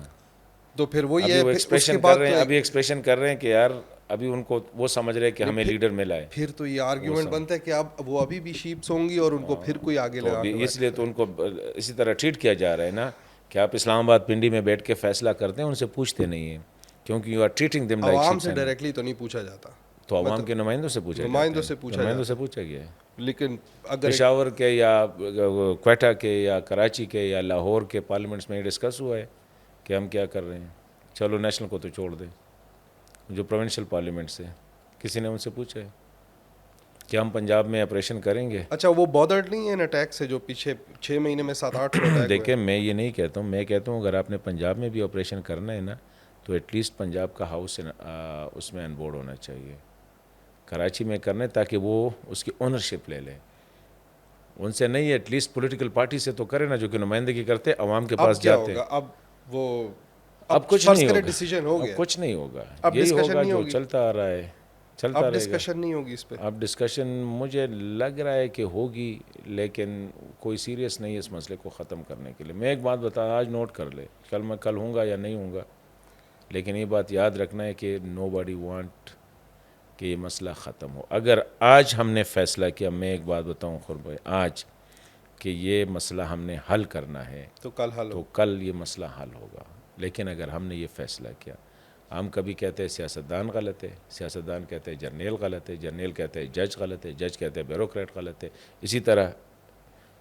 S1: تو پھر وہی
S2: ابھی
S1: ہے,
S2: وہ
S1: پھر اس کے
S2: ایکسپریشن کر
S1: بعد
S2: رہے
S1: تو
S2: ہیں, ابھی ایکسپریشن کر رہے ہیں کہ یار ابھی ان کو وہ سمجھ رہے ہیں کہ ہمیں لیڈر ملا ہے.
S1: پھر تو یہ آرگیومنٹ بنتا ہے کہ اب وہ ابھی بھی شیپس ہوں گی اور ان کو پھر کوئی آگے
S2: تو
S1: لگا کے
S2: اس لیے تو ان کو اسی طرح ٹریٹ کیا جا رہا ہے نا, کہ آپ اسلام آباد پنڈی میں بیٹھ کے فیصلہ کرتے ہیں, ان سے پوچھتے نہیں ہیں, کیونکہ you are treating them like
S1: عوام
S2: شیپس.
S1: سے ڈائریکٹلی تو نہیں پوچھا جاتا,
S2: تو عوام کے نمائندوں سے پوچھا جاتا
S1: نمائندوں
S2: ہے,
S1: سے پوچھا
S2: نمائندوں
S1: جاتا
S2: سے پوچھا گیا ہے.
S1: لیکن اگر
S2: پشاور کے یا کوئٹہ کے یا کراچی کے یا لاہور کے پارلیمنٹس میں یہ ڈسکس ہوا ہے کہ ہم کیا کر رہے ہیں. چلو نیشنل کو تو چھوڑ دیں, جو پروونشل پارلیمنٹس ہے, کسی نے ان سے پوچھا ہے کہ ہم پنجاب میں آپریشن کریں گے؟
S1: اچھا وہ بادرڈ نہیں ہے ان اٹیک سے جو پیچھے 6 مہینے میں 700-800 اٹیک ہوئے؟
S2: دیکھیں, میں یہ نہیں کہتا ہوں, میں کہتا ہوں اگر آپ نے پنجاب میں بھی آپریشن کرنا ہے نا, تو ایٹ لیسٹ پنجاب کا ہاؤس اس میں ان بورڈ ہونا چاہیے. کراچی میں کرنا ہے تاکہ وہ اس کی اونرشپ لے لے. ان سے نہیں, ایٹ لیسٹ پولیٹیکل پارٹی سے تو کرے نا, جو کہ نمائندگی کرتے عوام کے پاس
S1: اب کیا
S2: جاتے ہیں.
S1: ہوگا؟ اب وہ
S2: اب کچھ
S1: فرض
S2: نہیں
S1: کرے
S2: ہوگا,
S1: ڈیسیجن ہو
S2: اب
S1: گیا,
S2: کچھ نہیں ہوگا,
S1: اب
S2: یہی
S1: ڈسکشن
S2: ہوگا
S1: نہیں
S2: جو
S1: ہوگی,
S2: چلتا آ رہا ہے, چلتا
S1: اب
S2: رہے گا.
S1: ڈسکشن نہیں ہوگی اس پہ.
S2: اب ڈسکشن مجھے لگ رہا ہے کہ ہوگی, لیکن کوئی سیریس نہیں ہے اس مسئلے کو ختم کرنے کے لیے. میں ایک بات بتا, آج نوٹ کر لے, میں کل ہوں گا یا نہیں ہوں گا, لیکن یہ بات یاد رکھنا ہے کہ نو باڈی وانٹ کہ یہ مسئلہ ختم ہو. اگر آج ہم نے فیصلہ کیا, میں ایک بات بتاؤں خور بھائی, آج کہ یہ مسئلہ ہم نے حل کرنا ہے,
S1: تو کل حل
S2: تو
S1: ہو.
S2: کل یہ مسئلہ حل ہوگا. لیکن اگر ہم نے یہ فیصلہ کیا, ہم کبھی کہتے ہیں سیاستدان غلط ہے, سیاستدان کہتے ہیں جرنیل غلط ہے, جرنیل کہتے ہیں جج غلط ہے, جج کہتے ہیں بیوروکریٹ غلط ہے. اسی طرح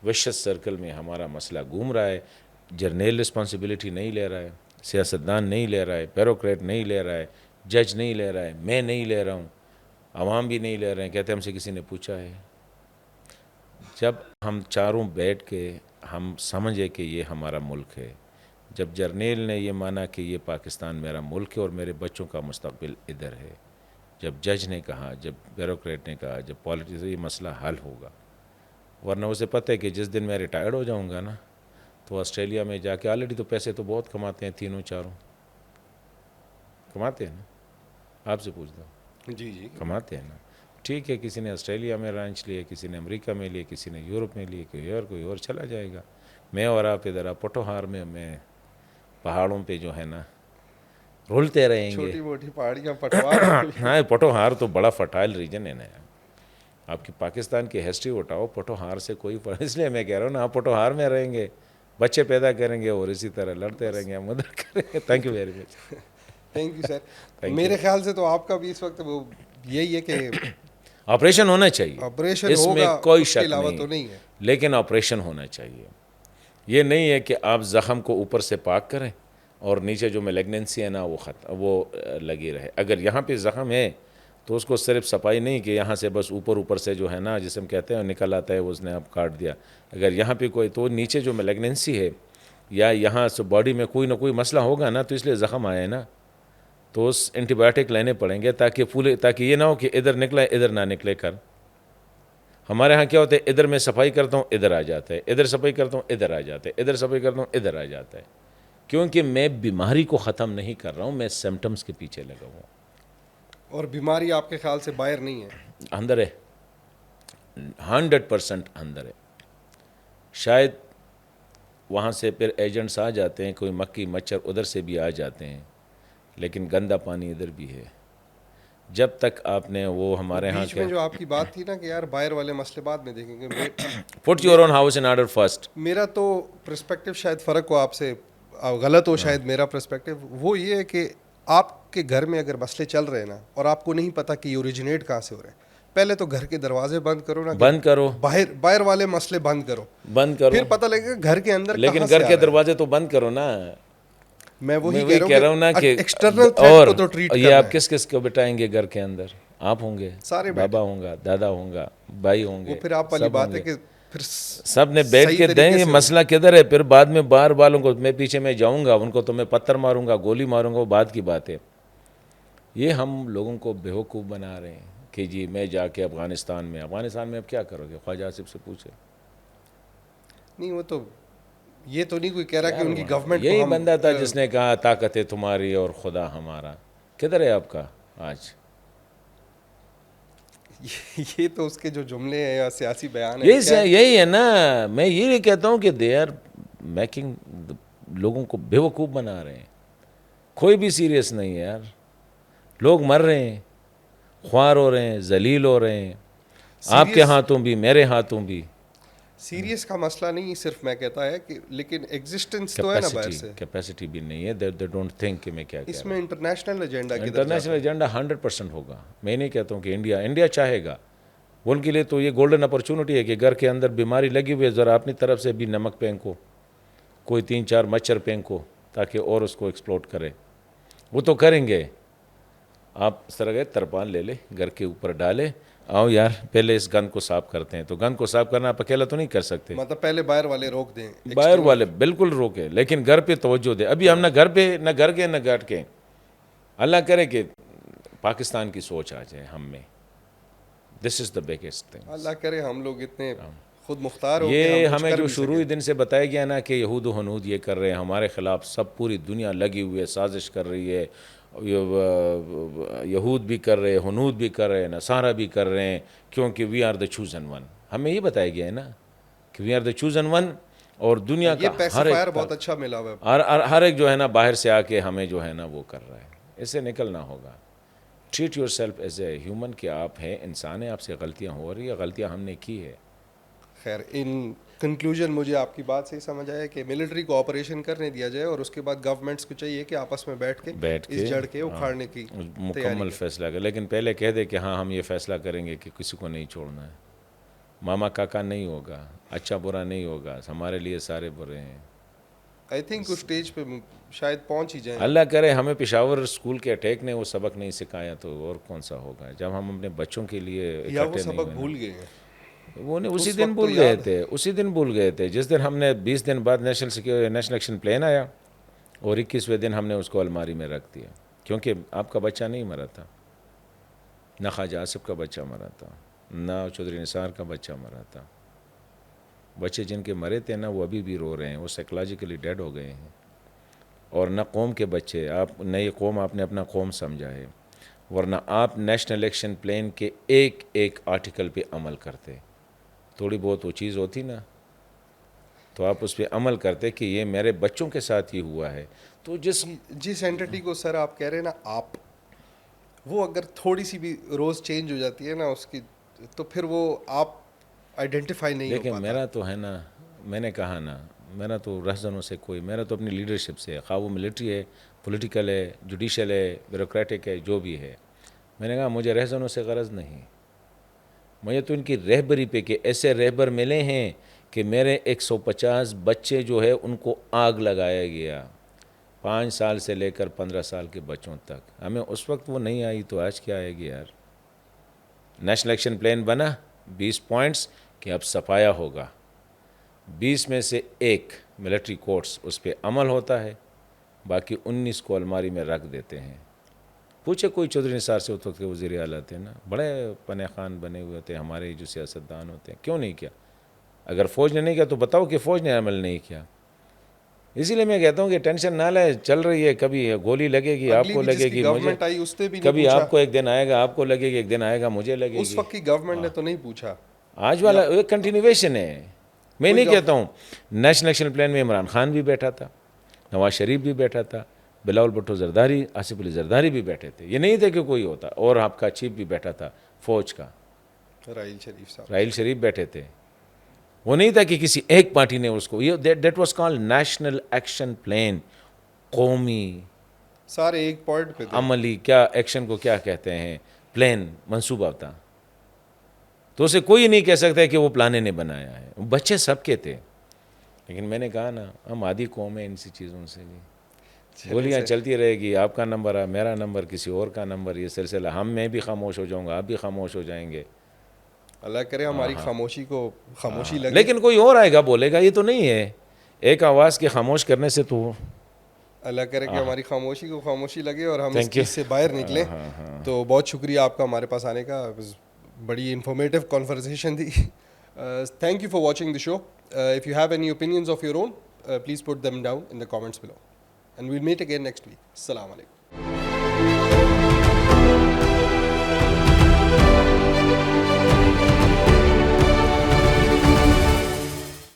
S2: وشس سرکل میں ہمارا مسئلہ گھوم رہا ہے. جرنیل رسپانسبلٹی نہیں لے رہا ہے, سیاستدان نہیں لے رہا ہے, بیوروکریٹ نہیں لے رہا ہے, جج نہیں لے رہا ہے, میں نہیں لے رہا ہوں, عوام بھی نہیں لے رہے ہیں, کہتے ہیں ہم سے کسی نے پوچھا ہے. جب ہم چاروں بیٹھ کے ہم سمجھے کہ یہ ہمارا ملک ہے, جب جرنیل نے یہ مانا کہ یہ پاکستان میرا ملک ہے اور میرے بچوں کا مستقبل ادھر ہے, جب جج نے کہا, جب بیوروکریٹ نے کہا, جب پالیٹکس, یہ مسئلہ حل ہوگا. ورنہ اسے پتہ ہے کہ جس دن میں ریٹائرڈ ہو جاؤں گا نا, تو آسٹریلیا میں جا کے, آلریڈی تو پیسے تو بہت کماتے ہیں, تینوں چاروں کماتے ہیں نا, آپ سے پوچھتا ہوں,
S1: جی جی
S2: کماتے ہیں نا. ٹھیک ہے, کسی نے آسٹریلیا میں رانچ لیے, کسی نے امریکہ میں لیے, کسی نے یورپ میں لیے, کوئی اور چلا جائے گا. میں اور آپ ادھر پٹوہار میں پہاڑوں پہ جو ہے نا رولتے رہیں گے.
S1: چھوٹی موٹی پہاڑیاں پٹوار.
S2: ہاں, پٹوہار تو بڑا فرٹائل ریجن ہے نا. آپ کی پاکستان کی ہسٹری اٹھاؤ, پٹوہار سے کوئی اس لیے میں کہہ رہا ہوں نا, آپ پٹوہار میں رہیں گے, بچے پیدا کریں گے اور اسی طرح لڑتے رہیں گے, ہم ادھر کریں گے. Thank you very much.
S1: Thank you sir. میرے خیال سے تو آپ کا بھی اس وقت وہ یہی ہے کہ
S2: آپریشن ہونا چاہیے,
S1: آپریشن
S2: اس میں
S1: ہوگا,
S2: کوئی
S1: اس کے
S2: شک
S1: علاوہ
S2: نہیں,
S1: تو نہیں ہے.
S2: لیکن آپریشن ہونا چاہیے. یہ نہیں ہے کہ آپ زخم کو اوپر سے پاک کریں اور نیچے جو میلیگننسی ہے نا وہ لگی رہے. اگر یہاں پہ زخم ہے تو اس کو صرف صفائی نہیں کہ یہاں سے بس اوپر سے جو ہے نا جسم کہتے ہیں نکل آتا ہے, وہ اس نے اب کاٹ دیا. اگر یہاں پہ کوئی, تو نیچے جو میلیگننسی ہے یا یہاں سے باڈی میں کوئی نہ کوئی مسئلہ ہوگا نا, تو اس لیے زخم آیا ہے نا, تو اس اینٹی بایوٹک لینے پڑیں گے تاکہ یہ نہ ہو کہ ادھر نکلا ادھر نہ نکلے کر. ہمارے ہاں کیا ہوتا ہے, ادھر میں صفائی کرتا ہوں ادھر آ جاتا ہے, ادھر صفائی کرتا ہوں ادھر آ جاتا ہے, ادھر صفائی کرتا ہوں ادھر آ جاتا ہے. کیونکہ میں بیماری کو ختم نہیں کر رہا ہوں, میں سمٹمز کے پیچھے لگا ہوں.
S1: اور بیماری آپ کے خیال سے باہر نہیں ہے,
S2: اندر ہے. 100% اندر ہے. شاید وہاں سے پھر ایجنٹس آ جاتے ہیں, کوئی مکھی مچھر ادھر سے بھی آ جاتے ہیں, لیکن گندا پانی ادھر بھی ہے. جب تک آپ نے وہ ہمارے ہاں
S1: بیچ میں جو آپ کی بات تھی نا کہ یار باہر والے مسئلے بعد میں دیکھیں گے,
S2: put your own house in order first.
S1: میرا تو پرسپیکٹیو شاید فرق ہو آپ سے, غلط ہو شاید میرا پرسپیکٹیو, وہ یہ ہے کہ آپ کے گھر میں اگر مسئلے چل رہے ہیں نا اور آپ کو نہیں پتا کہ یہ اوریجنیٹ کہاں سے ہو رہے ہیں, پہلے تو گھر کے دروازے بند کرو نا,
S2: بند کرو,
S1: باہر والے مسئلے بند کرو, پھر پتہ لگے گا گھر کے اندر
S2: لیکن
S1: کہاں سے
S2: گھر کے دروازے تو بند کرو نا.
S1: میں وہی
S2: کہہ رہا ہوں نا کہ
S1: ایکسٹرنل
S2: اور
S1: تھریٹ کو تو ٹریٹ
S2: یہ آپ کس کس کو بٹائیں گے گھر کے اندر؟ آپ ہوں گے,
S1: سارے
S2: بابا ہوں گا, دادا ہوں گا, بھائی ہوں گے,
S1: وہ پھر آپ والی
S2: سب
S1: بات
S2: ہوں
S1: ہے
S2: گے,
S1: کہ پھر
S2: سب نے بیٹھ کے دیں یہ مسئلہ کدھر ہے. پھر بعد میں باہر والوں کو میں پیچھے میں جاؤں گا, ان کو تو میں پتھر ماروں گا, گولی ماروں گا, وہ بات کی بات ہے. یہ ہم لوگوں کو بیوقوف بنا رہے ہیں کہ جی میں جا کے افغانستان میں اب کیا کرو گے؟ خواجہ آصف سے پوچھے.
S1: نہیں, وہ تو یہ تو نہیں کوئی کہہ رہا کہ ان کی گورنمنٹ
S2: یہی
S1: کو ہم
S2: بندہ تھا جس نے کہا طاقت ہے تمہاری اور خدا ہمارا. کدھر ہے آپ کا آج؟
S1: یہ تو اس کے جو جملے ہیں یا سیاسی بیان ہیں,
S2: یہی ہے نا. میں یہ کہتا ہوں کہ دے آر میکنگ لوگوں کو بیوقوف بنا رہے ہیں. کوئی بھی سیریس نہیں ہے یار. لوگ مر رہے ہیں, خوار ہو رہے ہیں, ذلیل ہو رہے ہیں, آپ کے ہاتھوں بھی میرے ہاتھوں بھی.
S1: سیریس کا مسئلہ نہیں صرف میں کہتا ہے کہ, لیکن ایگزسٹنس تو ہے نا باہر سے,
S2: کیپیسٹی بھی نہیں ہے. دے ڈونٹ تھنک کہ میں کیا کہہ
S1: اس
S2: رہا
S1: میں انٹرنیشنل ایجنڈا
S2: ہوں.
S1: کدھر جاتا
S2: انٹرنیشنل ایجنڈا 100% ہوگا. میں نہیں کہتا ہوں کہ انڈیا چاہے گا. ان کے لیے تو یہ گولڈن اپرچونٹی ہے کہ گھر کے اندر بیماری لگی ہوئی ہے, ذرا اپنی طرف سے بھی نمک پھینکو, کوئی 3-4 مچھر پھینکو تاکہ اور اس کو ایکسپلوٹ کرے. وہ تو کریں گے. آپ اس طرح گئے ترپان لے لے, گھر کے اوپر ڈالے, آؤ یار پہلے اس گند کو صاف کرتے ہیں. تو گند کو صاف کرنا آپ اکیلا تو نہیں کر سکتے,
S1: مطلب پہلے باہر والے روک دیں,
S2: باہر والے بالکل روکے, لیکن گھر پہ توجہ دے. ابھی ہم نہ گھر پہ نہ گھر کے نہ گھٹ کے. اللہ کرے کہ پاکستان کی سوچ آ جائے ہم میں. دس از دا بگیسٹ تھنگ.
S1: اللہ کرے ہم لوگ اتنے خود مختار ہو کہ
S2: یہ
S1: ہم
S2: ہمیں جو شروع ہی دن سے بتایا گیا نا کہ یہود و ہنود یہ کر رہے ہیں ہمارے خلاف, سب پوری دنیا لگی ہوئی ہے, سازش کر رہی ہے. یہود بھی کر رہے ہیں, ہنود بھی کر رہے ہیں, نصارہ بھی کر رہے ہیں, کیونکہ we are the chosen one. ہمیں یہ بتایا گیا ہے نا کہ we are the chosen one. اور دنیا کا
S1: بہت اچھا ملا ہوا ہے,
S2: ہر ایک جو ہے نا باہر سے آ کے ہمیں جو ہے نا وہ کر رہا ہے. اس سے نکلنا ہوگا. Treat your self as a human, کہ آپ ہیں انسان ہیں, آپ سے غلطیاں ہو رہی ہیں, غلطیاں ہم نے کی ہے.
S1: خیر, ان کنکلوژن مجھے آپ کی بات سے ہی سمجھ آیا کہ ملٹری کو آپریشن کرنے دیا جائے, اور اس کے بعد گورنمنٹس کو چاہیے کہ آپس میں بیٹھ کے اس جڑ کے اکھاڑنے کی
S2: مکمل فیصلہ کرے. لیکن پہلے کہہ دے کہ ہاں ہم یہ فیصلہ کریں گے کہ کسی کو نہیں چھوڑنا ہے. ماما کاکا نہیں ہوگا, اچھا برا نہیں ہوگا, ہمارے لیے سارے برے ہیں.
S1: آئی تھنک اس سٹیج پہ شاید پہنچ ہی جائیں.
S2: اللہ کرے ہمیں پشاور اسکول کے اٹیک نے وہ سبق نہیں سکھایا تو اور کون سا ہوگا, جب ہم اپنے بچوں کے لیے
S1: یا وہ سبق بھول گئے ہیں.
S2: وہ نے اسی دن بھول گئے تھے جس دن ہم نے 20 دن بعد نیشنل ایکشن پلان آیا, اور 21ویں دن ہم نے اس کو الماری میں رکھ دیا. کیونکہ آپ کا بچہ نہیں مرا تھا, نہ خواجہ آصف کا بچہ مرا تھا, نہ چودھری نثار کا بچہ مرا تھا. بچے جن کے مرے تھے نا وہ ابھی بھی رو رہے ہیں, وہ سائیکولوجیکلی ڈیڈ ہو گئے ہیں. اور نہ قوم کے بچے, آپ نئی قوم آپ نے اپنا قوم سمجھا ہے, ورنہ آپ نیشنل ایکشن پلان کے ایک آرٹیکل پہ عمل کرتے. تھوڑی بہت وہ چیز ہوتی نا تو آپ اس پہ عمل کرتے کہ یہ میرے بچوں کے ساتھ ہی ہوا ہے. تو
S1: جس اینٹی کو سر آپ کہہ رہے ہیں نا, آپ وہ اگر تھوڑی سی بھی روز چینج ہو جاتی ہے نا اس کی, تو پھر وہ آپ آئیڈینٹیفائی نہیں ہو پاتا.
S2: لیکن میرا تو ہے نا, میں نے کہا نا, میرا تو رہزنوں سے کوئی, میرا تو اپنی لیڈرشپ سے, خواہ وہ ملٹری ہے, پولیٹیکل ہے, جوڈیشل ہے, بیوروکریٹک ہے, جو بھی ہے, میں نے کہا مجھے رہزنوں سے غرض نہیں. مجھے تو ان کی رہبری پہ, کہ ایسے رہبر ملے ہیں کہ میرے 150 بچے جو ہے ان کو آگ لگایا گیا, 5 سال سے لے کر 15 سال کے بچوں تک. ہمیں اس وقت وہ نہیں آئی تو آج کیا آئے گی یار. نیشنل ایکشن پلان بنا 20 پوائنٹس کہ اب صفایا ہوگا, 20 میں سے 1 ملٹری کورٹس اس پہ عمل ہوتا ہے, باقی 19 کو الماری میں رکھ دیتے ہیں. پوچھے کوئی چودھری نثار سے, اس وقت کے وزیر اعلیٰ تھے نا, بڑے پنہ خان بنے ہوئے تھے ہمارے جو سیاستدان ہوتے ہیں, کیوں نہیں کیا؟ اگر فوج نے نہیں کیا تو بتاؤ کہ فوج نے عمل نہیں کیا. اسی لیے میں کہتا ہوں کہ ٹینشن نہ لے, چل رہی ہے, کبھی گولی لگے گی آپ کو, لگے گی مجھے, کبھی آپ کو ایک دن آئے گا, آپ کو لگے گی, ایک دن آئے گا مجھے لگے گی.
S1: اس وقت کی گورنمنٹ نے تو نہیں پوچھا
S2: آج والا ایک کنٹینیویشن ہے. میں نہیں کہتا ہوں, نیشنل ایکشن پلان میں عمران خان بھی بیٹھا تھا, نواز شریف بھی بیٹھا تھا, بلاول بھٹو زرداری, آصف علی زرداری بھی بیٹھے تھے. یہ نہیں تھا کہ کوئی ہوتا, اور آپ کا چیف بھی بیٹھا تھا فوج کا,
S1: راحیل شریف صاحب.
S2: راحیل شریف بیٹھے تھے. وہ نہیں تھا کہ کسی ایک پارٹی نے اس کو, یہ that was called national action plan, قومی
S1: سارے ایک پوائنٹ پہ تھے.
S2: عملی, کیا ایکشن کو کیا کہتے ہیں, پلان, منصوبہ تھا. تو اسے کوئی نہیں کہہ سکتا کہ وہ پلانے نے بنایا ہے, بچے سب کے تھے. لیکن میں نے کہا نا, ہم آدھی قوم ہیں ان سی چیزوں سے بھی. گولیاں چلتی رہے گی, آپ کا نمبر ہے, میرا نمبر, کسی اور کا نمبر, یہ سلسلہ, میں بھی خاموش ہو جاؤں گا, آپ بھی خاموش ہو جائیں گے.
S1: اللہ کرے ہماری خاموشی کو خاموشی لگے.
S2: لیکن کوئی اور آئے گا بولے گا, یہ تو نہیں ہے. ایک آواز کے خاموش کرنے سے تو
S1: اللہ کرے کہ ہماری خاموشی کو خاموشی لگے اور ہم اس چیز سے باہر نکلیں. تو بہت شکریہ آپ کا ہمارے پاس آنے کا, بڑی انفارمیٹیو کانورسیشن تھی. Thank you for watching the show. If you have any opinions of your own, please put them down in the comments below, and we'll meet again next week. السلام علیکم.